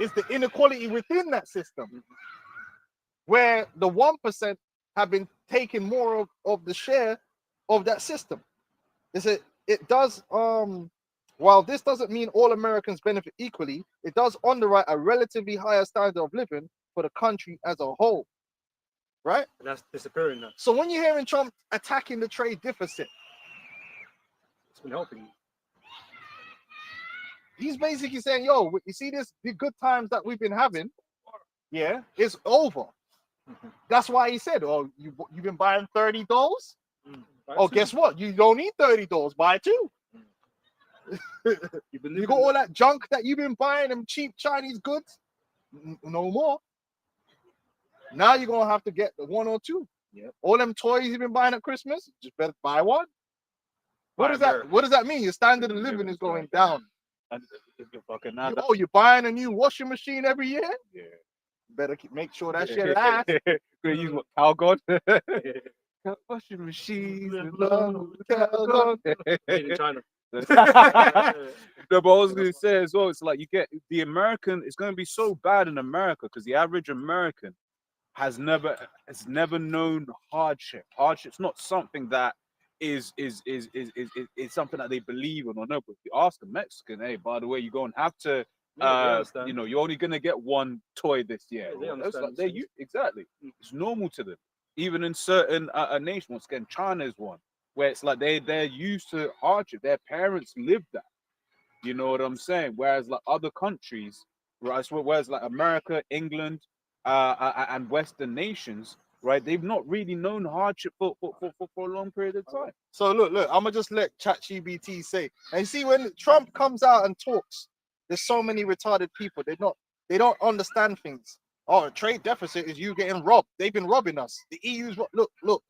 is the inequality within that system, where the 1% have been taking more of the share of that system. It does while this doesn't mean all Americans benefit equally, it does underwrite a relatively higher standard of living for the country as a whole, right? And that's disappearing now. So when you're hearing Trump attacking the trade deficit, It's been helping you. he's basically saying, yo, you see this, the good times that we've been having, yeah, it's over. That's why he said, oh, you've been buying $30? Oh, guess what? You don't need $30. Buy two. You got all that junk that you've been buying, them cheap Chinese goods. No more. Now you're gonna have to get the one or two. Yeah. All them toys you've been buying at Christmas, just better buy one. What Buy does that? American. What does that mean? Your standard of living is going down. And fucking now You're buying a new washing machine every year. yeah. Better make sure that shit lasts. Gonna use what, cow god? Washing machines in love with cow god. Made in China. No, but I was gonna say as well, it's like you get the American. It's gonna be so bad in America because the average American has never known hardship. Hardship's not something that is something that they believe in or no. But if you ask a Mexican, hey, by the way, you're going to have to, Yeah, they understand. you know, you're only gonna get one toy this year. Yeah, they That's understand like, these things. exactly. It's normal to them. Even in certain nations, once again, China is one where it's like they're used to hardship. Their parents lived that. You know what I'm saying? Whereas like other countries, right? Whereas like America, England, and Western nations, right? They've not really known hardship for a long period of time. So look, I'm gonna just let ChatGPT say. And you see, when Trump comes out and talks, there's so many retarded people. They don't understand things. Oh, a trade deficit is you getting robbed. They've been robbing us. The EU's look.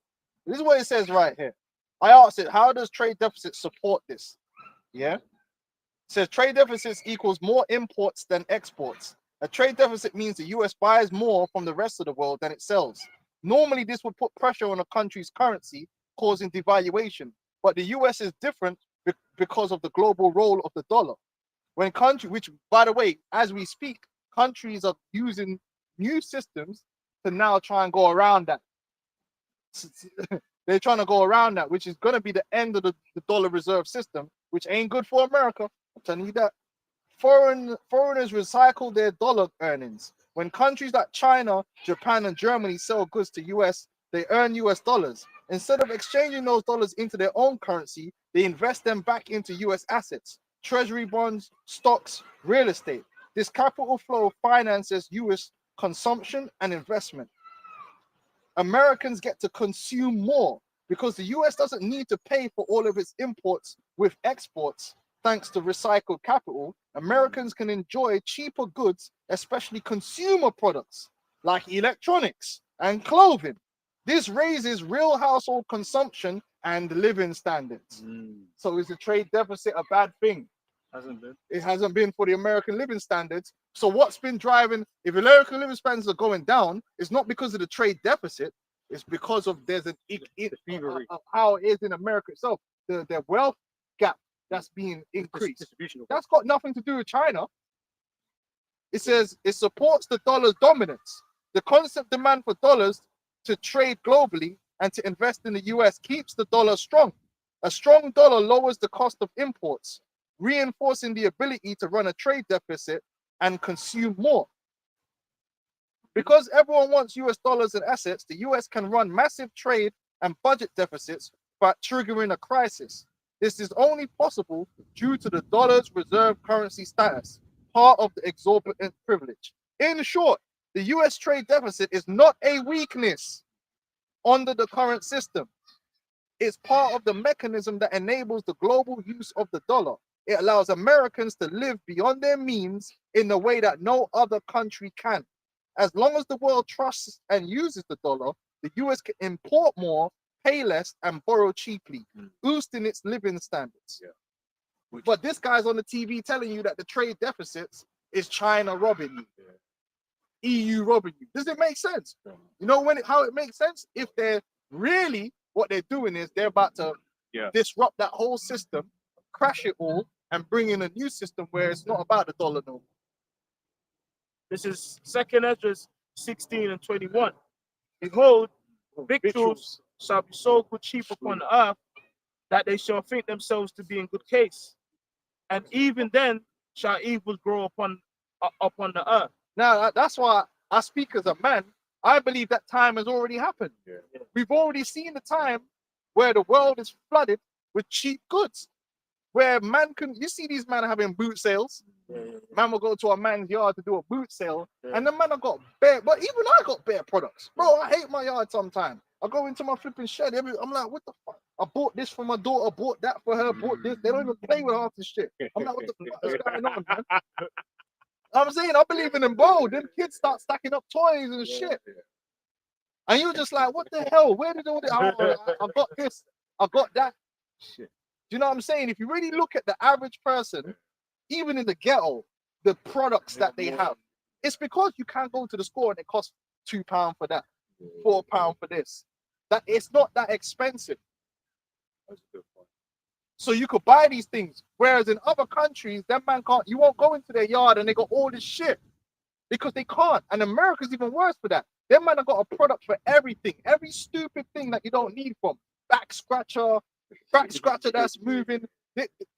This is what it says right here. I asked it, how does trade deficit support this? Yeah. It says trade deficits equals more imports than exports. A trade deficit means the US buys more from the rest of the world than it sells. Normally, this would put pressure on a country's currency, causing devaluation. But the US is different because of the global role of the dollar. When which by the way, as we speak, countries are using new systems to now try and go around that. They're trying to go around that, which is going to be the end of the dollar reserve system, which ain't good for America. I'm telling you that. Foreigners recycle their dollar earnings. When countries like China, Japan, and Germany sell goods to US, they earn US dollars. Instead of exchanging those dollars into their own currency, they invest them back into US assets, treasury bonds, stocks, real estate. This capital flow finances US consumption and investment. Americans get to consume more because the US doesn't need to pay for all of its imports with exports. Thanks to recycled capital, Americans can enjoy cheaper goods, especially consumer products like electronics and clothing. This raises real household consumption and living standards. So is the trade deficit a bad thing? Hasn't been. It hasn't been for the American living standards. So what's been driving, if American living standards are going down, it's not because of the trade deficit, it's because of there's an how it is in America itself, the wealth gap that's being increased. Distribution. That's got nothing to do with China. It says it supports the dollar's dominance. The constant demand for dollars to trade globally and to invest in the US keeps the dollar strong. A strong dollar lowers the cost of imports, reinforcing the ability to run a trade deficit and consume more. Because everyone wants US dollars and assets, the US can run massive trade and budget deficits by triggering a crisis. This is only possible due to the dollar's reserve currency status, part of the exorbitant privilege. In short, the US trade deficit is not a weakness under the current system. It's part of the mechanism that enables the global use of the dollar. It allows Americans to live beyond their means in a way that no other country can. As long as the world trusts and uses the dollar, the US can import more, pay less, and borrow cheaply, boosting its living standards. Yeah. But this guy's on the TV telling you that the trade deficits is China robbing you, EU robbing you. Does it make sense? You know how it makes sense? If they're really, what they're doing is they're about to disrupt that whole system, crash it all, and bring in a new system where it's not about the dollar no more. This is 2nd Ezra 16 and 21. Behold, victuals shall be so good cheap upon the earth that they shall think themselves to be in good case. And even then shall evil grow upon the earth. Now, that's why I speak as a man. I believe that time has already happened. We've already seen the time where the world is flooded with cheap goods. Where man can, you see these men having boot sales. Man will go to a man's yard to do a boot sale, and the man have got bare, but even I got bare products. Bro, I hate my yard sometimes. I go into my flipping shed, I'm like, what the fuck? I bought this for my daughter, bought that for her, bought this. They don't even play with half this shit. I'm like, what the fuck is going on, man? I'm saying, I believe in them, bro. Them kids start stacking up toys and shit. And you're just like, what the hell? Where did all this? I got this, I got that. Shit. Do you know what I'm saying? If you really look at the average person, even in the ghetto, the products that they have, It's because you can't go to the store and it costs £2 for that, £4 for this. That it's not that expensive. That's a good point. So you could buy these things. Whereas in other countries, that man can't, you won't go into their yard and they got all this shit. Because they can't. And America's even worse for that. Them man have got a product for everything. Every stupid thing that you don't need from. Back scratcher that's moving.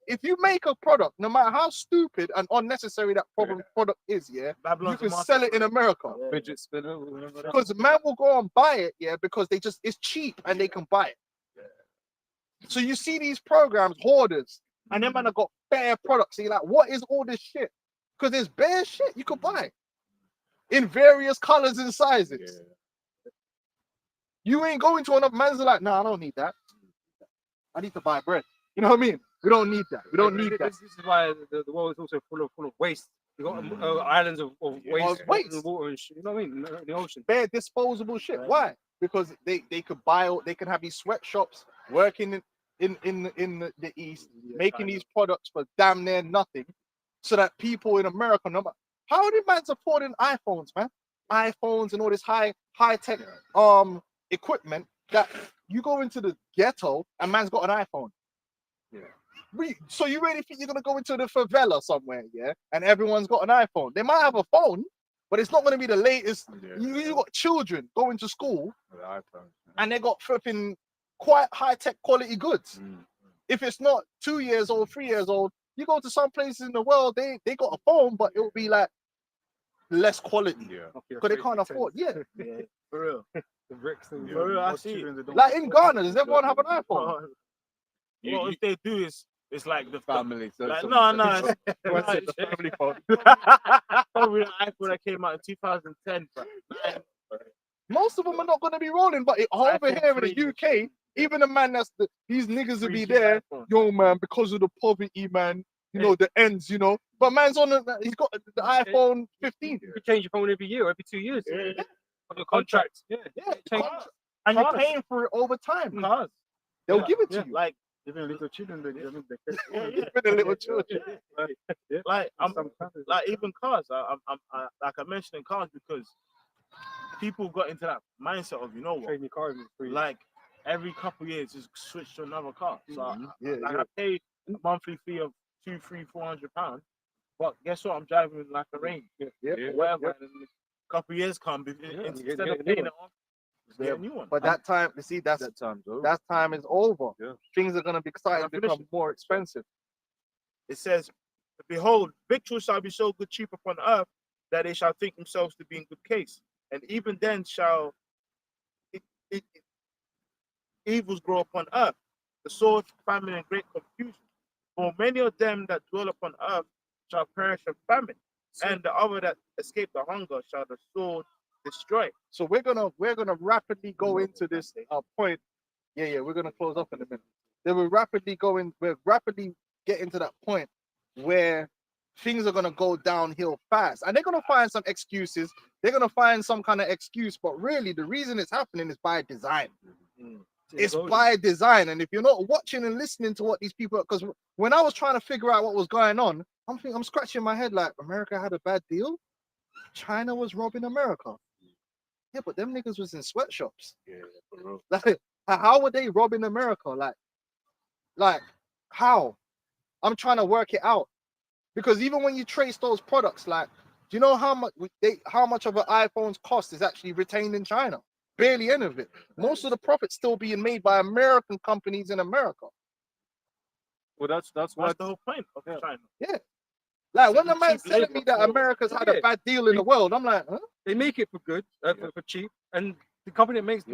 If you make a product, no matter how stupid and unnecessary that product is, yeah, you Babylon's can a market. sell it in America. Fidget spinner, remember that? Because man will go and buy it, yeah, because it's cheap and they can buy it. So you see these programs, hoarders, and them man have got bare products. So you're like, what is all this shit? Because there's bare shit you could buy in various colors and sizes. You ain't going to another man's like, nah, I don't need that. I need to buy bread. You know what I mean? We don't need that. We don't need that. This is why the world is also full of waste. You got islands of waste, waste. in the water and shit. You know what I mean? In the ocean. Bare disposable shit. Right. Why? Because they could buy, they can have these sweatshops working in the East, making these products for damn near nothing, so that people in America, how are the man's affording iPhones, man? iPhones and all this high tech equipment that you go into the ghetto and man's got an iPhone. So you really think you're gonna go into the favela somewhere, yeah, and everyone's got an iPhone? They might have a phone, but it's not gonna be the latest. You got children going to school and they got flipping quite high tech quality goods. If it's not 2 years old, 3 years old, you go to some places in the world, they got a phone, but it will be like less quality because they can't afford. Yeah, For real. The bricks and For real, I see. like in Ghana, does everyone have an iPhone? Well, if they do, it's like the family. So Like, some- no, It's the family phone. probably the iPhone that came out in 2010. But Most of them are not going to be rolling, but over iPhone here in 3. the UK, even a man these niggas will be there. Yo, man, because of the poverty, man, you know, the ends, you know. But man's he's got the iPhone 15. You change your phone every year, or every 2 years. Yeah. On your contract. Yeah. Yeah, Change. and you're paying for it over time. cars, They'll Yeah, give it to yeah, you. like, Even little children, they yeah, Even the little children. like like even cars. I like I mentioned in cars because people got into that mindset of, you know what, Trade your car in for you. like every couple years just switch to another car. So Yeah, like I pay a monthly fee of £200, £300, £400, but guess what? I'm driving like a Range, yeah. whatever. And then a couple years come, instead of paying it off, just get a new one. But that time, you see, that time is over. Yeah. Things are gonna be starting to become more expensive. It says, behold, victuals shall be so good cheap upon earth that they shall think themselves to be in good case. And even then shall evils grow upon earth, the sword, famine, and great confusion. For many of them that dwell upon earth shall perish of famine, and the other that escape the hunger shall the sword destroy. So we're gonna rapidly go into this point. Yeah, we're gonna close up in a minute. Then we're rapidly getting to that point where things are gonna go downhill fast, and they're gonna find some excuses. They're gonna find some kind of excuse, but really the reason it's happening is by design. It's by design. And if you're not watching and listening to what these people, because when I was trying to figure out what was going on, I'm scratching my head like, America had a bad deal. China was robbing America. Yeah, but them niggas was in sweatshops. Like, how were they robbing America? Like how? I'm trying to work it out. Because even when you trace those products, like, do you know how much of an iPhone's cost is actually retained in China? Barely any of it. Most of the profits still being made by American companies in America. Well, that's why That's the whole point of China. Like when the Cheap man's telling labor me that for- America's had a bad deal in the world, I'm like, huh? They make it for good, for cheap, and the company that makes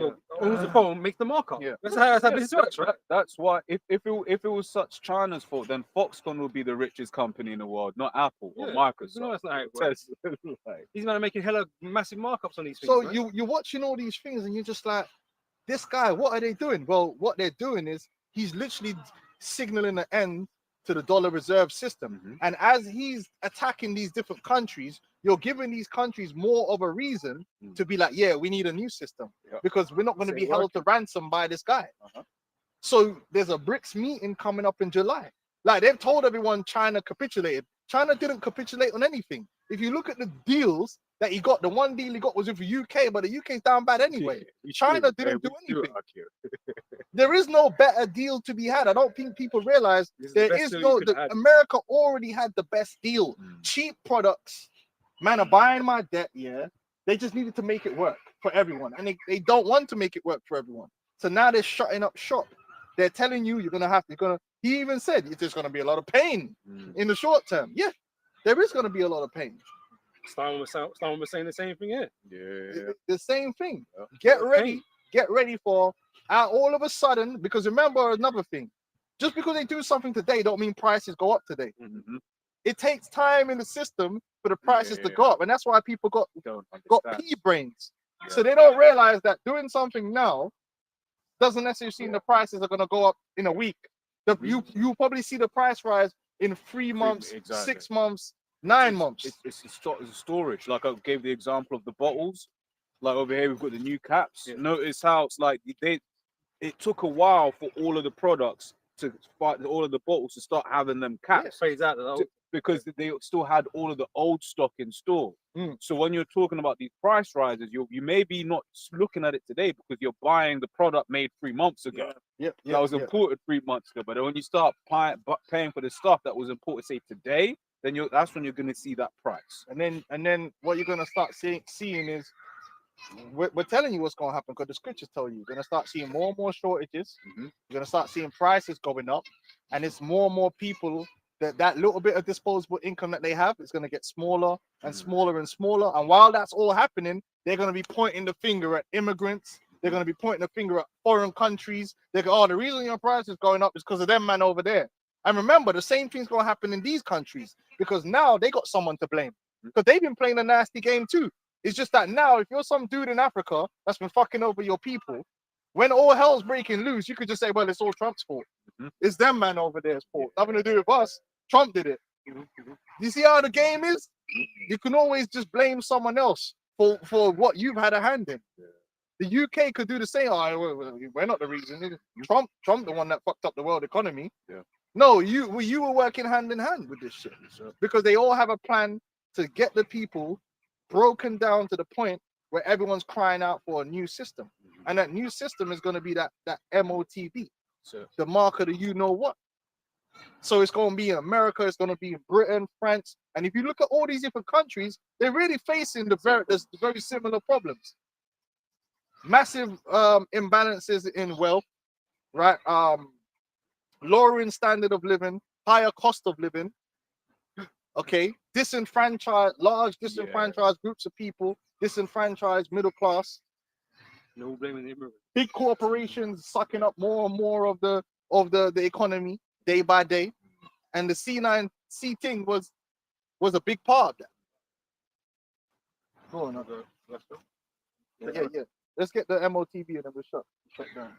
owns the phone makes the markup. Yeah. That's how business works, right? That's why if it was such China's fault, then Foxconn would be the richest company in the world, not Apple or Yeah, Microsoft. No, that's not how it works. Tesla. Like, These men are making hella massive markups on these things. So right? you're watching all these things and you're just like, this guy, what are they doing? Well, what they're doing is he's literally signaling the end to the dollar reserve system. And as he's attacking these different countries, you're giving these countries more of a reason to be like, yeah, we need a new system because we're not going to be held to ransom by this guy. So there's a BRICS meeting coming up in July. Like they've told everyone China capitulated. China didn't capitulate on anything. If you look at the deals that he got, the one deal he got was with the UK, but the UK's down bad anyway. China didn't do anything. There is no better deal to be had. I don't think people realize This is the there best is deal no. you could have. America already had the best deal. Cheap products, man, are buying my debt. Yeah, they just needed to make it work for everyone, and they don't want to make it work for everyone. So now they're shutting up shop. They're telling you you're gonna have to. You're gonna. He even said there's gonna be a lot of pain in the short term. Yeah, there is gonna be a lot of pain. Stalin was saying the same thing here. Yeah. The same thing. Get ready. Get ready for all of a sudden, because remember another thing, just because they do something today don't mean prices go up today. It takes time in the system for the prices to go up, and that's why people got pea brains. So they don't realize that doing something now doesn't necessarily mean the prices are going to go up in a week. You probably see the price rise in 3 months, Exactly. 6 months, 9 months. It's storage. Like I gave the example of the bottles. Like over here, we've got the new caps. Yeah. Notice how it's like it took a while for all of the products to fight, all of the bottles to start having them caps. Phase out though. Because they still had all of the old stock in store. So when you're talking about these price rises, you may be not looking at it today because you're buying the product made 3 months ago. That That was imported 3 months ago. But when you start paying for the stuff that was imported, say today, then that's when you're going to see that price. And then what you're going to start seeing is we're telling you what's going to happen because the scriptures tell you. You're going to start seeing more and more shortages. You're going to start seeing prices going up, and it's more and more people that little bit of disposable income that they have is going to get smaller and smaller and smaller. And while that's all happening, they're going to be pointing the finger at immigrants. They're going to be pointing the finger at foreign countries. They go, oh, the reason your price is going up is because of them man over there. And remember, the same thing's going to happen in these countries because now they got someone to blame because they've been playing a nasty game too. It's just that now, if you're some dude in Africa that's been fucking over your people, when all hell's breaking loose, you could just say, well, it's all Trump's fault. It's them man over there's fault. Nothing to do with us. Trump did it. You see how the game is? You can always just blame someone else for what you've had a hand in. The UK could do the same. Oh, we're not the reason. Trump the one that fucked up the world economy. No, you were working hand in hand with this shit because they all have a plan to get the people broken down to the point where everyone's crying out for a new system, and that new system is going to be that MOTB, the mark of the you know what. So it's going to be in America, it's going to be in Britain, France, and if you look at all these different countries, they're really facing the very similar problems. Massive imbalances in wealth, right? Lowering standard of living, higher cost of living. Okay, large disenfranchised groups of people, disenfranchised middle class. No blaming the immigrants. Big corporations sucking up more and more of the economy day by day, and the C9C thing was a big part of that. Go on, let's go. Yeah. Let's get the MOTB and then we'll shut down.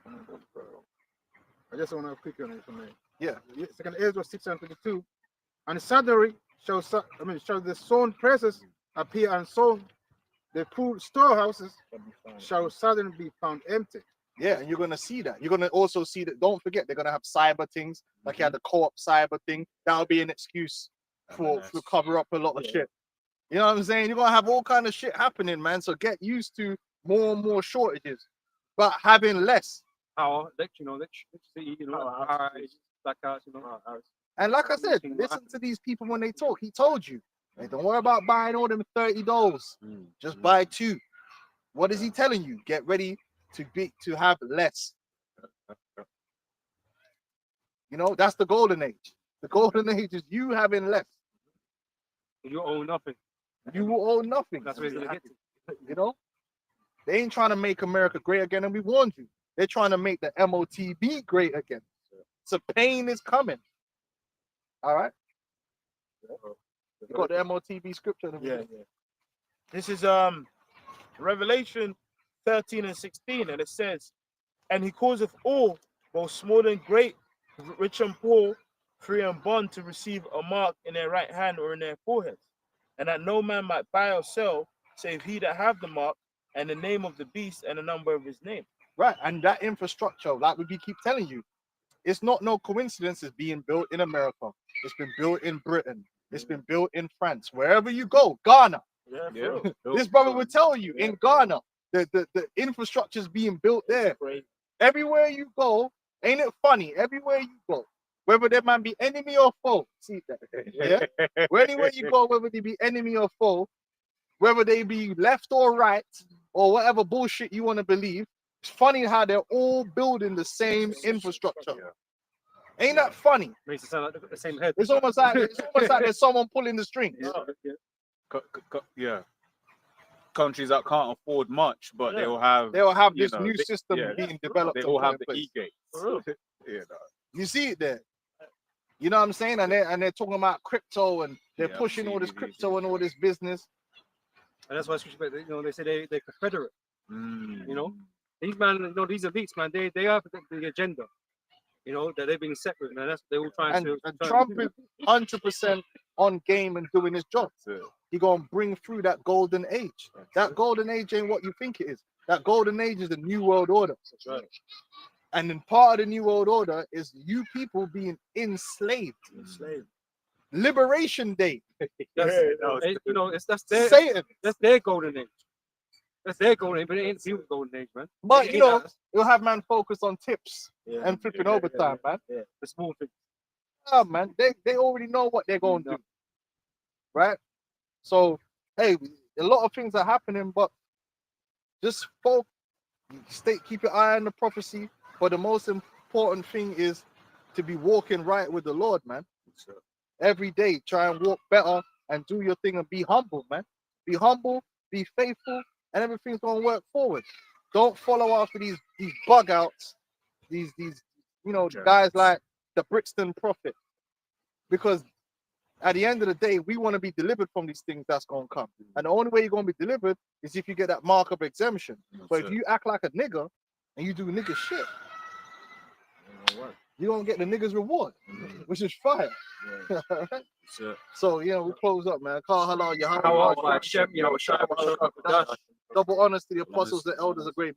I just want to quick on it for me. Yeah. Second Ezra 6:22, and suddenly shall the sown presses appear unsown, the full storehouses shall suddenly be found empty. Yeah, and you're gonna see that. You're gonna also see that. Don't forget, they're gonna have cyber things, like you had the co-op cyber thing. That'll be an excuse to cover up a lot of shit. You know what I'm saying? You're gonna have all kind of shit happening, man. So get used to more and more shortages, but having less. Power, electricity, blackouts, And like I said, listen to these people when they talk. He told you, hey, don't worry about buying all them $30. Just buy 2. What is he telling you? Get ready to have less. You know, that's the golden age. The golden age is you having less. You owe nothing. You will owe nothing. That's where it's gonna get to. You know, they ain't trying to make America great again, and we warned you. They're trying to make the MOTB great again. So pain is coming. All right. You got the MOTB scripture. Yeah. This is Revelation 13:16, and it says, and he causeth all, both small and great, rich and poor, free and bond, to receive a mark in their right hand or in their foreheads, and that no man might buy or sell, save he that have the mark, and the name of the beast, and the number of his name. Right, and that infrastructure, like we keep telling you, it's not no coincidence it's being built in America. It's been built in Britain. It's been built in France. Wherever you go, Ghana. Yeah. This brother would tell you in Ghana, the infrastructure is being built there. Everywhere you go, ain't it funny? Everywhere you go, whether there might be enemy or foe, see that? Yeah. Anywhere you go, whether they be enemy or foe, whether they be left or right, or whatever bullshit you want to believe, it's funny how they're all building the same infrastructure. Ain't that funny? Makes it sound like the same head. It's almost like there's someone pulling the strings. Yeah. Countries that can't afford much, but Yeah. they'll have you this know, new they- system yeah, being developed. they and all put have in the place. e-gates. Yeah, no. You see it there. You know what I'm saying? And they're talking about crypto and they're Yeah, pushing all this CBDC. crypto and all this business. And that's why they say they're Confederate. Mm. You know? These man, these elites, man, they have the agenda. That they've been separate, man. That's they all trying And, to. and Trump is 100% on game and doing his job. That's it. He gonna bring through that golden age. That golden age ain't what you think it is. That golden age is the new world order. That's right. And then part of the new world order is you people being enslaved. Liberation Day. That's, no, that's their golden age. That's their golden age, but it ain't people's golden age, man. But It you know, ain't ours. you'll have man focused on tips and flipping overtime, man. The small things. Yeah, man. They already know what they're going to do. Right? So, hey, a lot of things are happening, but just keep your eye on the prophecy. But the most important thing is to be walking right with the Lord, man. Every day, try and walk better and do your thing and be humble, man. Be humble, be faithful, and everything's gonna work forward. Don't follow after these bug outs, these guys like the Brixton Prophet, because at the end of the day, we want to be delivered from these things that's gonna come, and the only way you're gonna be delivered is if you get that mark of exemption. But if you act like a nigger and you do nigger shit, you're gonna get the nigger's reward, which is fire. So we close up, man. Call halal, double honors to the apostles, the elders, a great